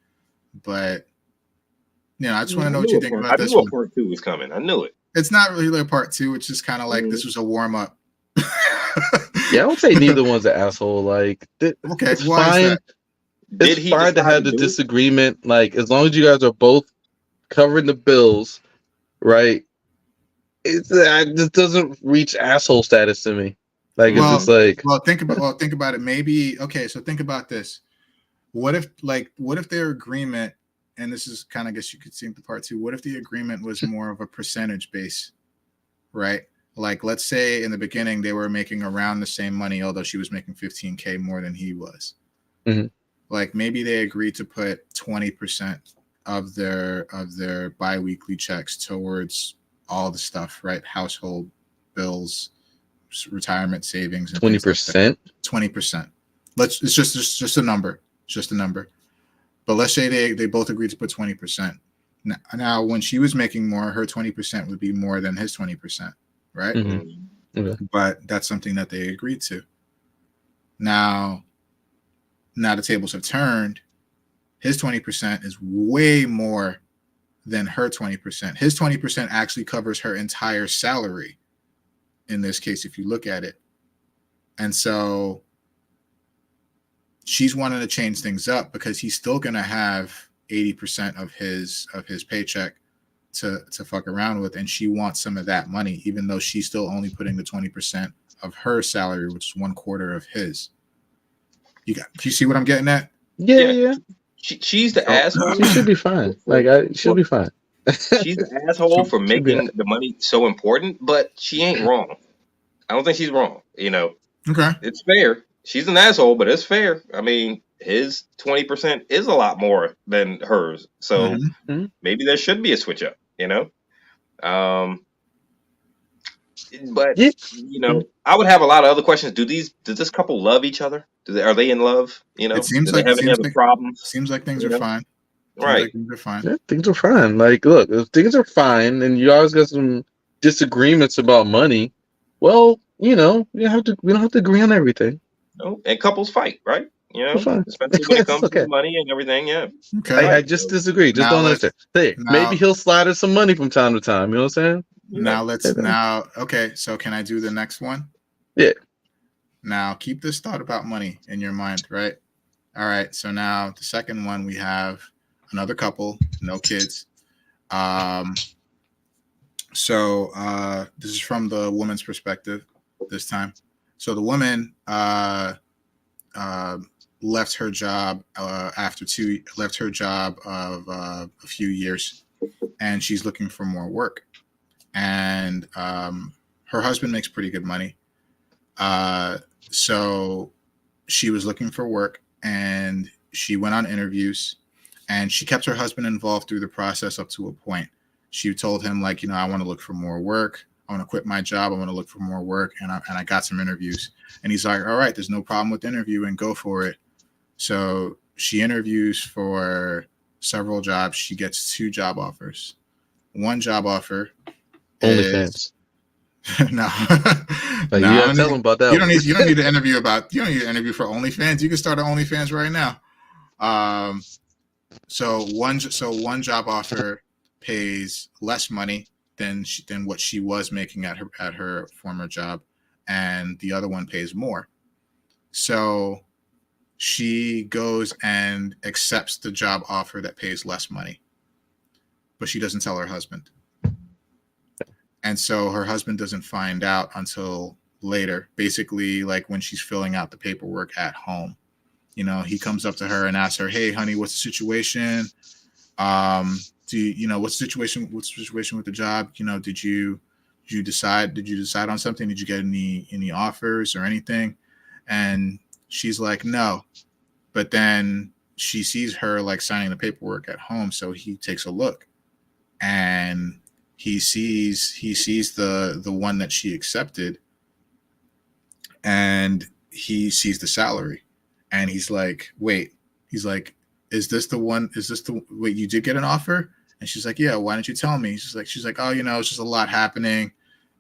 but I just want to know what you think about this one. I knew a part 2 was coming. I knew it. It's not really a part 2. It's just kind of like this was a warm up. Yeah, I would say neither one's an asshole. Like, it's fine. It's fine to have the disagreement. Like, as long as you guys are both covering the bills, right? It just doesn't reach asshole status to me. Like, it's just like. Well, think about it. Maybe so think about this. What if their agreement, and this is kind of, I guess you could see the part 2. What if the agreement was more of a percentage base, right? Like, let's say in the beginning they were making around the same money, although she was making $15,000 more than he was. Mm-hmm. Like, maybe they agreed to put 20% of their biweekly checks towards all the stuff, right? Household bills, retirement savings. 20%. 20%. It's just a number. It's just a number. But let's say they both agreed to put 20%. Now, when she was making more, her 20% would be more than his 20%, right? Mm-hmm. Okay. But that's something that they agreed to. Now the tables have turned. His 20% is way more than her 20%. His 20% actually covers her entire salary in this case, if you look at it. And so she's wanting to change things up because he's still going to have 80% of his paycheck to fuck around with, and she wants some of that money, even though she's still only putting the 20% of her salary, which is 1/4 of his. Do you see what I'm getting at? Yeah. She's the asshole. She should be fine. She'll be fine. She's the asshole for making the money so important, but she ain't wrong. I don't think she's wrong. Okay, it's fair. She's an asshole, but it's fair. I mean, his 20% is a lot more than hers, so maybe there should be a switch up. But I would have a lot of other questions. Does this couple love each other? Are they in love? It seems do they have any other problems? Seems like things are fine. Right. Like things are fine. Yeah, things are fine. Like, look, if things are fine and you always got some disagreements about money, well, we don't have to agree on everything. No, and couples fight, right? Fine. Especially when it comes to money and everything. Yeah. Okay. I just disagree. Just don't understand. Maybe he'll slide her some money from time to time. You know what I'm saying? Okay. So can I do the next one? Yeah. Now keep this thought about money in your mind, right? All right. So now the second one, we have another couple, no kids. So this is from the woman's perspective this time. So the woman left her job of a few years, and she's looking for more work. And her husband makes pretty good money. So she was looking for work, and she went on interviews, and she kept her husband involved through the process up to a point. She told him, like, I want to look for more work. I want to quit my job. I want to look for more work. And I got some interviews. And he's like, all right, there's no problem with interviewing. Go for it. So she interviews for several jobs. She gets 2 job offers. One job offer OnlyFans. No. You gotta tell them about that. You don't need to interview for OnlyFans. You can start an OnlyFans right now. So one job offer pays less money than what she was making at her former job, and the other one pays more. So she goes and accepts the job offer that pays less money, but she doesn't tell her husband. And so her husband doesn't find out until later, basically like when she's filling out the paperwork at home. He comes up to her and asks her, hey, honey, what's the situation? What's the situation with the job? Did you decide on something? Did you get any offers or anything? And she's like, no. But then she sees her like signing the paperwork at home. So he takes a look, and he sees the one that she accepted, and he sees the salary, and he's like, wait, is this the one? Wait, you did get an offer? And she's like, yeah, why didn't you tell me? She's like, oh, it's just a lot happening.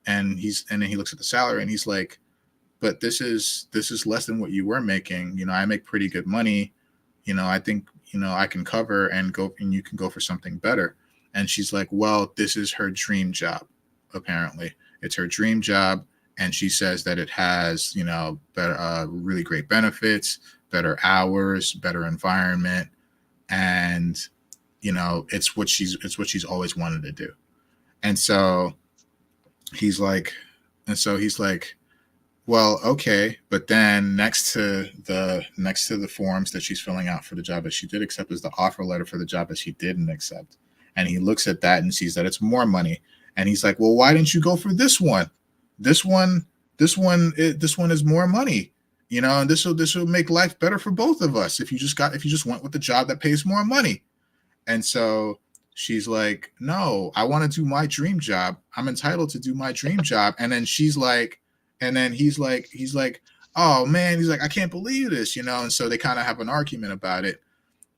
And then he looks at the salary, and he's like, but this is less than what you were making. I make pretty good money. I think, I can cover and go, and you can go for something better. And she's like, well, this is her dream job. Apparently it's her dream job. And she says that it has, better, really great benefits, better hours, better environment. And, it's what she's always wanted to do. And so he's like, well, okay. But then next to the forms that she's filling out for the job that she did accept is the offer letter for the job that she didn't accept. And he looks at that and sees that it's more money. And he's like, well, why didn't you go for this one? This one is more money, and this will make life better for both of us if you just went with the job that pays more money. And so she's like, no, I want to do my dream job. I'm entitled to do my dream job. And then he's like, oh man, he's like, I can't believe this, And so they kind of have an argument about it,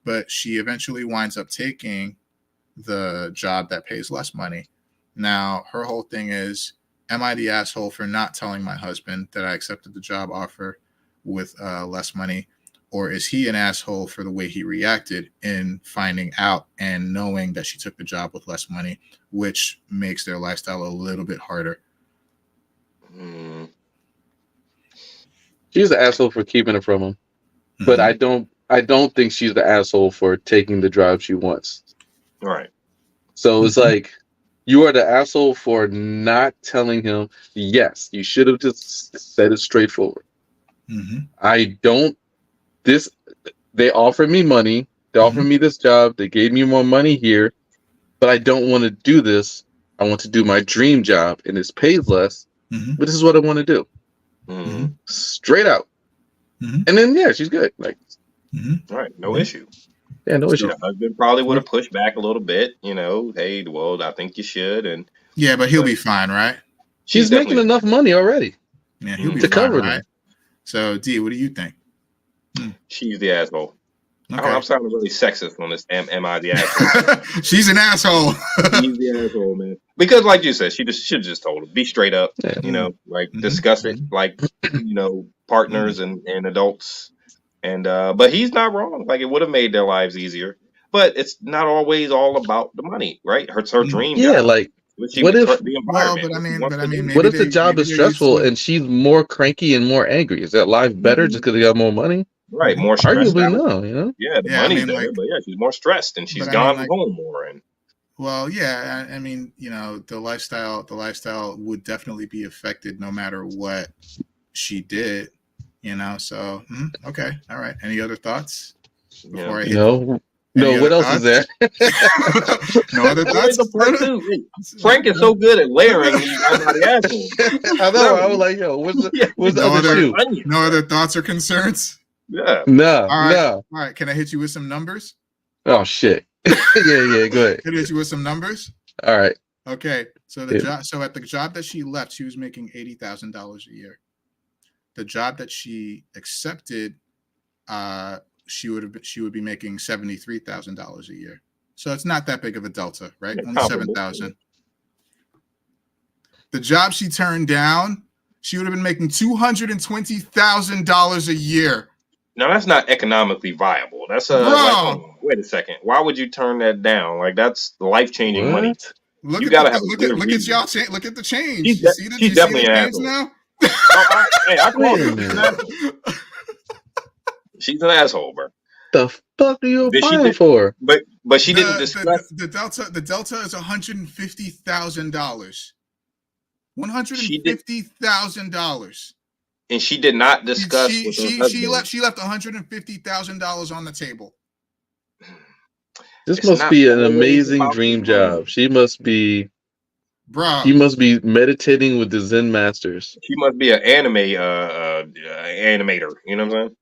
but she eventually winds up taking the job that pays less money. Now, her whole thing is, am I the asshole for not telling my husband that I accepted the job offer with less money? Or is he an asshole for the way he reacted in finding out and knowing that she took the job with less money, which makes their lifestyle a little bit harder? She's the asshole for keeping it from him. But I don't think she's the asshole for taking the job she wants. Right. So it's like, you are the asshole for not telling him, yes, you should have just said it straightforward. They offered me money. They offered me this job. They gave me more money here, but I don't want to do this. I want to do my dream job, and it pays less, but this is what I want to do. Straight out. And then, yeah, she's good. Like, right. No issue. Yeah, no issue. The husband probably would have pushed back a little bit, hey, well, I think you should. And yeah, but he'll be fine, right? She's making enough money already. Yeah, he'll be to fine, cover right? them. So, D, what do you think? She's the asshole. Okay. I'm sounding really sexist on this. Am I the asshole? She's an asshole. She's the asshole, man. Because, like you said, she should have just told him. Be straight up. Discuss it like partners and adults. And but he's not wrong. Like, it would have made their lives easier. But it's not always all about the money, right? It's her dream. Yeah, job. like, what if the environment? Maybe what if the job is stressful and she's more cranky and more angry? Is that life better just because they got more money? Right, more stressed. Arguably, no, Yeah, the money's there, but she's more stressed and she's gone home more. And well, yeah, I mean, the lifestyle would definitely be affected no matter what she did. So okay, all right. Any other thoughts? Before I hit No, what else is there? No other thoughts? Frank is so good at layering these assholes. I know. I was like, yo, what's the other shoe? No other thoughts or concerns? Yeah. No. All right. Can I hit you with some numbers? Oh shit. yeah. Go ahead. Can I hit you with some numbers? All right. Okay. So at the job that she left, she was making $80,000 a year. The job that she accepted, she would be making $73,000 a year. So it's not that big of a delta, right? Only 7,000. The job she turned down, she would have been making $220,000 a year. Now that's not economically viable. That's wait a second. Why would you turn that down? Like, that's life-changing money. Look at y'all. Look at the change. She's definitely an asshole now. I call her. She's an asshole, bro. The fuck are you applying for? But she didn't discuss the delta. The delta is $150,000. $150,000. And she did not discuss. She left $150,000 on the table. This must be an amazing dream job. She must be, bro. She must be meditating with the Zen masters. She must be an animator. You know what I'm saying?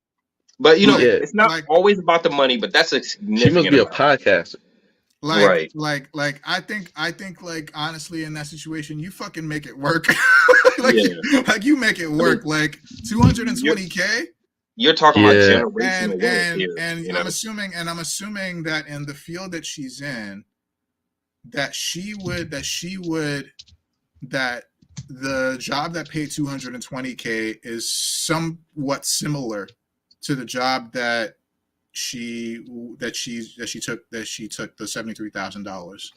But it's not always about the money. But that's a significant. She must be a podcaster. Like I think honestly, in that situation, you fucking make it work. You make it work. Like $220K. You're talking about generational and I'm assuming that in the field that she's in, that the job that paid $220K is somewhat similar to the job that she took the $73,000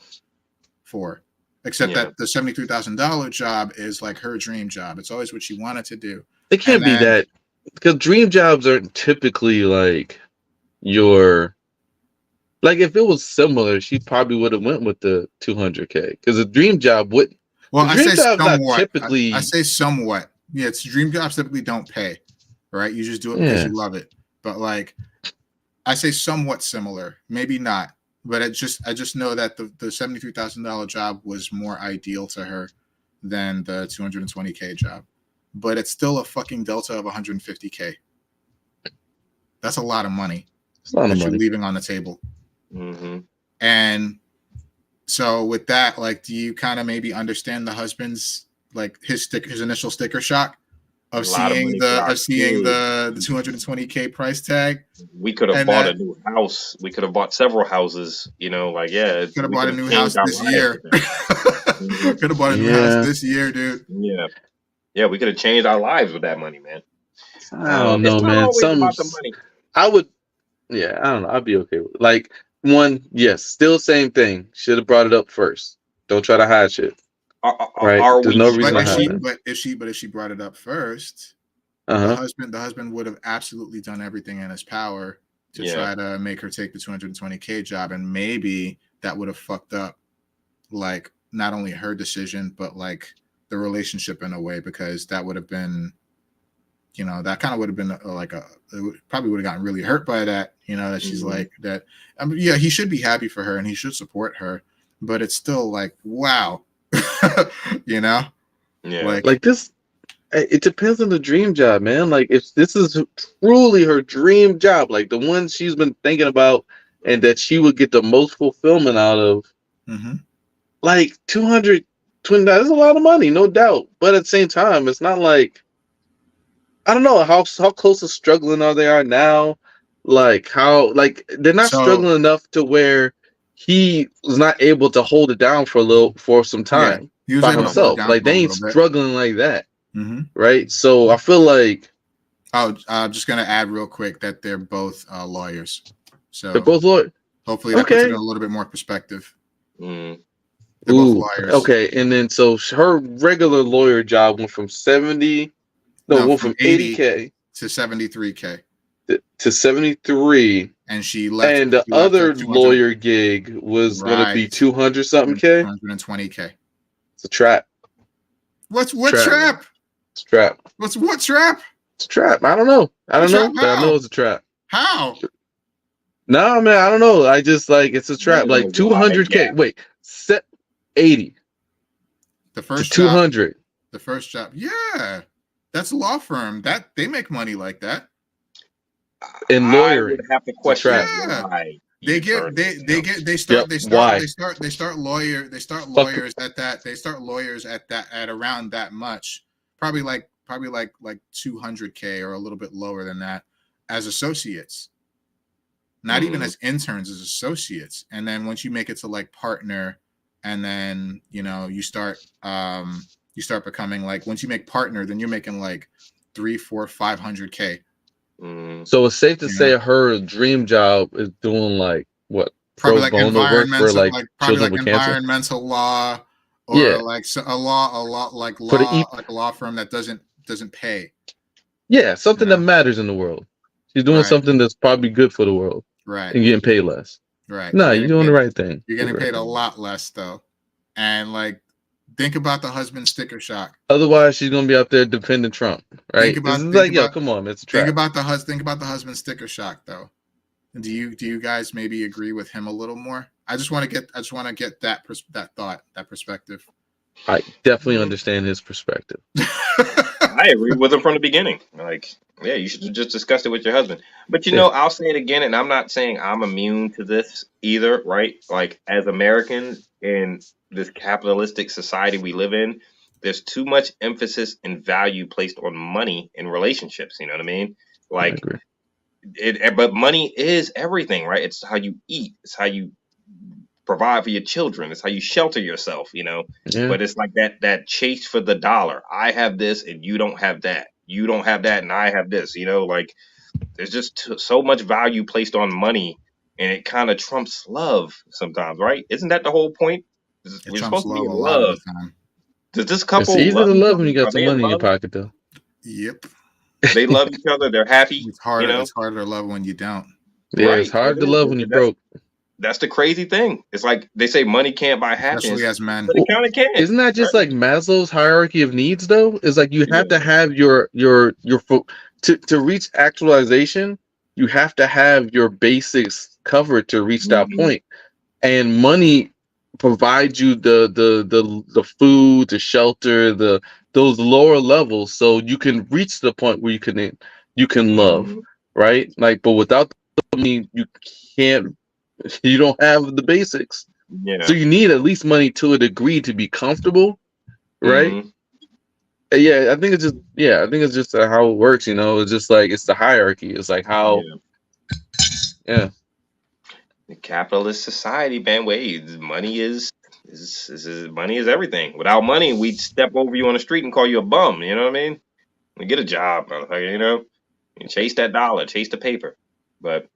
for, except that the $73,000 job is like her dream job. It's always what she wanted to do. It can't be that, because dream jobs aren't typically like your, like, if it was similar, she probably would have went with the $200K, because a dream job would. Well, I say somewhat. Typically, I say somewhat. Yeah, it's dream jobs typically don't pay, right? You just do it because you love it. But like, I say somewhat similar, maybe not, but I just know that the $73,000 job was more ideal to her than the $220K job, but it's still a fucking delta of $150K. That's a lot of money. It's a lot of money you're leaving on the table. Mm-hmm. And so with that, like, do you kind of maybe understand the husband's, like, his initial sticker shock of seeing the 220K price tag. We could have bought a new house. We could have bought several houses. You know, like could have bought a new house this year. Could have bought a new house this year, dude. Yeah, we could have changed our lives with that money, man. I don't know, it's not man. always about the money. I don't know. I'd be okay with it. Like, yes, still same thing. Should have brought it up first. Don't try to hide shit. Right? There's no reason to hide it. But if she brought it up first, the husband would have absolutely done everything in his power to try to make her take the 220K job, and maybe that would have fucked up, like, not only her decision but like the relationship in a way, because that would have been, you know, that kind of would have been probably would have gotten really hurt by that, you know, that she's like that. I mean, yeah, he should be happy for her and he should support her, but it's still like, wow, you know, like this. It depends on the dream job, man. Like, if this is truly her dream job, like the one she's been thinking about and that she would get the most fulfillment out of, like $220 is a lot of money, no doubt. But at the same time, it's not like, I don't know how close to struggling they are now. Like they're not struggling enough to where he was not able to hold it down for some time by himself. Like, they ain't struggling like that. Right, so I feel like I'm just gonna add real quick that they're both lawyers. So they're both lawyers. Hopefully that puts it in a little bit more perspective. They're both lawyers. Okay, and then so her regular lawyer job went from 80K to 73K to 73, and she left. And the other lawyer gig was gonna be 200 something K, 220K. It's a trap. What trap? It's a trap. What trap? It's a trap. I don't know, but I know it's a trap. How? No, man, I don't know. I just like, it's a trap. Like 200K. Wait, 80. The first 200. The first job. Yeah, that's a law firm. That they make money like that. In lawyering, I would have to question why. They start lawyers at around that much, probably like 200K or a little bit lower than that as associates, not even as interns, as associates. And then once you make it to like partner, and then, you know, you start becoming like, once you make partner, then you're making like 300, 400, 500K. So it's safe to say her dream job is doing like what? Probably like environmental, environmental law, or like a law firm that doesn't pay. Yeah, something that matters in the world. She's doing something that's probably good for the world, right? And getting paid less, right? No, you're doing the right thing. You're getting paid a lot less though, and like, think about the husband sticker shock. Otherwise, she's gonna be out there defending Trump, right? Come on, it's a trap. Think about the husband sticker shock though. Do you guys maybe agree with him a little more? I just want to get that perspective. I definitely understand his perspective. I agree with him from the beginning. Like, yeah, you should have just discussed it with your husband. But you know, I'll say it again, and I'm not saying I'm immune to this either, right? Like, as Americans in this capitalistic society we live in, there's too much emphasis and value placed on money in relationships. You know what I mean? Like, but money is everything, right? It's how you eat. It's how you provide for your children. It's how you shelter yourself, you know? Yeah. But it's like that chase for the dollar. I have this and you don't have that. You don't have that and I have this, you know? Like, there's just so much value placed on money, and it kind of trumps love sometimes, right? Isn't that the whole point? We're supposed to be in love. Does this couple? It's easy to love when you got some money in your pocket, though. Yep. They love each other. They're happy. It's harder. You know? It's harder to love when you don't. Yeah, right. It's hard to love when you're broke. That's the crazy thing. It's like they say money can't buy happiness. Especially as men. But it kind of can. Isn't that just like Maslow's hierarchy of needs, though? It's like you have to have your to reach actualization, you have to have your basics covered to reach that point. And money provides you the food, the shelter, those lower levels, so you can reach the point where you can love, right? Like, but without the money, you don't have the basics. Yeah. So you need at least money to a degree to be comfortable, right? Yeah, I think it's just how it works. You know, it's just like it's the hierarchy. It's like how, yeah. The capitalist society, man. Wait, money is money is everything. Without money, we'd step over you on the street and call you a bum. You know what I mean? Get a job, motherfucker. You know, and chase that dollar, chase the paper. But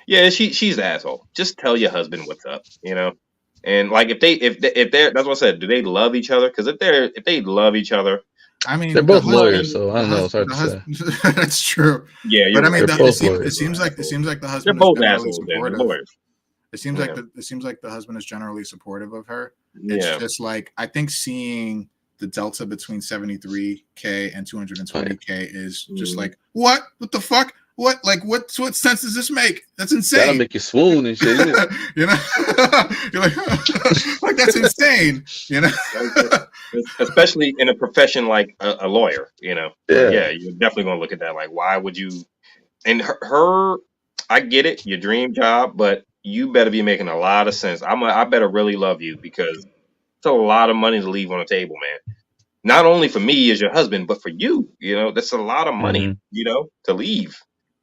yeah, she's the asshole. Just tell your husband what's up. You know, and like if they're that's what I said. Do they love each other? Because if they love each other. I mean, they're both lawyers, so I don't know. It's hard to say. That's true. Yeah, but I mean, it seems like the husband. They're both assholes. They're lawyers. It seems like the husband is generally supportive of her. Yeah. It's just like I think seeing the delta between 73K and 220K is just like what the fuck. What sense does this make? That's insane. That'll make you swoon and shit. You know, you're like that's insane. You know, especially in a profession like a lawyer. You know, yeah, you're definitely gonna look at that. Like, why would you? And her, I get it, your dream job, but you better be making a lot of sense. I better really love you because it's a lot of money to leave on the table, man. Not only for me as your husband, but for you. You know, that's a lot of money. You know, to leave.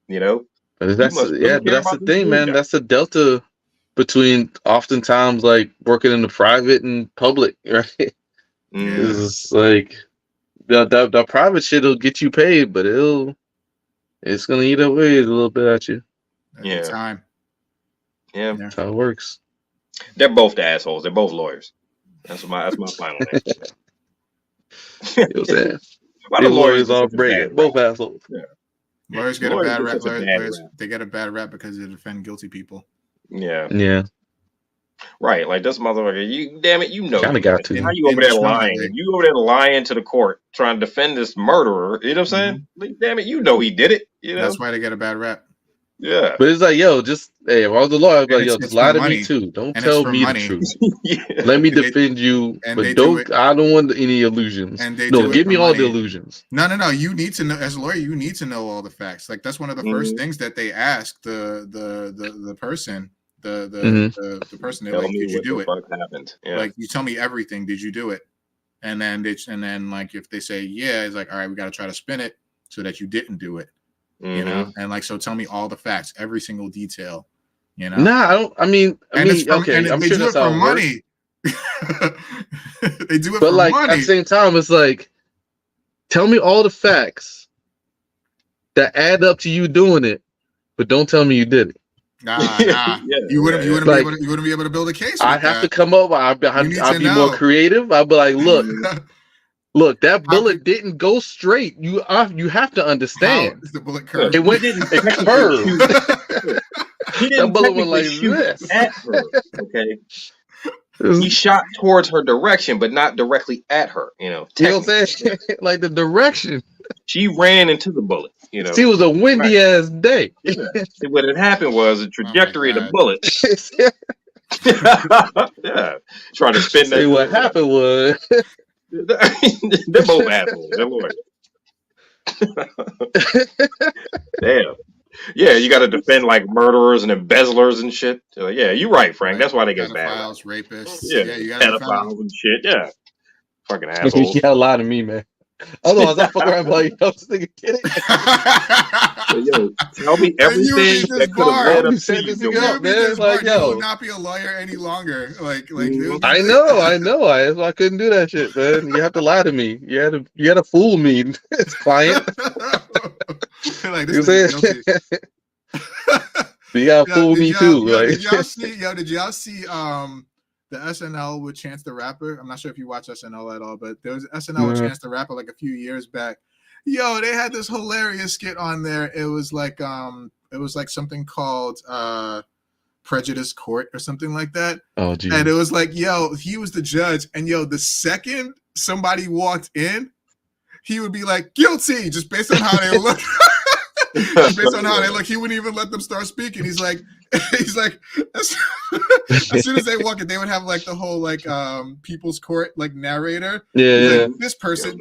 You know, but that's the thing, man. That's the delta between oftentimes like working in the private and public, right? It's like the private shit will get you paid, but it's gonna eat away a little bit at you. Every time. Yeah, that's how it works. They're both the assholes. They're both lawyers. That's my final name. You know what I'm saying? Why the lawyers all break? Both assholes. Yeah. Lawyers get a bad rap. They get a bad rap because they defend guilty people. Yeah. Right, like this motherfucker. You damn it, you know. Kind of got to. How you over there lying? You over there lying to the court, trying to defend this murderer. You know what I'm saying? Like, damn it, you know he did it. You know that's why they get a bad rap. Yeah, but it's like, yo, just if I was the lawyer, I'd be like, yo, just lie to me too. Don't tell me the truth. Let me defend you, but don't. I don't want any illusions. No, give me all the illusions. No. You need to know as a lawyer. You need to know all the facts. Like that's one of the first things that they ask the person. The person, they're like, did you do it? Happened. Yeah. Like, you tell me everything. Did you do it? And then like if they say yeah, it's like, all right, we got to try to spin it so that you didn't do it. You know, and like, so tell me all the facts, every single detail. You know, I don't. I mean, okay, I'm sure that's how it works. Money. They do it, but for like money. at the same time, it's like, tell me all the facts that add up to you doing it, but don't tell me you did it. Nah. You wouldn't be able to build a case. I have to come up. I'll be more creative. I'll be like, look, that bullet didn't go straight. You have to understand. The bullet curved. It curved. That bullet went like this. At her, okay. He shot towards her direction, but not directly at her. You know what I'm saying? Like the direction. She ran into the bullet. You know, it was a windy ass day. Yeah. See, what had happened was the trajectory of the bullet. Yeah, trying to spin that. See, what happened was they're both assholes. They're lawyers. Damn. Yeah, you got to defend like murderers and embezzlers and shit. So, yeah, you're right, Frank. That's why they get bad. Pedophiles, rapists. Yeah, you got pedophiles and shit. Yeah, fucking assholes. You gotta lie to me, man. Otherwise, I fuck around like, yo, this nigga kidding. Yo, tell me everything that could have led up to you, man. Like, yo, you will not be a lawyer any longer. Like, I know. I couldn't do that shit, man. You have to lie to me. You had to fool me, client. Like, you saying? You gotta fool me too. Like, did y'all see the SNL with Chance the Rapper? I'm not sure if you watch SNL at all, but there was SNL with Chance the Rapper like a few years back. Yo, they had this hilarious skit on there. It was like something called Prejudice Court or something like that. Oh, geez. And it was like, yo, he was the judge, and yo, the second somebody walked in, he would be like, guilty, just based on how they look. Based on how they look, he wouldn't even let them start speaking. He's like, as soon as they walk in, they would have like the whole like people's court like narrator. Yeah. Like, this person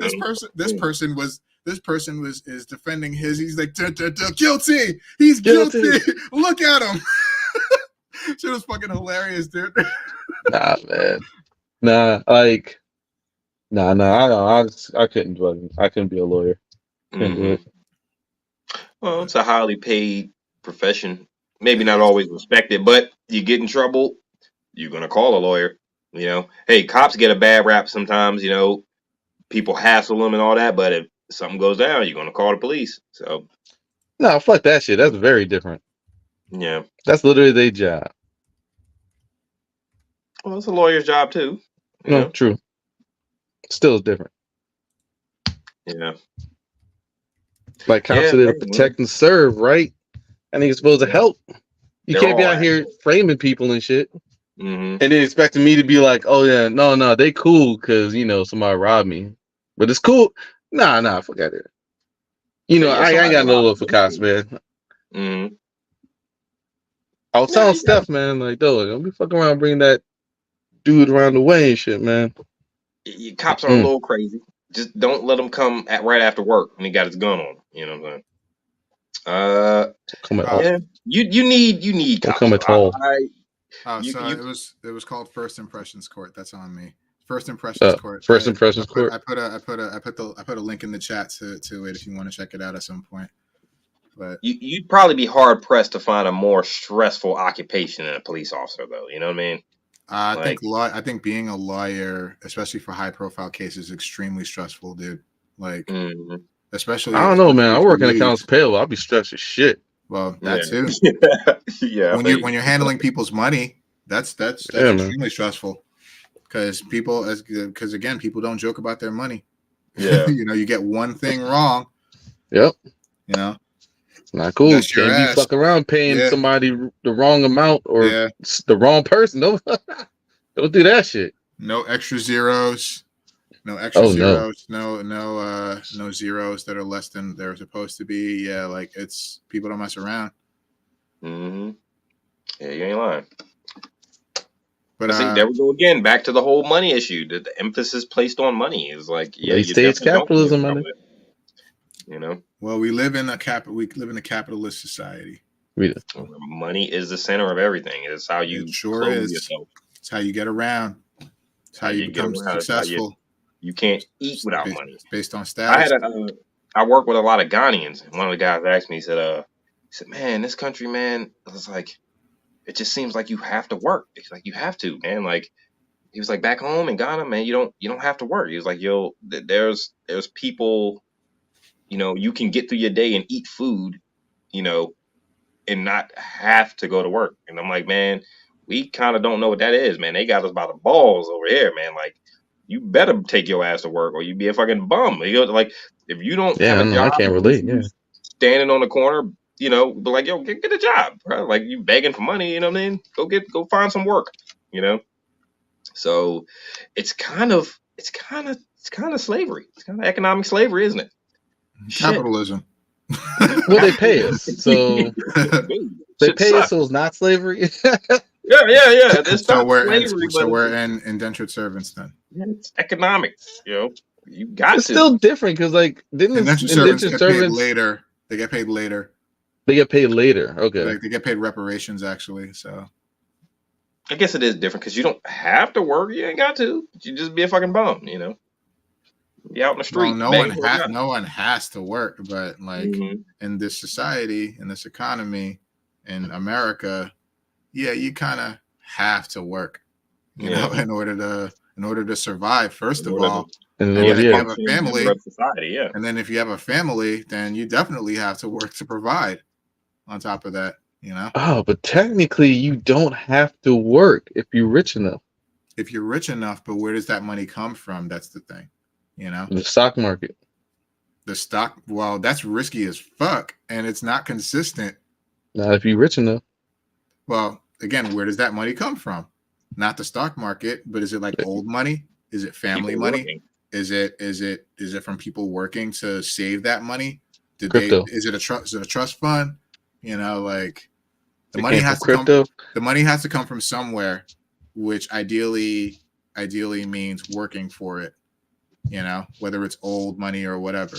is defending his. He's like, guilty. He's guilty. Look at him. Shit was fucking hilarious, dude. Nah, man. Nah, like I couldn't do it. I couldn't be a lawyer. Couldn't do it. Well, it's a highly paid profession. Maybe not always respected, but you get in trouble, you're gonna call a lawyer. You know, hey, cops get a bad rap sometimes. You know, people hassle them and all that, but if something goes down, you're gonna call the police. So, No, fuck that shit. That's very different. yeah, That's literally their job. well, it's a lawyer's job too. You No, know, true. Still is different. yeah, Like cops yeah, are there to hey, man. protect and serve, right? I think it's supposed to help. You They're can't be all out here framing people and shit, Mm-hmm. and then expecting me to be like, "Oh yeah, no, they cool because somebody robbed me, but it's cool." Nah, fuck out of here. Yeah, I ain't somebody got no robbed love for them. cops, man. Mm-hmm. I was Nah, telling you got Steph, man, like, don't be fucking around bringing that dude around the way and shit, man. cops are a little crazy. Just don't let them come at right after work when he got his gun on. You know what I'm saying? Yeah, you need Don't cops come though. at all. It was called First Impressions Court. That's on me. First Impressions Court. First Impressions Court. I put a link in the chat to it if you want to check it out at some point. But you'd probably be hard pressed to find a more stressful occupation than a police officer, though. You know what I mean? I think being a lawyer, especially for high profile cases, is extremely stressful, dude. Like, especially I don't know, man. I work in leave. accounts payable. I'll be stressed as shit. Well, that too. Yeah. When you're handling people's money, that's extremely stressful because again, people don't joke about their money. Yeah. You get one thing wrong. Yep. It's not cool. That's Can't be fucking around paying somebody the wrong amount or the wrong person. Don't do that shit. No extra zeros. No zeros. No zeros that are less than they're supposed to be. Yeah, like it's people don't mess around. Mm-hmm. Yeah, you ain't lying. But see, there we go again. Back to the whole money issue. The emphasis placed on money is like, yeah, they say it's capitalism, man. Well, we live in a capitalist society. Money is the center of everything. It's how you clothe yourself. It's how you get around. It's how you become successful. You can't eat without money. It's based on status. I work with a lot of Ghanaians. And one of the guys asked me, he said, man, this country, man, it's like, it just seems like you have to work. It's like, you have to, man. Like, he was like, back home in Ghana, man, you don't have to work. He was like, there's people, you can get through your day and eat food, and not have to go to work. And I'm like, man, we kind of don't know what that is, man. They got us by the balls over here, man. Like, you better take your ass to work or you be a fucking bum. Like, if you don't have a job, I can't relate. Yeah, standing on the corner, be like, yo, get a job, bro. Like, you begging for money, you know what I mean? Go find some work, So it's kind of slavery. It's kind of economic slavery, isn't it? Capitalism. Well, they pay us, so they pay us, so it's not slavery. Yeah. So we're indentured servants then. Yeah, it's economics. You got it's still different because like indentured servants get paid later. They get paid later. They get paid later. Okay. Like they get paid reparations actually. So I guess it is different because you don't have to work. You ain't got to. You just be a fucking bum. Be out in the street. Well, no one has to work, but like in this society, in this economy, in America, yeah, you kind of have to work, you know, in order to survive. First of all, and then if you have a family, and then if you have a family, then you definitely have to work to provide. On top of that, Oh, but technically, you don't have to work if you're rich enough. If you're rich enough, but where does that money come from? That's the thing. The stock market. Well, that's risky as fuck, and it's not consistent. Not if you're rich enough. Well, again, where does that money come from? Not the stock market, but is it like old money? Is it family money? Is it from people working to save that money? Crypto. Is it a trust fund? Like the money has to come. The money has to come from somewhere, which ideally means working for it. Whether it's old money or whatever.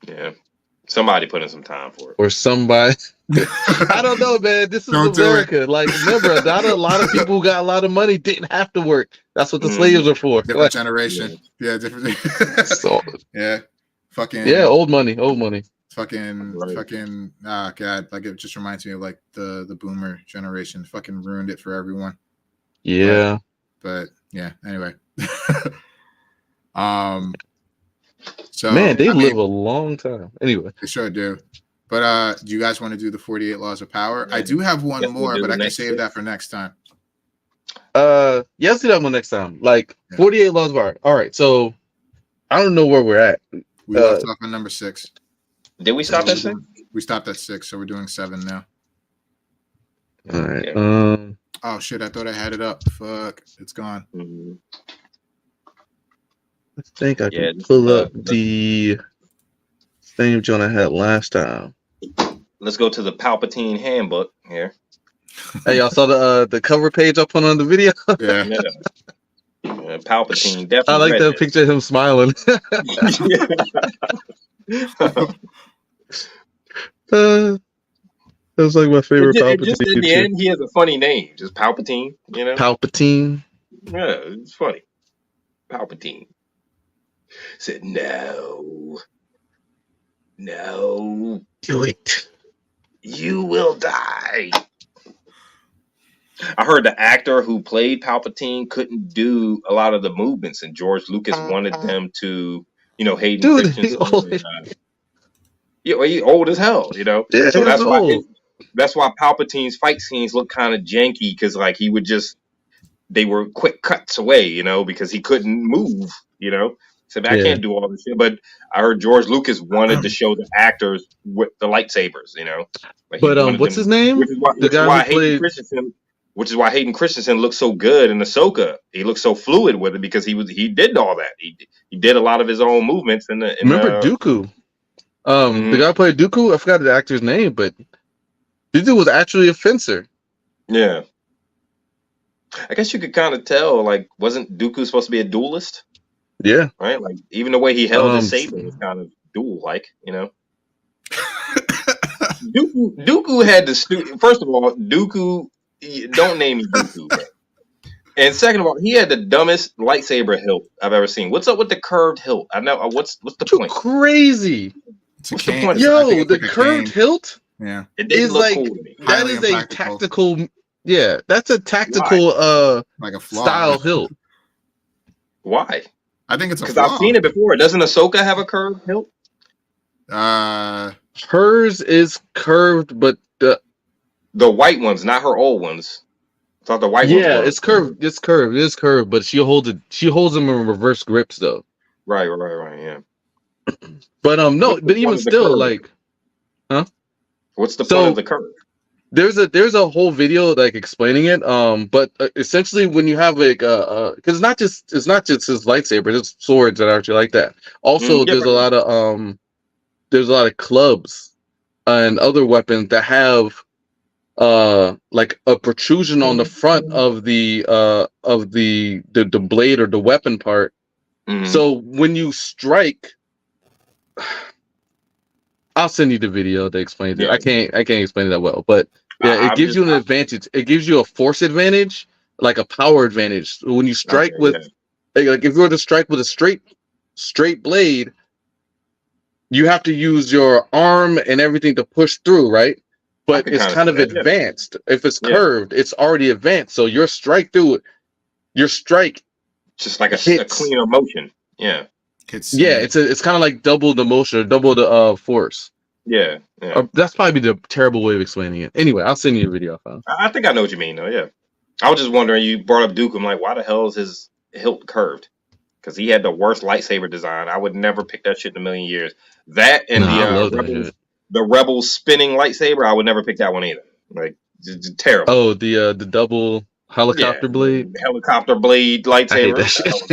Yeah. Somebody put in some time for it. Or somebody. I don't know, man. This is America. Like, remember, not a lot of people who got a lot of money didn't have to work. That's what the slaves are for. Different generation. Yeah, different. So, yeah. Fucking. Yeah, old money. Fucking. Ah, God. Like, it just reminds me of, like, the boomer generation. Fucking ruined it for everyone. Yeah. But yeah, anyway. So man, they live a long time. Anyway, they sure do. But do you guys want to do the 48 Laws of Power? I do have one more, but I can save that for next time. let's do that one next time. Like 48 Laws of Power. All right, so I don't know where we're at. We left off on number 6. Did we stop at 6? We stopped at 6, so we're doing 7 now. All right. Oh shit! I thought I had it up. Fuck! It's gone. Mm-hmm. I think I can pull up the same joint I had last time. Let's go to the Palpatine handbook here. Hey, y'all saw the cover page I put on the video? Yeah. Palpatine definitely. I like that picture of him smiling. That was like my favorite Palpatine. Just in the end, he has a funny name. Just Palpatine, you know? Palpatine. Yeah, it's funny. Palpatine said, no. Do it. You will die. I heard the actor who played Palpatine couldn't do a lot of the movements, and George Lucas wanted them to, Hayden Christensen. He's old as hell, Yeah, so that's why Palpatine's fight scenes look kind of janky, because like they were quick cuts away, because he couldn't move, So I can't do all this shit. But I heard George Lucas wanted to show the actors with the lightsabers, But what's his name? Which is why Hayden Christensen looks so good in Ahsoka. He looks so fluid with it because he did all that. He did a lot of his own movements. Remember Dooku? The guy who played Dooku, I forgot the actor's name, but this dude was actually a fencer. Yeah. I guess you could kind of tell, like, wasn't Dooku supposed to be a duelist? Yeah. Right? Like, even the way he held his saber was kind of duel-like, Dooku had the first of all, Dooku, don't name me Dooku, bro. And second of all, he had the dumbest lightsaber hilt I've ever seen. What's up with the curved hilt? I know. What's the point? Crazy. What's the point? Yo, the curved hilt. Yeah, it is like cool to me. That is a tactical. Yeah, that's a tactical like a flaw. Style hilt. Why? I think it's because I've seen it before. Doesn't Ahsoka have a curved hilt? Hers is curved, but the white ones, not her old ones. I thought the white ones. Yeah, it's curved. It's curved. It is curved, but she holds it. She holds them in reverse grips, though. Right. Yeah. But no, but even still, like, huh? What's the point of the curve? There's a whole video like explaining it. But essentially, when you have like because it's not just his lightsaber, there's swords that are actually like that. Also, there's a lot of clubs and other weapons that have like a protrusion on the front of the blade or the weapon part. So when you strike, I'll send you the video that explains it. I can't explain it that well, but yeah, it gives you an advantage. It gives you a force advantage, like a power advantage. So when you strike like if you were to strike with a straight blade, you have to use your arm and everything to push through, right? But it's kind of advanced. If it's curved, it's already advanced. So your strike through it, just like a cleaner motion. Yeah. It's kind of like double the motion or double the force. Yeah. That's probably the terrible way of explaining it. Anyway, I'll send you a video. I think I know what you mean, though. Yeah. I was just wondering. You brought up Dooku. I'm like, why the hell is his hilt curved? Because he had the worst lightsaber design. I would never pick that shit in a million years. That and the Rebels spinning lightsaber, I would never pick that one either. Like, it's terrible. Oh, the double helicopter blade? Helicopter blade lightsaber. I hate that shit.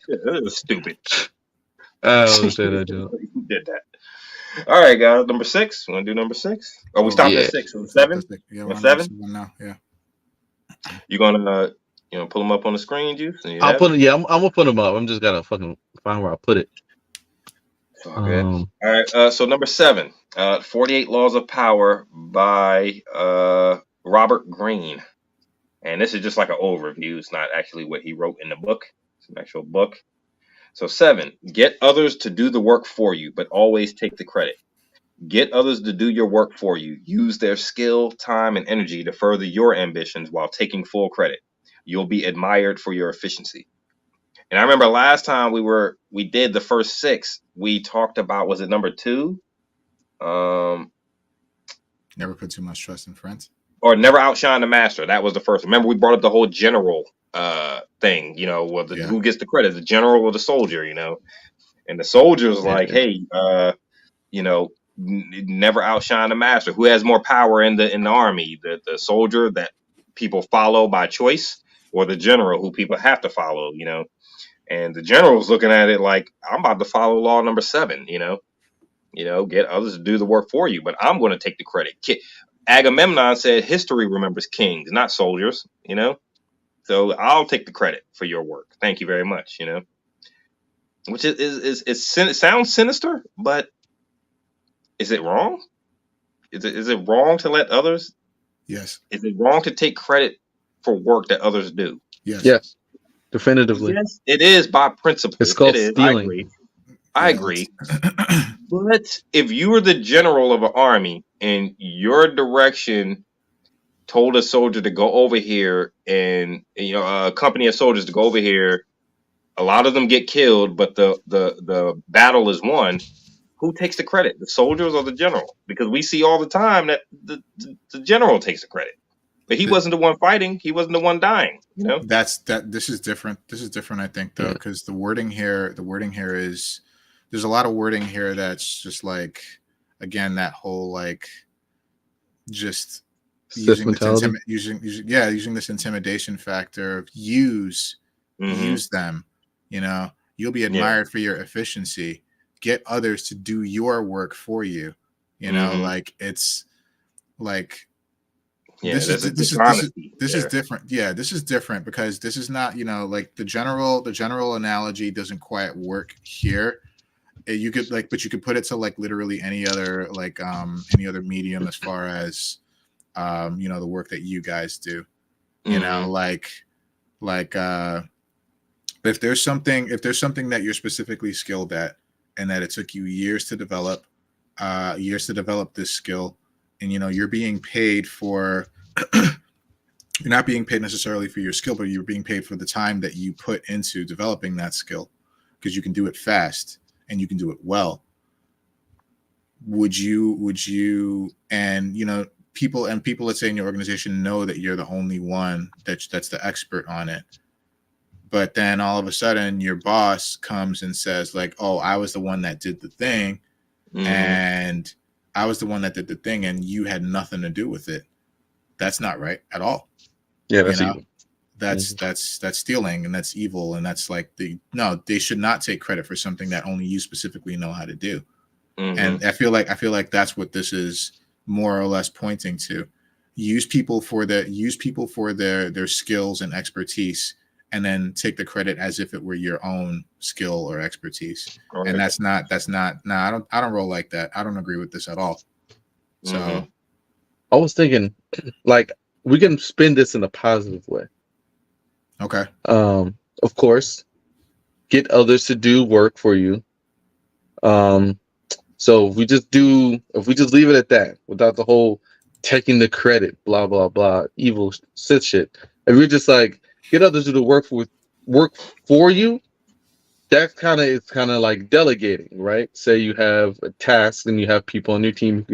That was stupid. I don't say that joke. Who did that? All right, guys. Number 6. Want to do number 6? Oh, we stopped at 6. So 7? Yeah, 7? Now. Yeah. You gonna pull them up on the screen, Juice? I'll put it. Yeah, I'm gonna put them up. I'm just gotta fucking find where I put it. All good. All right. So number 7, 48 Laws of Power by Robert Greene. And this is just like an overview. It's not actually what he wrote in the book. It's an actual book. So 7, get others to do the work for you, but always take the credit. Get others to do your work for you. Use their skill, time, and energy to further your ambitions while taking full credit. You'll be admired for your efficiency. And I remember last time we did the first 6, we talked about, was it number 2? Never put too much trust in friends. Or never outshine the master. That was the first. Remember, we brought up the whole general thing, who gets the credit, the general or the soldier, And the soldier was like, hey, never outshine the master. Who has more power in the army? The soldier that people follow by choice, or the general who people have to follow, And the general was looking at it like, I'm about to follow law number 7, get others to do the work for you, but I'm going to take the credit. Agamemnon said history remembers kings, not soldiers, So I'll take the credit for your work. Thank you very much, Which it sounds sinister, but is it wrong? Is it wrong to let others? Yes. Is it wrong to take credit for work that others do? Yes. Yes. Definitively. Yes, it is by principle. It's called stealing. I agree. But if you were the general of an army and your direction told a soldier to go over here and a company of soldiers to go over here, a lot of them get killed, but the battle is won. Who takes the credit, the soldiers or the general? Because we see all the time that the general takes the credit, but he wasn't the one fighting. He wasn't the one dying. This is different. This is different, I think, though, because the wording here is there's a lot of wording here that's just like, again, that whole like just using this intimidation factor of use them. You'll be admired for your efficiency. Get others to do your work for you. Like it's like this is different. Yeah, this is different because this is not, like the general analogy doesn't quite work here. You could but you could put it to like literally any other medium as far as the work that you guys do. If there's something that you're specifically skilled at, and that it took you years to develop this skill, and you're being paid for you're not being paid necessarily for your skill, but you're being paid for the time that you put into developing that skill, because you can do it fast and you can do it well. Would you and people let's say in your organization know that you're the only one that's the expert on it, but then all of a sudden your boss comes and says like, oh, I was the one that did the thing, and I was the one that did the thing, and you had nothing to do with it. That's not right at all. Yeah, that's evil. That's stealing, and that's evil, and that's like they should not take credit for something that only you specifically know how to do. And I feel like that's what this is more or less pointing to. Use people for their skills and expertise, and then take the credit as if it were your own skill or expertise. Right. And that's not. I don't roll like that. I don't agree with this at all. So I was thinking, like, we can spin this in a positive way. Okay. Of course, get others to do work for you. So if we just leave it at that, without the whole taking the credit, blah blah blah, evil Sith shit. If we're just like, get others to do the work for you, it's kind of like delegating, right? Say you have a task and you have people on your team.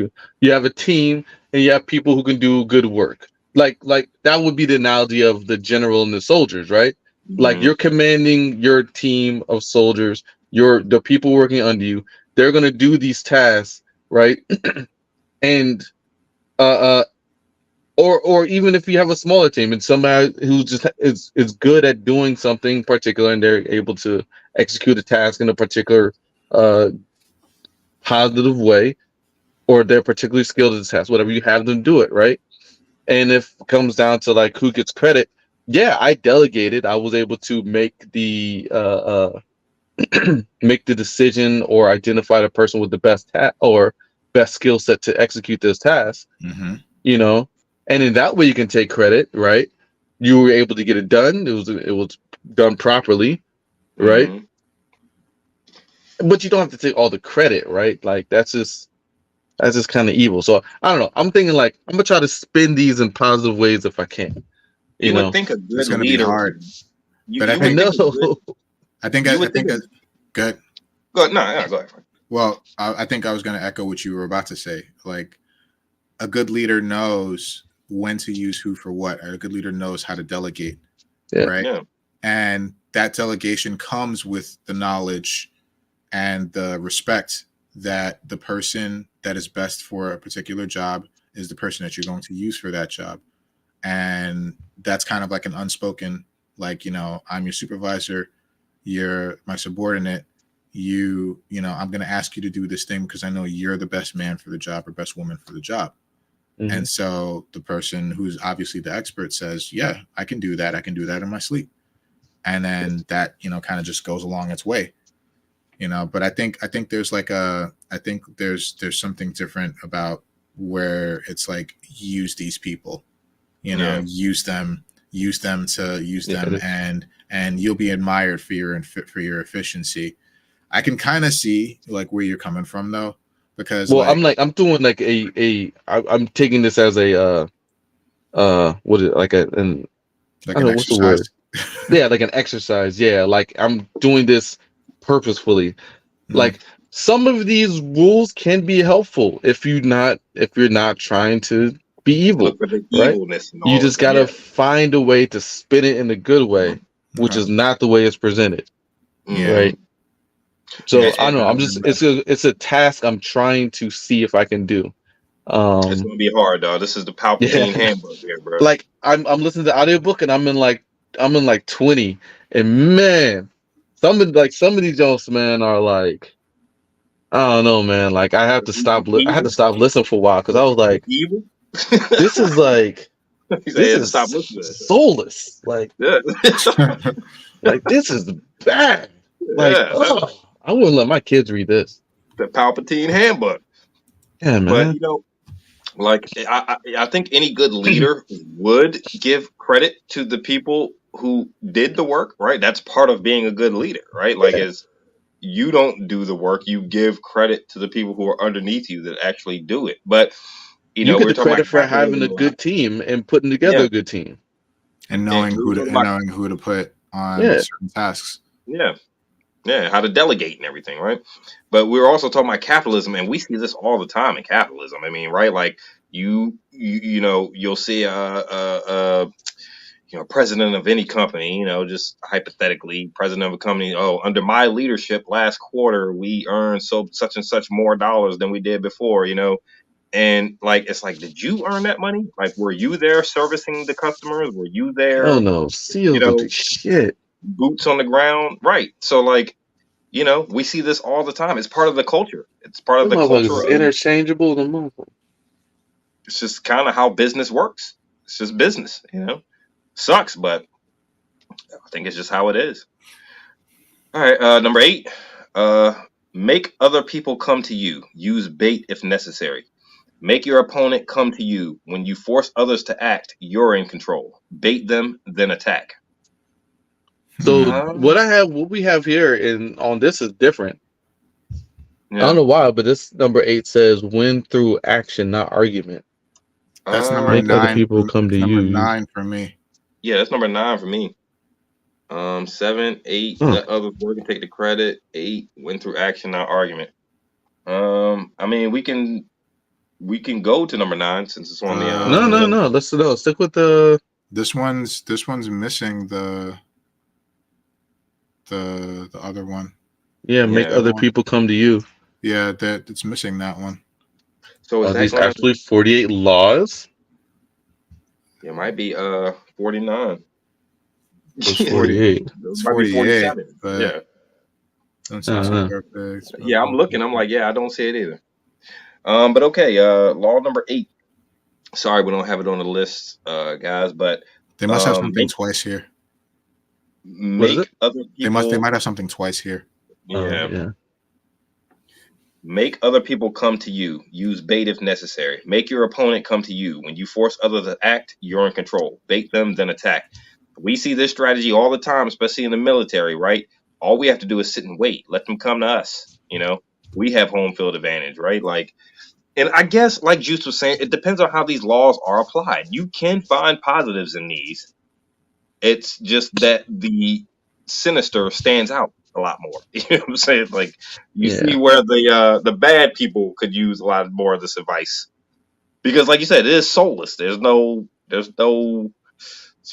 You have a team and you have people who can do good work. Like that would be the analogy of the general and the soldiers, right? Like you're commanding your team of soldiers, the people working under you. They're gonna do these tasks, right? And or even if you have a smaller team and somebody who just is good at doing something particular, and they're able to execute a task in a particular positive way, or they're particularly skilled at the task, whatever, you have them do it, right? And if it comes down to like who gets credit, yeah, I delegated. I was able to make the make the decision or identify the person with the best best skill set to execute this task. Mm-hmm. You know, and in that way you can take credit, right? You were able to get it done. It was done properly, right? Mm-hmm. But you don't have to take all the credit, right? Like that's just kind of evil. So I don't know. I'm thinking like I'm gonna try to spin these in positive ways if I can. You You would know, think a good It's going to be leader. hard, but I You would think think a good. I think You I would think think. good. Go ahead. No, yeah, go ahead. Well, I think I was going to echo what you were about to say. Like, a good leader knows when to use who for what. A good leader knows how to delegate, right? Yeah. And that delegation comes with the knowledge and the respect that the person that is best for a particular job is the person that you're going to use for that job. And that's kind of like an unspoken, like, I'm your supervisor, you're my subordinate. I'm going to ask you to do this thing because I know you're the best man for the job or best woman for the job. Mm-hmm. And so the person who's obviously the expert says, yeah, I can do that. I can do that in my sleep. And then that, kind of just goes along its way, but I think there's there's something different about where it's like, use these people, use them and you'll be admired for your efficiency. I can kind of see like where you're coming from though, because I'm doing like I'm taking this as a what is it, like an I don't know what's the word. Yeah, like an exercise. Yeah, like I'm doing this purposefully. Mm-hmm. Like some of these rules can be helpful if you're not trying to be evil. Look for the right? Evilness You just gotta find a way to spin it in a good way, which is not the way it's presented. Yeah. Right. So I don't know. I'm just it's a task I'm trying to see if I can do. It's gonna be hard, dog. This is the Palpatine handbook here, bro. Like I'm listening to the audiobook and I'm in like 20, and man, some of these jokes, man, are like, I don't know, man. Like I had to stop listening for a while because I was like, evil. This is like this is soulless. Like, like this is bad. Like, I wouldn't let my kids read this. The Palpatine handbook. Yeah, man. But like I think any good leader would give credit to the people who did the work, right? That's part of being a good leader, right? Like, as you don't do the work, you give credit to the people who are underneath you that actually do it. But you get the credit for having a good team and putting together a good team, and knowing who to put on certain tasks. Yeah, how to delegate and everything, right? But we're also talking about capitalism, and we see this all the time in capitalism. I mean, right? Like you'll see president of any company, just hypothetically, president of a company. Oh, under my leadership, last quarter we earned such and such more dollars than we did before. And like, it's like, did you earn that money? Like, were you there servicing the customers? Were you there? Oh no, shit. Boots on the ground, right? So like, we see this all the time. It's part of the culture. It's part of the culture. Interchangeable. The motherfucker. It's just kind of how business works. It's just business, Sucks, but I think it's just how it is. All right, number 8. Make other people come to you. Use bait if necessary. Make your opponent come to you. When you force others to act, you're in control. Bait them, then attack. So what we have here on this is different. I don't know why, but this number 8 says win through action, not argument. That's number 9. Other people come to you. 9 for me. Yeah, that's number 9 for me. 7, 8, let others work and take the credit. 8, win through action, not argument. I mean, we can go to number 9 since it's on the. No. Let's stick with the. This one's missing the other one. Yeah, make other people come to you. Yeah, it's missing that one. So is these actually 48 laws? It might be 49. It's 48. It's 48. But yeah, I'm looking. I'm like, I don't see it either. But okay. Law number 8. Sorry, we don't have it on the list, guys. But they must have something twice here. Make other people. They might have something twice here. Yeah. Make other people come to you. Use bait if necessary. Make your opponent come to you. When you force others to act, you're in control. Bait them, then attack. We see this strategy all the time, especially in the military, right? All we have to do is sit and wait. Let them come to us. We have home field advantage, right? Like, and I guess, like Juice was saying, it depends on how these laws are applied. You can find positives in these. It's just that the sinister stands out a lot more. You know what I'm saying? Like, you see where the bad people could use a lot more of this advice, because, like you said, it is soulless. There's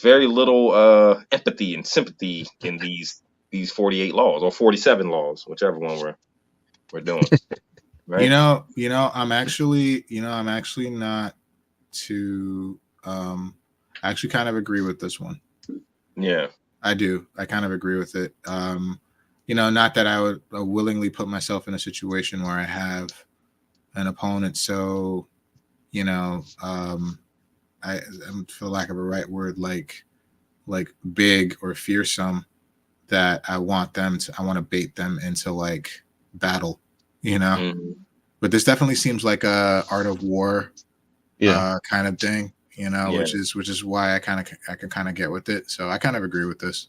very little empathy and sympathy in these 48 laws or 47 laws, whichever one we're doing. Right? I'm actually not to I actually kind of agree with this one. Yeah, I do. I kind of agree with it. Not that I would willingly put myself in a situation where I have an opponent so, I for lack of a right word, like big or fearsome, that I want to bait them into like battle, Mm-hmm. But this definitely seems like a art of war kind of thing, which is why I can kind of get with it. So I kind of agree with this.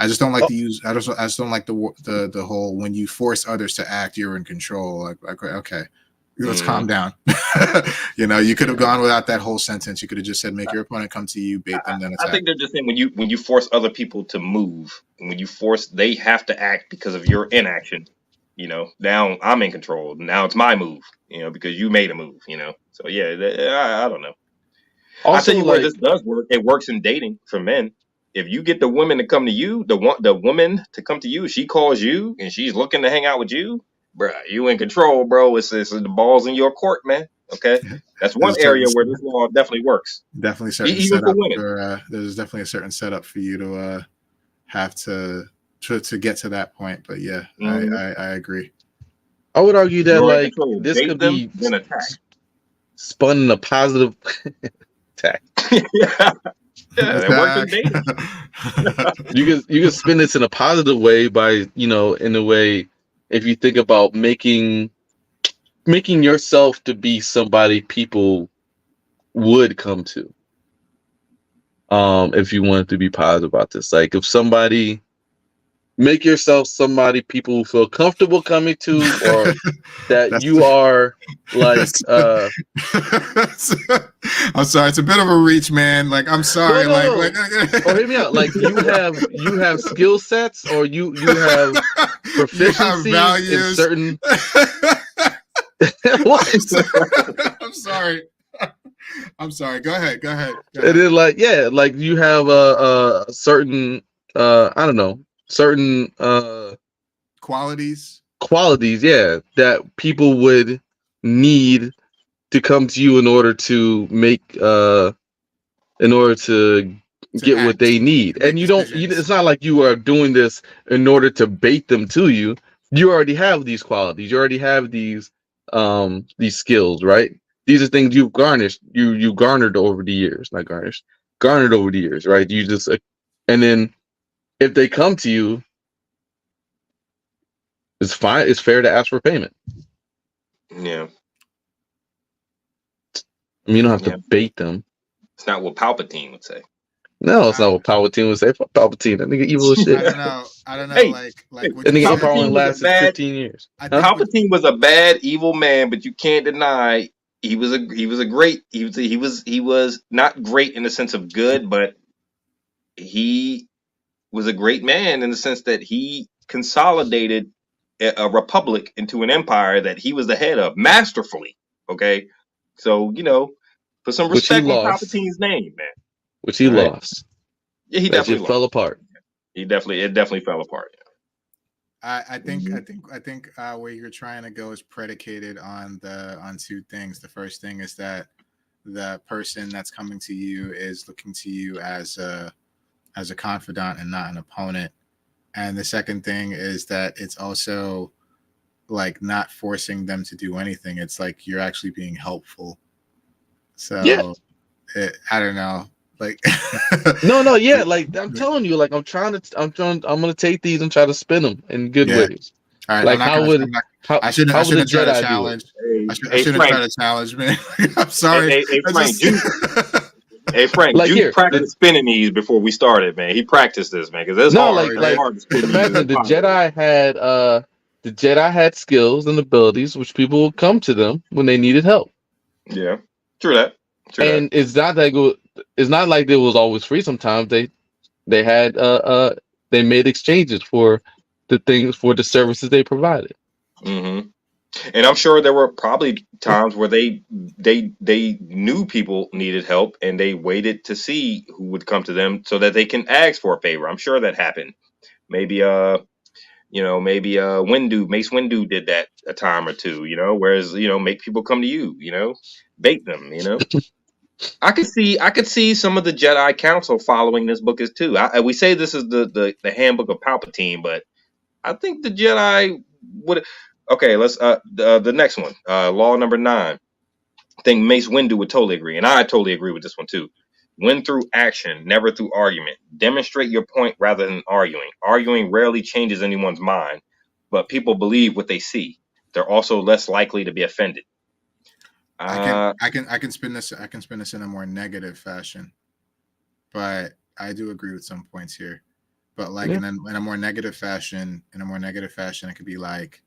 I just don't like to use. I just don't like the whole when you force others to act, you're in control. Like okay, let's calm down. You could have gone without that whole sentence. You could have just said, "Make your opponent come to you, bait them, then attack." I think they're just saying when you force other people to move, and when you force, they have to act because of your inaction. Now I'm in control. Now it's my move. Because you made a move. So yeah, I don't know. Also, I'll tell you where this does work. It works in dating for men. If you get the woman to come to you, the woman to come to you, she calls you and she's looking to hang out with you, bruh, you in control, bro. It's the ball's in your court, man. Okay, that's one area where this law definitely works. Definitely certain even setup for women. There's definitely a certain setup for you to have to get to that point. But yeah, I agree. I would argue that this could be spun in a positive attack. Yeah, that works in dating. You can spin this in a positive way by, in a way, if you think about making yourself to be somebody people would come to. If you wanted to be positive about this, like if somebody make yourself somebody people feel comfortable coming to, or that you are like I'm sorry, it's a bit of a reach, man. Like I'm sorry, no. Or hear me out. Like you have skill sets, or you have proficiency in certain what? I'm sorry. Go ahead. And then like you have a certain I don't know, certain qualities, that people would need to come to you in order to make get what they need. And it's not like you are doing this in order to bait them to you. You already have these qualities. You already have these skills, right? These are things you've garnered over the years, not garnished, garnered over the years, right? You just, and then if they come to you, it's fine. It's fair to ask for payment. Yeah. I mean, you don't have to bait them. It's not what Palpatine would say. No, it's not what Palpatine would say. Fuck Palpatine. That nigga evil as shit. I don't know. Hey, like that nigga empire only lasted 15 years. Palpatine was a bad, evil man, but you can't deny he was not great in the sense of good, but he was a great man in the sense that he consolidated a republic into an empire that he was the head of masterfully. Okay, so put some respect on Palpatine's name, man. Which he lost. Yeah, he definitely fell apart. It definitely fell apart. I think where you're trying to go is predicated on two things. The first thing is that the person that's coming to you is looking to you as a confidant and not an opponent. And the second thing is that it's also like not forcing them to do anything. It's like you're actually being helpful. So I don't know. Like no, yeah. Like I'm telling you, like I'm gonna take these and try to spin them in good ways. All right, Like how would I shouldn't the try to Jedi do it? challenge. I shouldn't try to challenge, man. I'm sorry. Hey, Frank, hey Frank, Like Juice here, practiced spinning these before we started, man. He practiced this, man, because it's no, hard. It's hard to spin these. imagine the Jedi had skills and abilities which people would come to them when they needed help. Yeah, true that. And it's not like it was always free. Sometimes they had they made exchanges for the services they provided. Mm-hmm. And I'm sure there were probably times where they knew people needed help and they waited to see who would come to them so that they can ask for a favor. I'm sure that happened. Maybe Mace Windu did that a time or two, whereas, make people come to you, bait them, I could see some of the Jedi Council following this book as too. We say this is the handbook of Palpatine, but I think the Jedi would. Okay, let's the next one. Law number 9. I think Mace Windu would totally agree, and I totally agree with this one too. Win through action, never through argument. Demonstrate your point rather than arguing. Arguing rarely changes anyone's mind, but people believe what they see. They're also less likely to be offended. I can spin this. I can spin this in a more negative fashion, but I do agree with some points here. But like in a more negative fashion, it could be like,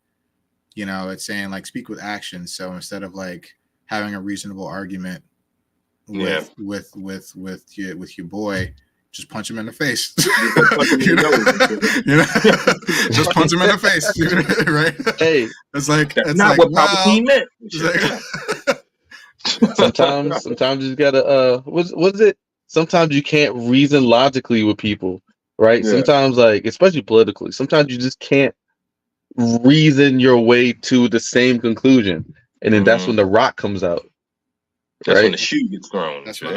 it's saying like speak with action. So instead of like having a reasonable argument with your boy, just punch him in the face. Just punch him in the face, right? Hey, it's like that's not what Palpatine meant. Sometimes you gotta what's it? Sometimes you can't reason logically with people, right? Yeah. Sometimes, like especially politically, sometimes you just can't reason your way to the same conclusion, and then that's when the rock comes out. That's when the shoe gets thrown. That's when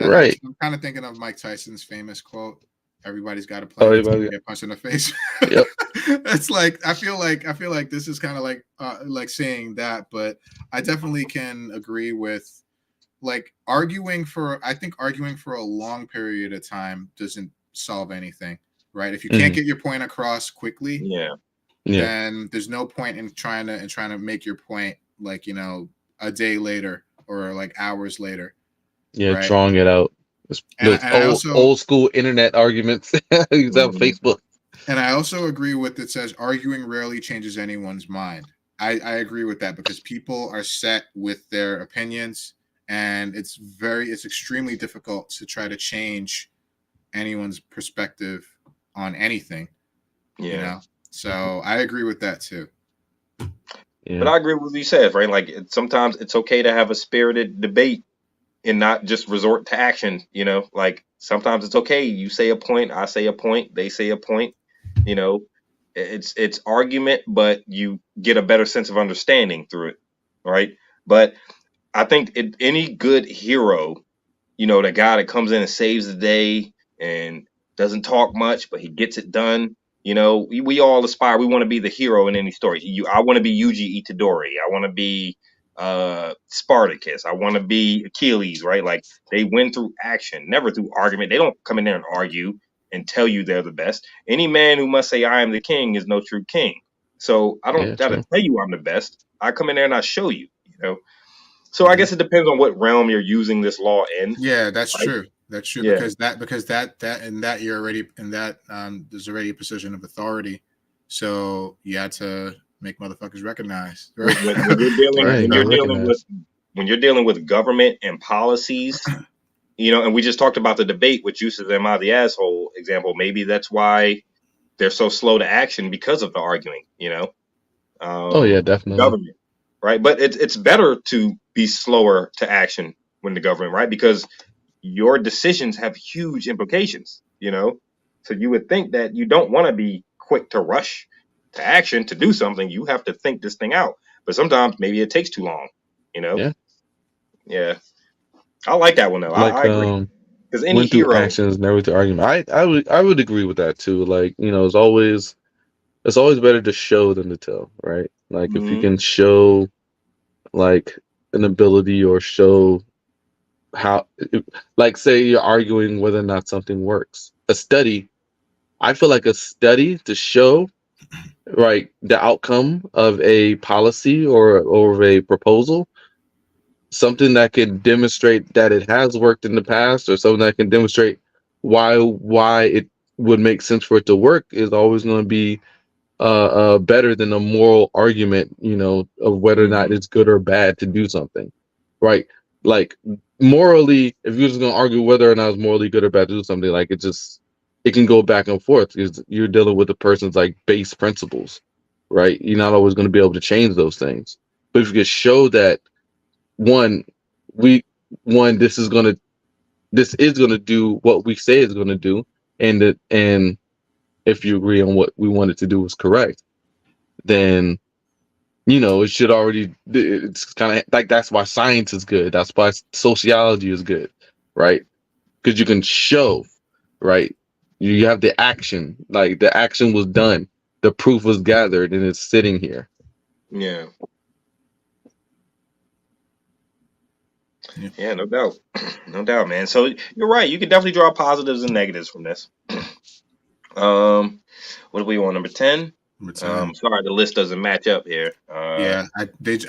right. I'm kind of thinking of Mike Tyson's famous quote: "Everybody's got a plan to get punched in the face." Yep. It's like I feel like this is kind of like saying that, but I definitely can agree with like arguing for a long period of time doesn't solve anything, right? If you can't get your point across quickly, then there's no point in trying to make your point like a day later or like hours later. Yeah, right? Drawing it out. Old school internet arguments. Use on Facebook. And I also agree with it says arguing rarely changes anyone's mind. I agree with that because people are set with their opinions, and it's extremely difficult to try to change anyone's perspective on anything. So I agree with that too. Yeah. But I agree with what you said, right? Like sometimes it's okay to have a spirited debate and not just resort to action. Like sometimes it's okay. You say a point, I say a point, they say a point. It's argument, but you get a better sense of understanding through it, right? But I think any good hero, the guy that comes in and saves the day and doesn't talk much, but he gets it done. We all aspire. We want to be the hero in any story. I want to be Yuji Itadori. I want to be Spartacus. I want to be Achilles, right? Like they win through action, never through argument. They don't come in there and argue and tell you they're the best. Any man who must say I am the king is no true king. So I don't gotta tell you I'm the best. I come in there and I show you, So I guess it depends on what realm you're using this law in. Yeah, that's true. That's true because you're already in that there's already a position of authority. So you had to make motherfuckers recognize. Right? When you're dealing with government and policies, and we just talked about the debate with Juices Am I the Asshole example. Maybe that's why they're so slow to action because of the arguing, oh yeah, definitely. Government, right? But it's better to be slower to action when the government, right? Because your decisions have huge implications, So you would think that you don't want to be quick to rush to action to do something. You have to think this thing out. But sometimes maybe it takes too long, Yeah. I like that one though. Like, I agree. Because any hero actions, never to argument. I would agree with that too. Like, it's always better to show than to tell, right? Like if you can show like an ability or show how, like say you're arguing whether or not something works. I feel like a study to show right, the outcome of a policy or a proposal, something that can demonstrate that it has worked in the past, or something that can demonstrate why it would make sense for it to work, is always going to be better than a moral argument, of whether or not it's good or bad to do something, right? Like, morally, if you're just going to argue whether or not it's morally good or bad to do something, like, it can go back and forth because you're dealing with a person's like base principles, right? You're not always going to be able to change those things. But if you can show that one, we one this is gonna do what we say it's gonna do, and if you agree on what we want it to do is correct, then it should already. It's kind of like, that's why science is good. That's why sociology is good, right? Because you can show, right? You have the action, like the action was done, the proof was gathered, and it's sitting here. Yeah. Yeah, no doubt. No doubt, man. So you're right. You can definitely draw positives and negatives from this. What do we want? Number 10? Number 10. Sorry, the list doesn't match up here. Yeah, I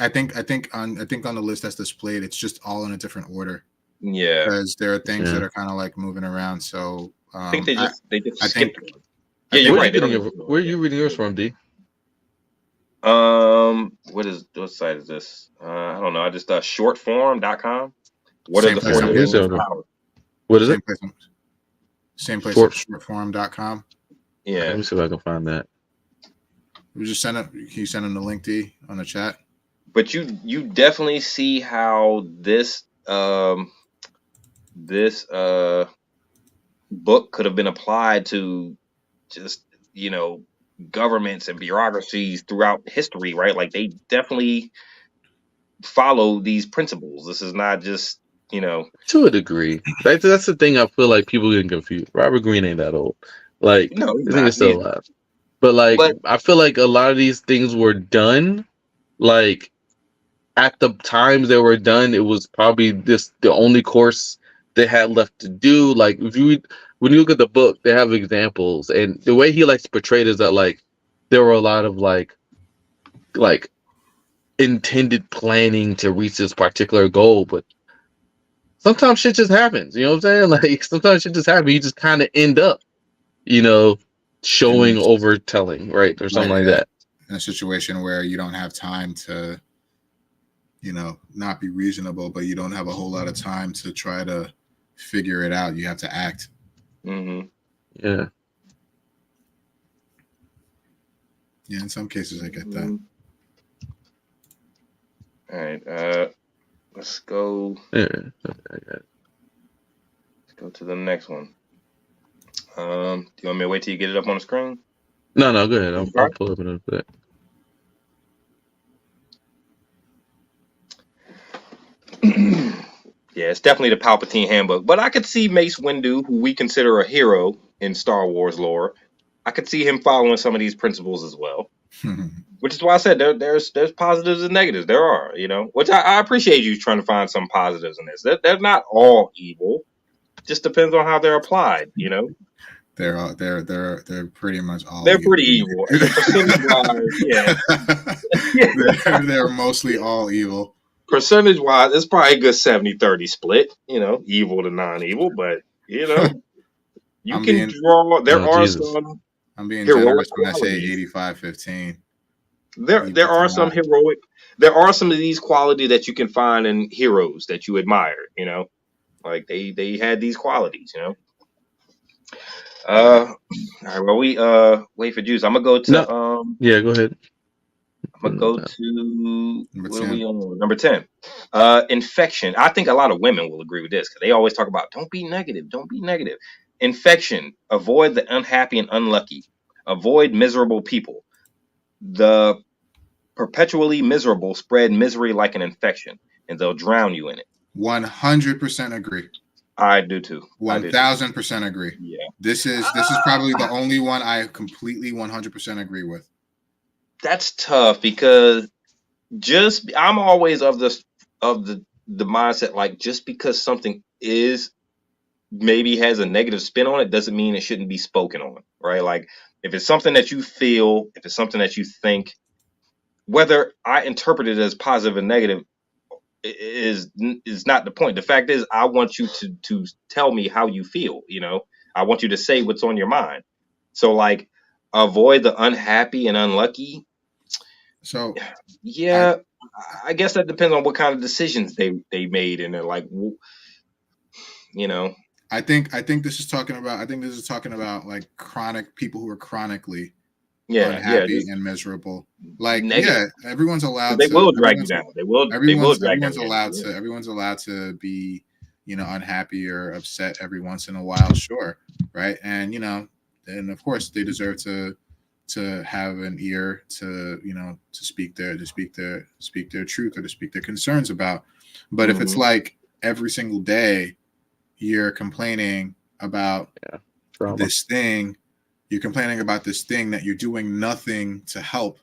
think on the list that's displayed, it's just all in a different order. Yeah, because there are things that are kind of like moving around. So I think they just skipped one. Yeah, you're right. Where are you reading yours from, D? What site is this? I don't know. I just shortform.com. What are the 40 powers? What is it? Same place. Shortform.com. Yeah. Let me see if I can find that. We just sent it. Can you send him the link, D, on the chat? But you definitely see how this book could have been applied to just governments and bureaucracies throughout history, right? Like, they definitely follow these principles. This is not just to a degree. That's the thing. I feel like people get confused. Robert Greene ain't that old. Like, no, I think it's still alive. But I feel like a lot of these things were done, like, at the times they were done, it was probably the only course they had left to do. Like, when you look at the book, they have examples, and the way he likes to portray it is that, like, there were a lot of like intended planning to reach this particular goal, but sometimes shit just happens. You know what I'm saying? Like, sometimes shit just happens. You just kind of end up, showing over telling, right, or something like that. In a situation where you don't have time to, not be reasonable, but you don't have a whole lot of time to try to figure it out. You have to act. Mm-hmm. Yeah. Yeah, in some cases I get that. All right. Let's go. Yeah. Let's go to the next one. Do you want me to wait till you get it up on the screen? No, go ahead. I'll pull up in a bit. Yeah, it's definitely the Palpatine handbook. But I could see Mace Windu, who we consider a hero in Star Wars lore, I could see him following some of these principles as well. Which is why I said there's positives and negatives. There are, which I appreciate you trying to find some positives in this. They're not all evil. Just depends on how they're applied, They're pretty much all. They're pretty evil. Yeah. They're mostly all evil. Percentage wise, it's probably a good 70-30 split. Evil to non-evil, but you can draw. There are some. I'm being generous when I say 85-15. There are some heroic. There are some of these qualities that you can find in heroes that you admire. Like they had these qualities. All right. Well, we wait for Juice. I'm gonna go to Yeah, go ahead. I'm gonna go to what are we on? Number 10. Infection. I think a lot of women will agree with this because they always talk about don't be negative. Don't be negative. Infection. Avoid the unhappy and unlucky. Avoid miserable people. The perpetually miserable spread misery like an infection, and they'll drown you in it. 100% agree. I do too. 1000% agree. Yeah. This is probably the only one I completely 100% agree with. That's tough because I'm always of the mindset, like, just because something is maybe has a negative spin on it doesn't mean it shouldn't be spoken on, right? Like if it's something that you feel, if it's something that you think, whether I interpret it as positive or negative is not the point. The fact is, I want you to tell me how you feel. You know, I want you to say what's on your mind. So like, avoid the unhappy and unlucky. So yeah, I guess that depends on what kind of decisions they made, and they're like, you know. I think this is talking about like chronic people who are chronically unhappy and miserable. Like negative. Yeah, everyone's allowed they to. Will drag you down. They will. Everyone's down. Everyone's allowed to be, you know, unhappy or upset every once in a while. Sure, right? And you know, and of course they deserve to have an ear to, you know, to speak their truth or to speak their concerns about. But if it's like every single day you're complaining about this thing, you're complaining about this thing that you're doing nothing to help,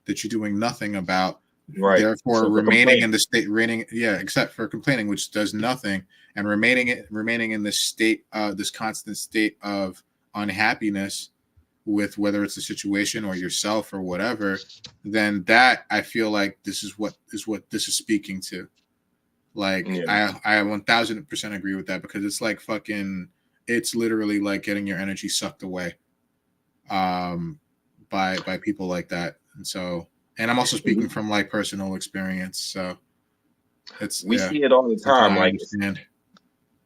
that you're doing nothing about, right? Therefore, remaining in the state, except for complaining, which does nothing, and remaining in this state, this constant state of unhappiness with whether it's a situation or yourself or whatever, then that I feel like this is what this is speaking to. Like I 1000% agree with that, because it's like fucking, it's literally like getting your energy sucked away by people like that. And so, and I'm also speaking from like personal experience, so we see it all the time, like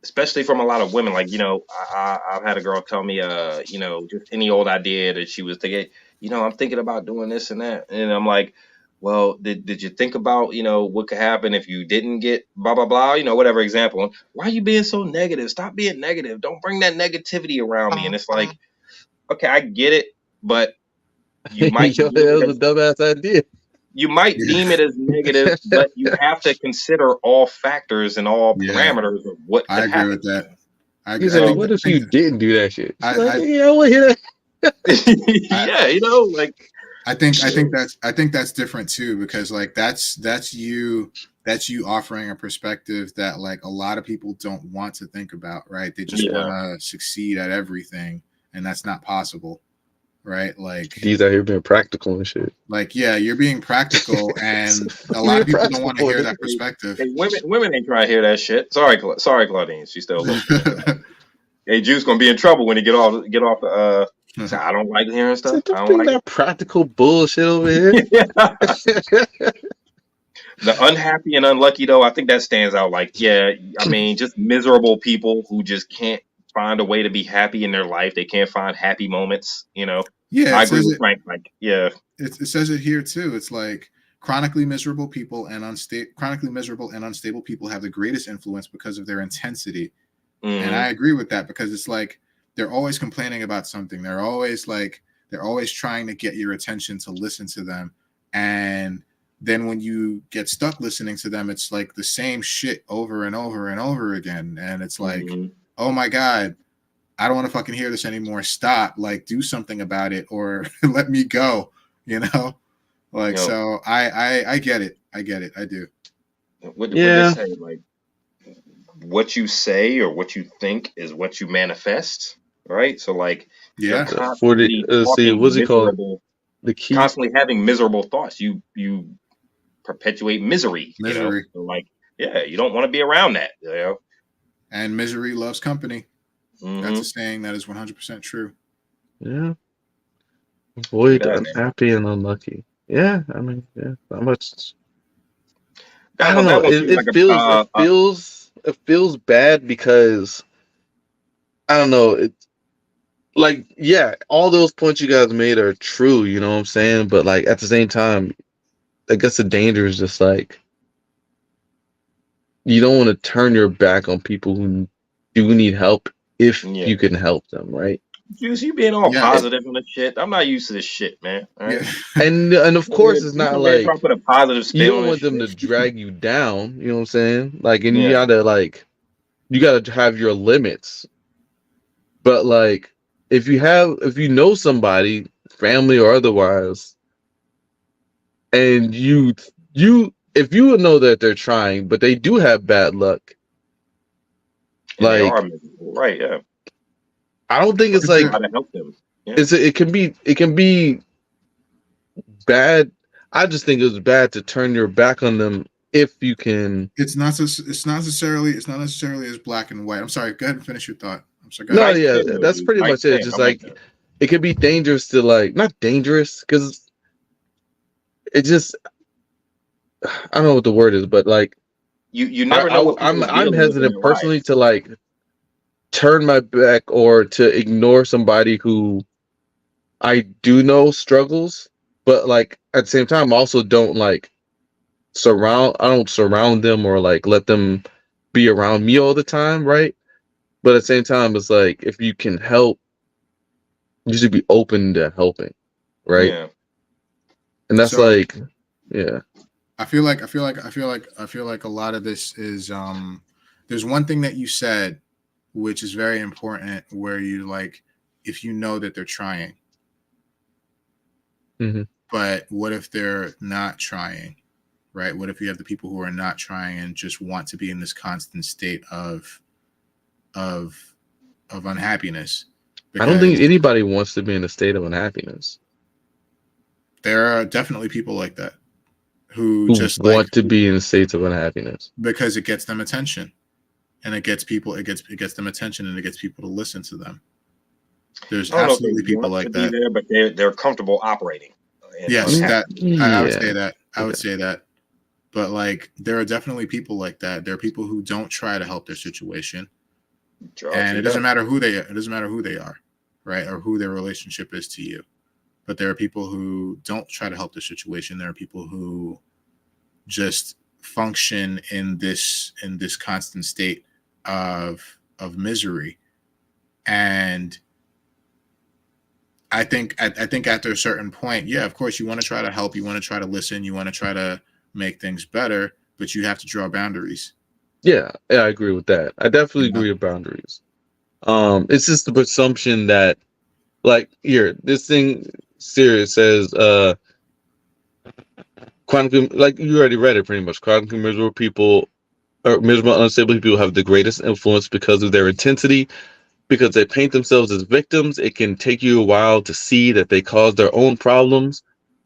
especially from a lot of women. Like, you know, I've had a girl tell me, you know, just any old idea that she was thinking, you know, I'm thinking about doing this and that. And I'm like, well, did you think about, you know, what could happen if you didn't get blah, blah, blah, you know, whatever example. Why are you being so negative? Stop being negative. Don't bring that negativity around me. And it's like, okay, I get it, but you might that was a dumbass idea. You might deem it as negative, but you have to consider all factors and all parameters of what could happen. I agree with that. He's like, what if you didn't do that shit? I want to hear that. Yeah, you know, like I think that's different too, because like that's you offering a perspective that like a lot of people don't want to think about, right? They just want to succeed at everything, and that's not possible. Right, like he's out here being practical and shit. Like, yeah, you're being practical, and a lot of people don't want to hear that perspective. Hey, women ain't trying to hear that shit. Sorry, Claudine, she's still. Hey, Juice gonna be in trouble when he get off the. I don't like hearing stuff. I don't like that practical bullshit over here. The unhappy and unlucky, though, I think that stands out. Like, yeah, I mean, just miserable people who just can't find a way to be happy in their life. They can't find happy moments, you know. Yeah, I agree with Frank. Like, yeah, it says it here too. It's like chronically miserable and unstable people have the greatest influence because of their intensity. And I agree with that, because it's like they're always complaining about something. They're always trying to get your attention to listen to them. And then when you get stuck listening to them, it's like the same shit over and over and over again. And it's like, oh my God, I don't want to fucking hear this anymore. Stop, like do something about it, or let me go, you know? Like, so I get it. I do. What they say, like what you say or what you think is what you manifest, right? So like, what's he called? The key. Constantly having miserable thoughts, you perpetuate misery. You know? So like, yeah, you don't want to be around that, you know. And misery loves company. That's a saying that is 100% true. Yeah. Avoid unhappy and unlucky. Yeah, I mean, yeah, not much. I don't know. It feels bad because I don't know. It's like, yeah, all those points you guys made are true. You know what I'm saying? But like at the same time, I guess the danger is just like you don't want to turn your back on people who do need help if you can help them, right? You being all positive on this shit. I'm not used to this shit, man. All right? And of course, it's not like put a positive spin. You don't want them to drag you down. You know what I'm saying? Like, and you gotta have your limits. But like, if you know somebody, family or otherwise, and if you know that they're trying, but they do have bad luck, and like, they are miserable, right? Yeah. I don't think it's like how to help them. Yeah. it can be bad. I just think it was bad to turn your back on them if you can. It's not necessarily as black and white. I'm sorry. Go ahead and finish your thought. I'm sorry. Go No, ahead. Nice yeah, spin, though, that's dude. pretty Nice much it. spin. Just I like like that. it could be dangerous to like not dangerous because it just I don't know what the word is, but like You never know what people are I'm dealing with in hesitant their personally lives. to like turn my back or to ignore somebody who I do know struggles, but like at the same time, I also don't like I don't surround them or like let them be around me all the time, right? But at the same time, it's like if you can help, you should be open to helping, right? Yeah. And that's So like, yeah. I feel like a lot of this is there's one thing that you said which is very important where you like if you know that they're trying. Mm-hmm. But what if they're not trying? Right? What if you have the people who are not trying and just want to be in this constant state of unhappiness? I don't think Because anybody wants to be in a state of unhappiness. there are definitely people like that who Who just like want to be in states of unhappiness because it gets them attention and it gets them attention and it gets people to listen to them. There's I don't know if they absolutely people want like to be that. there, but they're comfortable operating and Yes, unhappy. that I would say Yeah. that. I would Okay. say that. But like there are definitely people like that. There are people who don't try to help their situation. And it doesn't matter who they are, right? Or who their relationship is to you. But there are people who don't try to help their situation. There are people who just function in this constant state of misery. And I think after a certain point, yeah, of course you want to try to help, you want to try to listen, you want to try to make things better, but you have to draw boundaries. Yeah, I agree with that. I definitely You know? agree with boundaries. It's just the presumption that like here, this thing Sirius says, quantum like you already read it pretty much. Chronically miserable people or miserable unstable people have the greatest influence because of their intensity, because they paint themselves as victims. It can take you a while to see that they caused their own problems.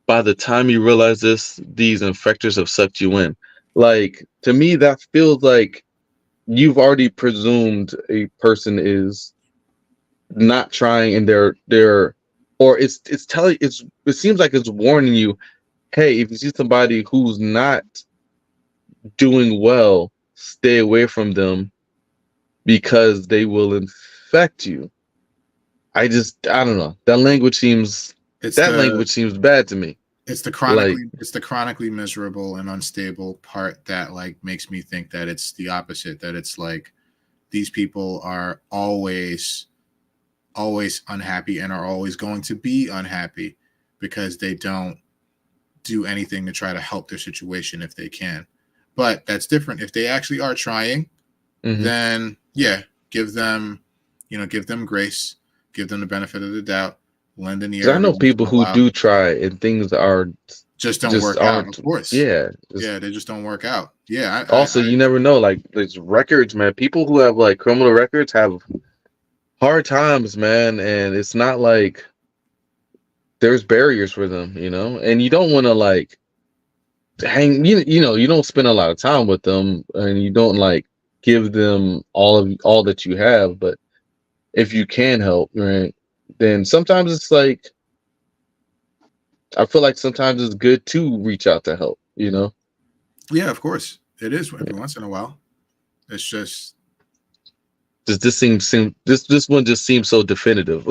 By the time you realize this, these infectors have sucked you in. Like to me, that feels like you've already presumed a person is not trying and they're or it's telling it seems like it's warning you, hey, if you see somebody who's not doing well, stay away from them because they will infect you. I don't know. That language seems bad to me. It's the Like chronically miserable and unstable part that like makes me think that it's the opposite, that it's like these people are always unhappy and are always going to be unhappy because they don't do anything to try to help their situation if they can. But that's different. If they actually are trying, then yeah, give them grace, give them the benefit of the doubt, lend an ear I every know once people in a who while. do try and things are Just don't work out, aren't. of course. Yeah. They just don't work out. Yeah. Also, you never know. Like there's records, man. People who have like criminal records have hard times, man, and it's not like there's barriers for them, and you don't want to like hang. You don't spend a lot of time with them, and you don't like give them all that you have. But if you can help, right, then sometimes it's like I feel like sometimes it's good to reach out to help. Yeah, of course it is every once in a while. It's just this one just seems so definitive.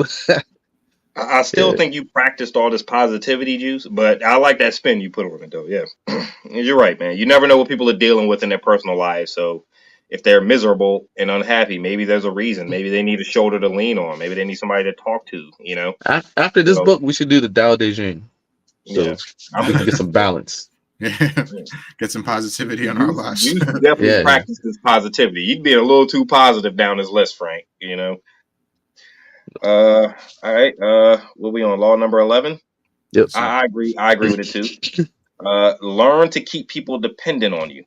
I still think you practiced all this positivity juice, but I like that spin you put on it, though. Yeah, you're right, man. You never know what people are dealing with in their personal lives. So if they're miserable and unhappy, maybe there's a reason. Maybe they need a shoulder to lean on. Maybe they need somebody to talk to. After this So book, we should do the Tao Te Ching, so yeah, I'm we can with get you. some balance. yeah, get some positivity on our lives. You definitely Yeah. practice this positivity. You'd be a little too positive down this list, Frank. All right. What we on law number 11? Yep. I agree. I agree with it too. Learn to keep people dependent on you.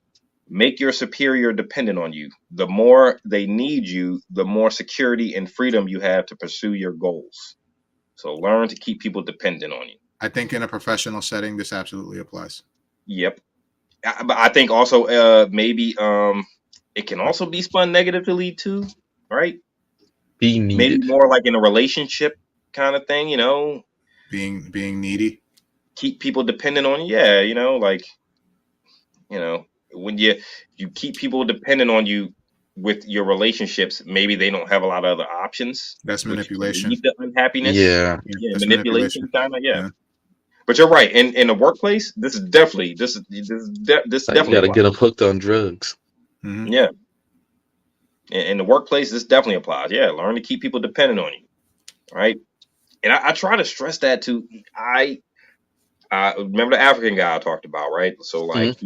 Make your superior dependent on you. The more they need you, the more security and freedom you have to pursue your goals. So learn to keep people dependent on you. I think in a professional setting, this absolutely applies. Yep. But I think also maybe it can also be spun negatively too, right? Be needed. Maybe more like in a relationship kind of thing, Being needy. Keep people dependent on you. Yeah, like when you keep people dependent on you with your relationships, maybe they don't have a lot of other options. That's manipulation. Lead to unhappiness. Yeah, that's manipulation kind of. Yeah. But you're right. In the workplace, this definitely you gotta get them hooked on drugs. Mm-hmm. Yeah. In the workplace, this definitely applies. Yeah, learn to keep people dependent on you, right? And I try to stress that too. I remember the African guy I talked about, right? So like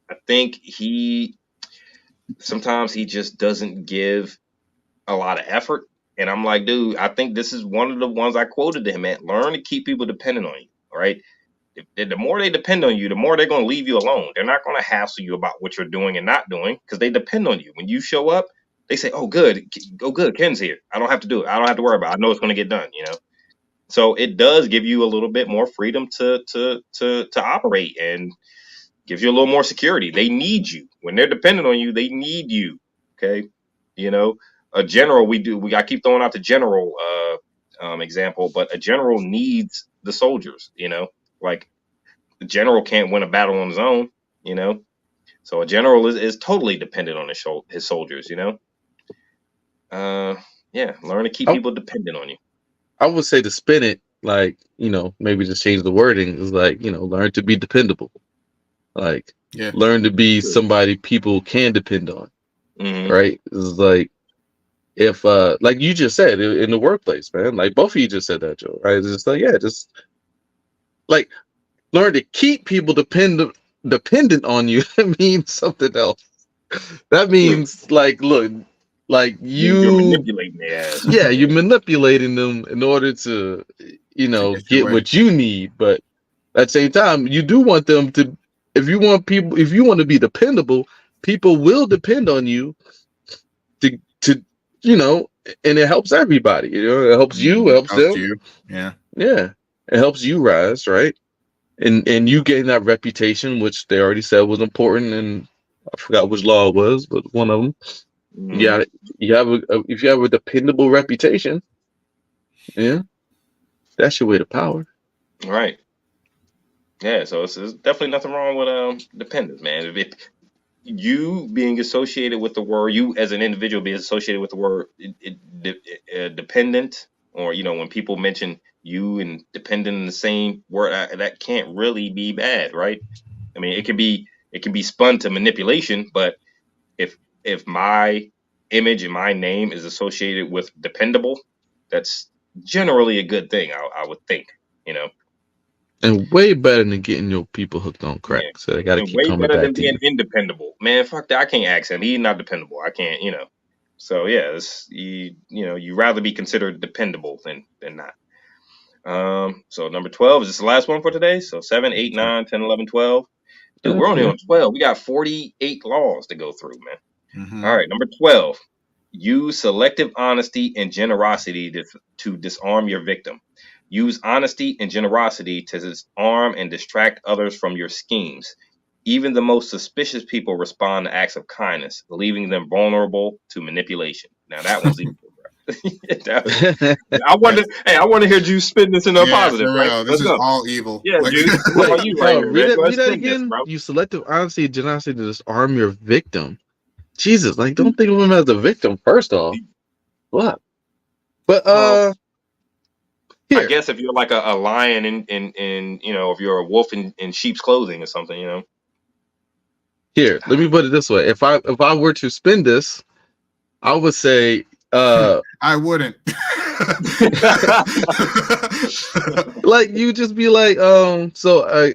I think sometimes he just doesn't give a lot of effort. And I'm like, dude, I think this is one of the ones I quoted to him at. Learn to keep people dependent on you, all right? The more they depend on you, the more they're going to leave you alone. They're not going to hassle you about what you're doing and not doing because they depend on you. When you show up, they say, oh, good, Ken's here. I don't have to do it. I don't have to worry about it. I know it's going to get done, So it does give you a little bit more freedom to operate and gives you a little more security. They need you. When they're dependent on you, they need you, okay? A general, I keep throwing out the general example, but a general needs the soldiers, like the general can't win a battle on his own, so a general is totally dependent on his soldiers, learn to keep people dependent on you. I would say to spin it, like, maybe just change the wording is like, learn to be dependable, like learn to be somebody people can depend on. Right? It's like, if like you just said in the workplace, man, like both of you just said that, Joe, right? It's just like, just like learn to keep people dependent on you. It means something else. That means like, look, like you're manipulating their ass. Yeah, you're manipulating them in order to get what you need, but at the same time you do want them to, if you want to be dependable, people will depend on you to and it helps everybody. It helps you, it helps them. You. It helps you rise, right? And you gain that reputation, which they already said was important, and I forgot which law it was, but one of them. Yeah, if you have a dependable reputation, that's your way to power. Right. Yeah, so it's definitely nothing wrong with dependence, man. If you being associated with the word, you as an individual being associated with the word dependent, or when people mention you and dependent in the same word, that can't really be bad, right? I mean, it can be spun to manipulation, but if my image and my name is associated with dependable, that's generally a good thing, I would think, And way better than getting your people hooked on crack. So they got to keep coming back to you. Way better than being independable. Man, fuck that. I can't ask him. He's not dependable. I can't, So yeah, you rather be considered dependable than not. So number 12 is this the last one for today? So 7, 8, 9, 10, 11, 12. Dude, we're only on 12. We got 48 laws to go through, man. Mm-hmm. All right, number 12. Use selective honesty and generosity to disarm your victim. Use honesty and generosity to disarm and distract others from your schemes. Even the most suspicious people respond to acts of kindness, leaving them vulnerable to manipulation. Now that one's evil, bro. I want to hear Juice spin this in a positive, right? This is all evil. Yeah, Juice. Read that again. Use selective honesty and generosity to disarm your victim. Jesus, like, don't think of him as a victim. First off, what? But I guess if you're like a lion in if you're a wolf in sheep's clothing or something, Here, let me put it this way: if I were to spin this, I would say I wouldn't. Like, you just be like, so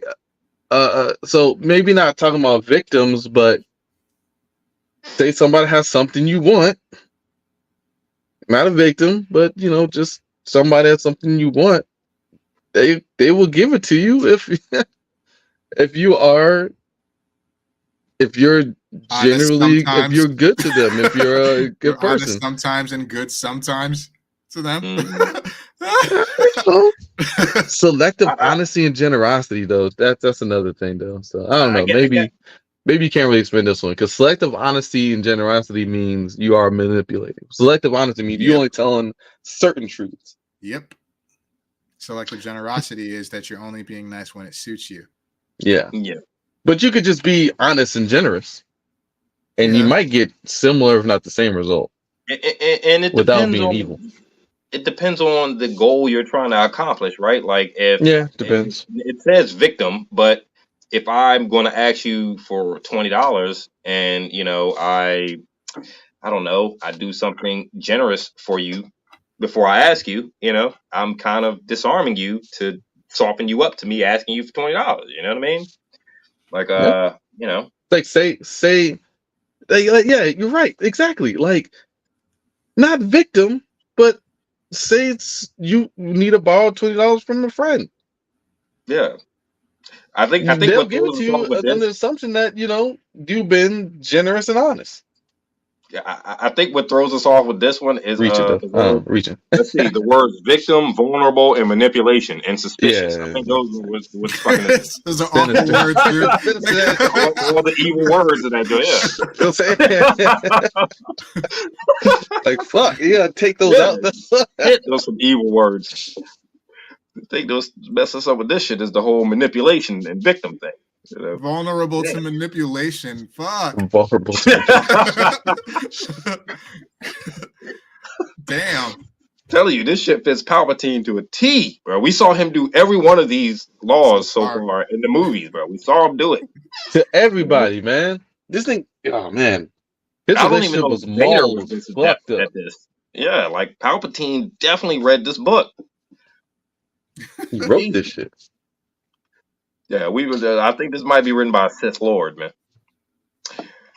maybe not talking about victims, but say somebody has something you want, not a victim, but just somebody has something you want. They will give it to you if you're generally, if you're good to them, if you're a good person. Sometimes and good sometimes. to them. Selective honesty and generosity, though. That's another thing, though. So I don't know. Maybe you can't really explain this one because selective honesty and generosity means you are manipulating. Selective honesty means you only telling certain truths. Yep. Selective generosity is that you're only being nice when it suits you. Yeah. Yeah. But you could just be honest and generous, and you might get similar, if not the same result. And it without being evil. It depends on the goal you're trying to accomplish, right? Like depends. It says victim, but if I'm going to ask you for $20 and I don't know, I do something generous for you before I ask you, I'm kind of disarming you to soften you up to me asking you for $20. You know what I mean? Like like say yeah, you're right, exactly. Like not victim, but say it's you need to borrow $20 from a friend. Yeah. I think they'll give it to you on the assumption that you've been generous and honest. Yeah, I think what throws us off with this one is reaching. Let's see, the words victim, vulnerable, and manipulation, and suspicious. I think those are what's fucking. Those are awful words, dude. all the evil words in that. Yeah. Like fuck, you gotta take those out. Those are some evil words. I think those mess us up with this shit is the whole manipulation and victim thing. Vulnerable to manipulation. Fuck. Vulnerable. Damn. Telling you, this shit fits Palpatine to a T, bro. We saw him do every one of these laws so far in the movies, bro. We saw him do it to everybody, man. This thing, oh man, his relationship was mauled, fucked up at this. Yeah, like Palpatine definitely read this book. He wrote this shit. Yeah, I think this might be written by a Sith Lord, man.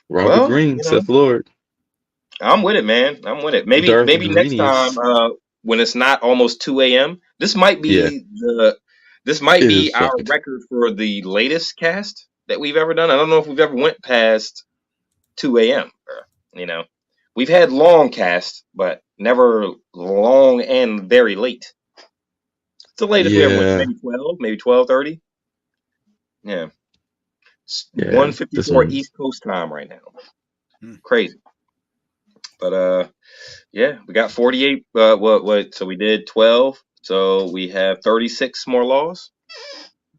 Robert Greene, Sith Lord. I'm with it, man. I'm with it. Maybe next time when it's not almost 2 a.m. This might be our record for the latest cast that we've ever done. I don't know if we've ever went past 2 a.m. We've had long casts, but never long and very late. It's the latest we ever went, maybe 12, maybe 12:30. Yeah. 1:54 East Coast time right now. Crazy. But we got 48. So we did 12. So we have 36 more laws.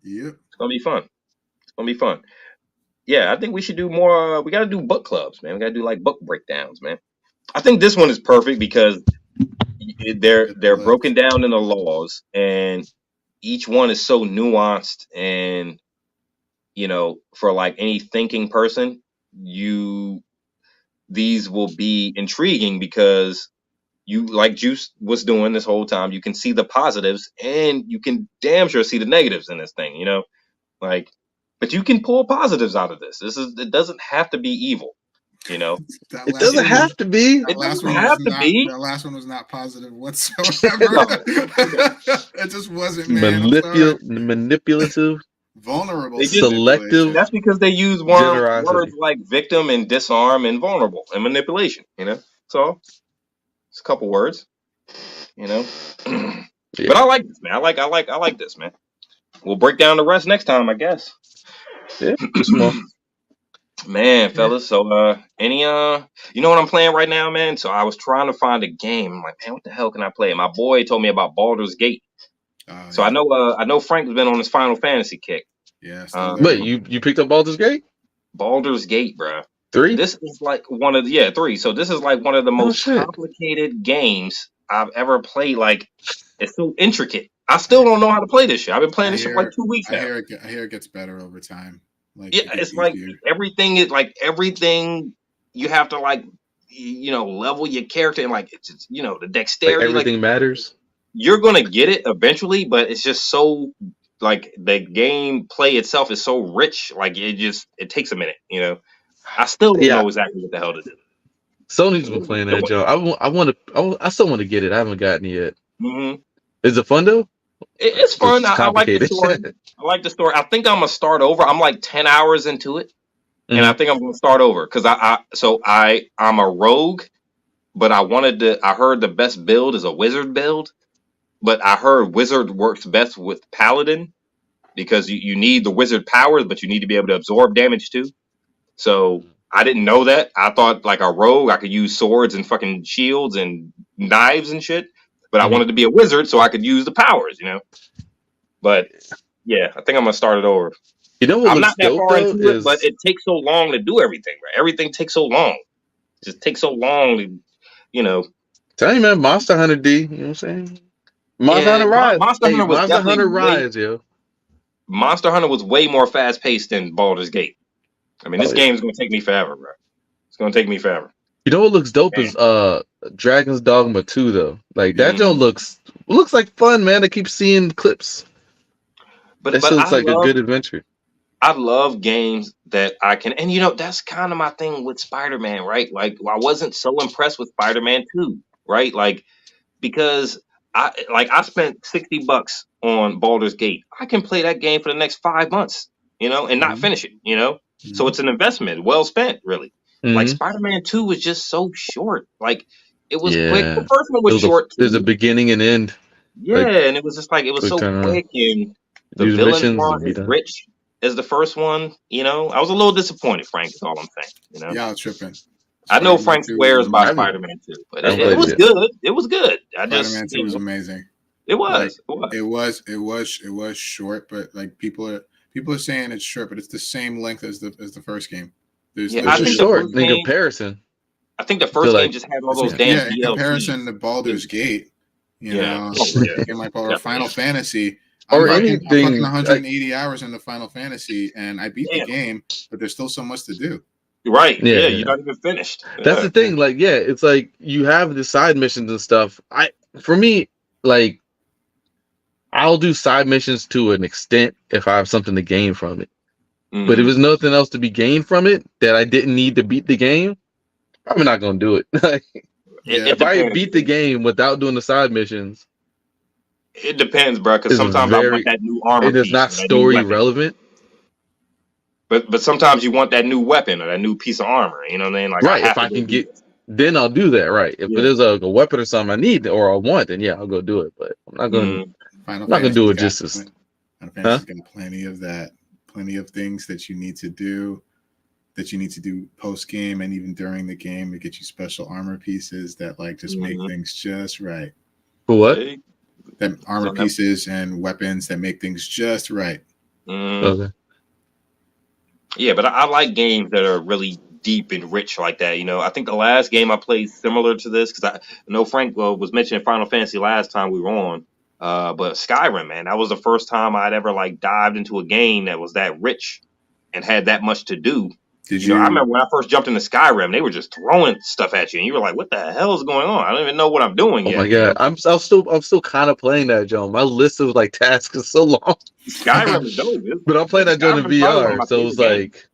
Yep. It's gonna be fun. Yeah, I think we should do more. We gotta do book clubs, man. We gotta do like book breakdowns, man. I think this one is perfect because they're broken down in the laws, and each one is so nuanced, and for like any thinking person, these will be intriguing because you, like Juice was doing this whole time, you can see the positives and you can damn sure see the negatives in this thing, but you can pull positives out of this. It doesn't have to be evil, It doesn't have to be. It doesn't have to be. That last one was not positive whatsoever. It just wasn't, man. Manipulative. Vulnerable, selective. That's because they use words like victim and disarm and vulnerable and manipulation. So it's a couple words. But I like this, man. I like this, man. We'll break down the rest next time, I guess. Yeah, small. Man, fellas. So any you know what I'm playing right now, man? So I was trying to find a game. I'm like, man, what the hell can I play? My boy told me about Baldur's Gate. So I know Frank's been on his Final Fantasy kick. Yes. Wait, you picked up Baldur's Gate? Baldur's Gate, bro. 3? This is like one of the 3. So this is like one of the most complicated games I've ever played. Like, it's so intricate. I still don't know how to play this shit. I've been playing this shit for like 2 weeks now. I hear it gets better over time. Like, it's like everything you have to like level your character, and like it's just, the dexterity. Like everything matters. You're gonna get it eventually, but it's just so like the game play itself is so rich. Like it takes a minute. I still don't know exactly what the hell to do. Sony's been playing that, Joe. I still want to get it. I haven't gotten it yet. Mm-hmm. Is it fun though? It's fun. I like the story. I think I'm gonna start over. I'm like 10 hours into it, and I think I'm gonna start over because I'm a rogue, but I heard the best build is a wizard build, but I heard wizard works best with paladin because you need the wizard powers, but you need to be able to absorb damage too. So I didn't know that. I thought like a rogue, I could use swords and fucking shields and knives and shit, but I wanted to be a wizard so I could use the powers, But yeah, I think I'm gonna start it over. You know what I'm looks not that dope far though into it, but is it takes so long to do everything, right? Everything takes so long. It just takes so long to. tell you, man, Monster Hunter D. You know what I'm saying? Monster Yeah, Hunter Rise. Monster Hey, Hunter was Monster definitely Hunter Rise, yo. Monster Hunter was way more fast paced than Baldur's Gate. I mean, this game's gonna take me forever, bro. It's gonna take me forever. You know what looks dope is Dragon's Dogma 2 though. Like that joint looks like fun, man. I keep seeing clips. But that looks like a good adventure. I love games that I can, and that's kind of my thing with Spider-Man, right? Like I wasn't so impressed with Spider-Man 2, right? Like because I spent $60 on Baldur's Gate. I can play that game for the next 5 months, and not finish it, So it's an investment, well spent, really. Like Spider-Man 2 was just so short. Like it was quick. The first one was short. There's a beginning and end. Yeah, and it was just like it was so quick, and the villains weren't as rich as the first one. I was a little disappointed. Frank is all I'm saying. Yeah, tripping. I know Frank swears by Spider-Man 2, but it was good. It was good. Spider-Man 2 was amazing. It was. Like, it was short, but like people are saying it's short, but it's the same length as the first game. I think short in comparison. I think the first game just had all those damn DLCs. In comparison to Baldur's Gate, or Final Fantasy. Or I'm anything. fucking 180 hours into Final Fantasy, and I beat the game, but there's still so much to do. Right. Yeah, you're not even finished. That's the thing. Like, it's like you have the side missions and stuff. For me, like, I'll do side missions to an extent if I have something to gain from it. But if there's nothing else to be gained from it that I didn't need to beat the game, probably not gonna do it. If I beat the game without doing the side missions, it depends, bro. Because sometimes I want that new armor. It is not story relevant. But sometimes you want that new weapon or that new piece of armor. You know what I mean? Like, right. If I can get, then I'll do that. Right. If it is a weapon or something I need or I want, then I'll go do it. But I'm not going. I'm not going to do it just as. Final Fantasy's got plenty of that. Plenty of things that you need to do. That you need to do post game and even during the game to get you special armor pieces that like just make things just right. For what? That armor pieces and weapons that make things just right. Okay. Yeah, but I like games that are really deep and rich like that. I think the last game I played similar to this because I know Frank was mentioning Final Fantasy last time we were on. But Skyrim, man, that was the first time I'd ever like dived into a game that was that rich and had that much to do. I remember when I first jumped into Skyrim, they were just throwing stuff at you, and you were like, "What the hell is going on? I don't even know what I'm doing yet." Oh my god, I'm still kind of playing that, Joe. My list of like tasks is so long. Skyrim is dope, but I'm playing that Joe in VR, so it was like,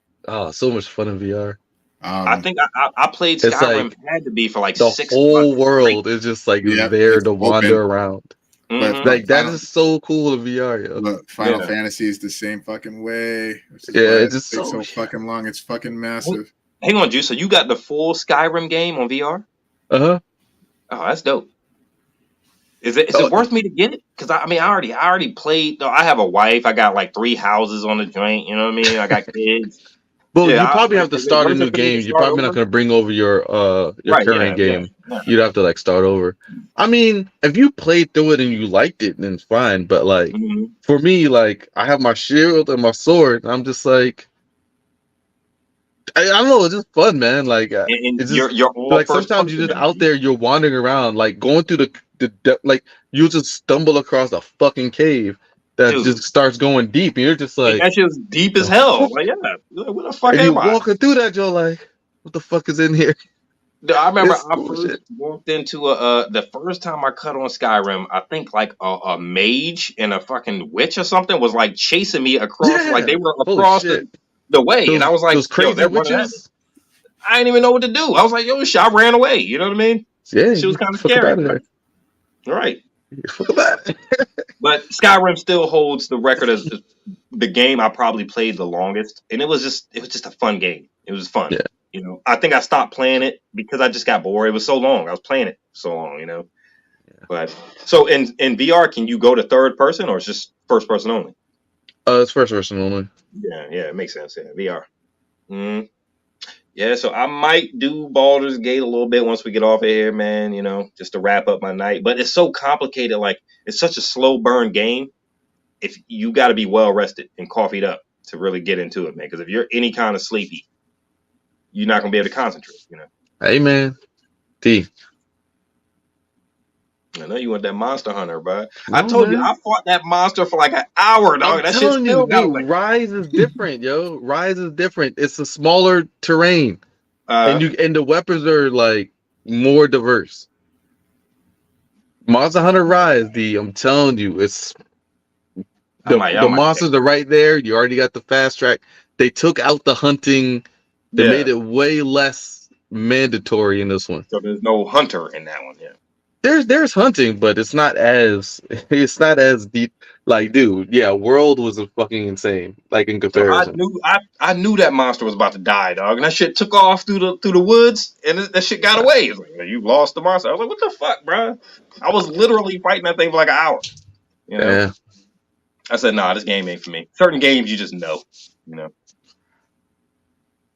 so much fun in VR. I think I played Skyrim had to be for like the 6 whole months world is just like there to wander around. But like that is so cool in VR, yo. But Final Fantasy is the same fucking way. It's just so fucking long. It's fucking massive. Hang on, Juice. So you got the full Skyrim game on VR? Oh, that's dope. Is it worth me to get it? Because I already played. I have a wife. I got like 3 houses on the joint. You know what I mean? I got kids. Well, you probably have to start a new game. You're probably not going to bring over your current game. Yeah. You'd have to like start over. I mean, if you played through it and you liked it, then it's fine. But like for me, like I have my shield and my sword. And I'm just like, I don't know. It's just fun, man. Like it's just, you're all like sometimes you're just out there. You're wandering around, like going through the like you just stumble across a fucking cave. That just starts going deep, and you're just like, that shit's deep as hell. Like, what the fuck and am I? You're walking through that, Joe, like, what the fuck is in here? I remember I first walked into the first time I cut on Skyrim, I think like a mage and a fucking witch or something was like chasing me across, like they were across the way, and I was like, those crazy witches. I didn't even know what to do. I was like, yo, I ran away. You know what I mean? Yeah, she was kind of scary. Right. But Skyrim still holds the record as the game I probably played the longest, and it was just a fun game. It was fun. Yeah. You know, I think I stopped playing it because I just got bored. It was so long. I was playing it so long, you know. Yeah. But so in VR, can you go to third person or it's just first person only? It's first person only. Yeah, it makes sense. Yeah, VR. Yeah, so I might do Baldur's Gate a little bit once we get off of here, man. You know, just to wrap up my night. But it's so complicated. Like it's such a slow burn game. If you got to be well rested and coffeeed up to really get into it, man. Because if you're any kind of sleepy, you're not gonna be able to concentrate. You know. Hey, man. T. I know you want that Monster Hunter, bro. No, I told man. you I fought that monster for like an hour, dog. I'm telling you, dude. Rise is different, yo. Rise is different. It's a smaller terrain, and the weapons are like more diverse. Monster Hunter Rise, I'm telling you, it's the monsters are right there. You already got the fast track. They took out the hunting. They made it way less mandatory in this one. So there's no hunter in that one, yeah. There's hunting, but it's not as deep. Like, dude, yeah, World was fucking insane. Like in comparison, so I knew that monster was about to die, dog, and that shit took off through the woods, and that shit got away. It's like, you lost the monster. I was like, what the fuck, bro? I was literally fighting that thing for like an hour. You know? Yeah. I said, nah, this game ain't for me. Certain games you just know, you know.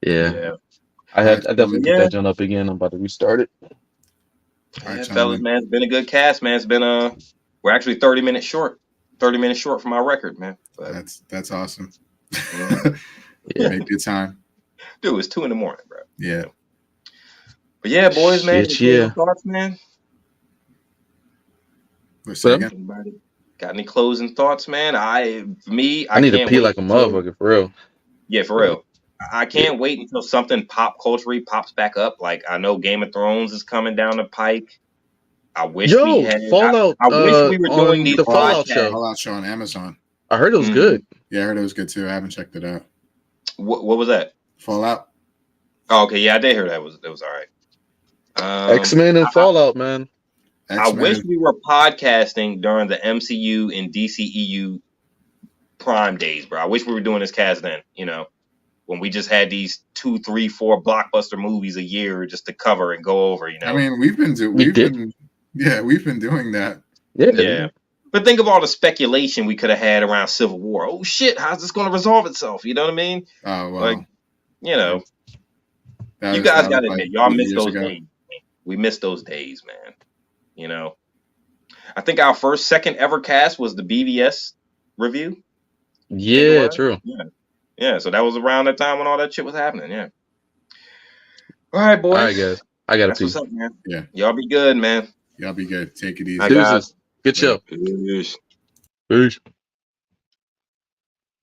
Yeah. I definitely picked that joint up again. I'm about to restart it. Yeah, fellas, man, it's been a good cast, man. It's been we're actually 30 minutes short. 30 minutes short from my record, man. But, that's awesome. Yeah. Make good time. Dude, it's 2 a.m, bro. Yeah. But yeah, boys, man. Any thoughts, man? Anybody got any closing thoughts, man? I need to pee like a motherfucker, for real. Yeah, for real. I can't wait until something pop culture pops back up. Like I know Game of Thrones is coming down the pike. I wish we had Fallout. I wish we were doing these the Fallout show. Fallout show on Amazon. I heard it was good. Yeah, I heard it was good too. I haven't checked it out. What was that? Fallout. Oh, okay, yeah, I did hear that was all right. X-Men and Fallout, man. I wish we were podcasting during the MCU and DCEU prime days, bro. I wish we were doing this cast then, you know, when we just had these 2, 3, 4 blockbuster movies a year just to cover and go over, you know. I mean, we've been doing that. Yeah. But think of all the speculation we could have had around Civil War. Oh shit, how's this going to resolve itself? You know what I mean? Oh well. Like, you know, you guys got to admit, y'all miss those days. We miss those days, man. You know, I think our second ever cast was the BVS review. Yeah, true. Yeah. So that was around that time when all that shit was happening. Yeah. All right, boys. All right, guys. I got to pee. What's up, man? Yeah. Y'all be good, man. Y'all be good. Take it easy. Good show. Peace. Peace.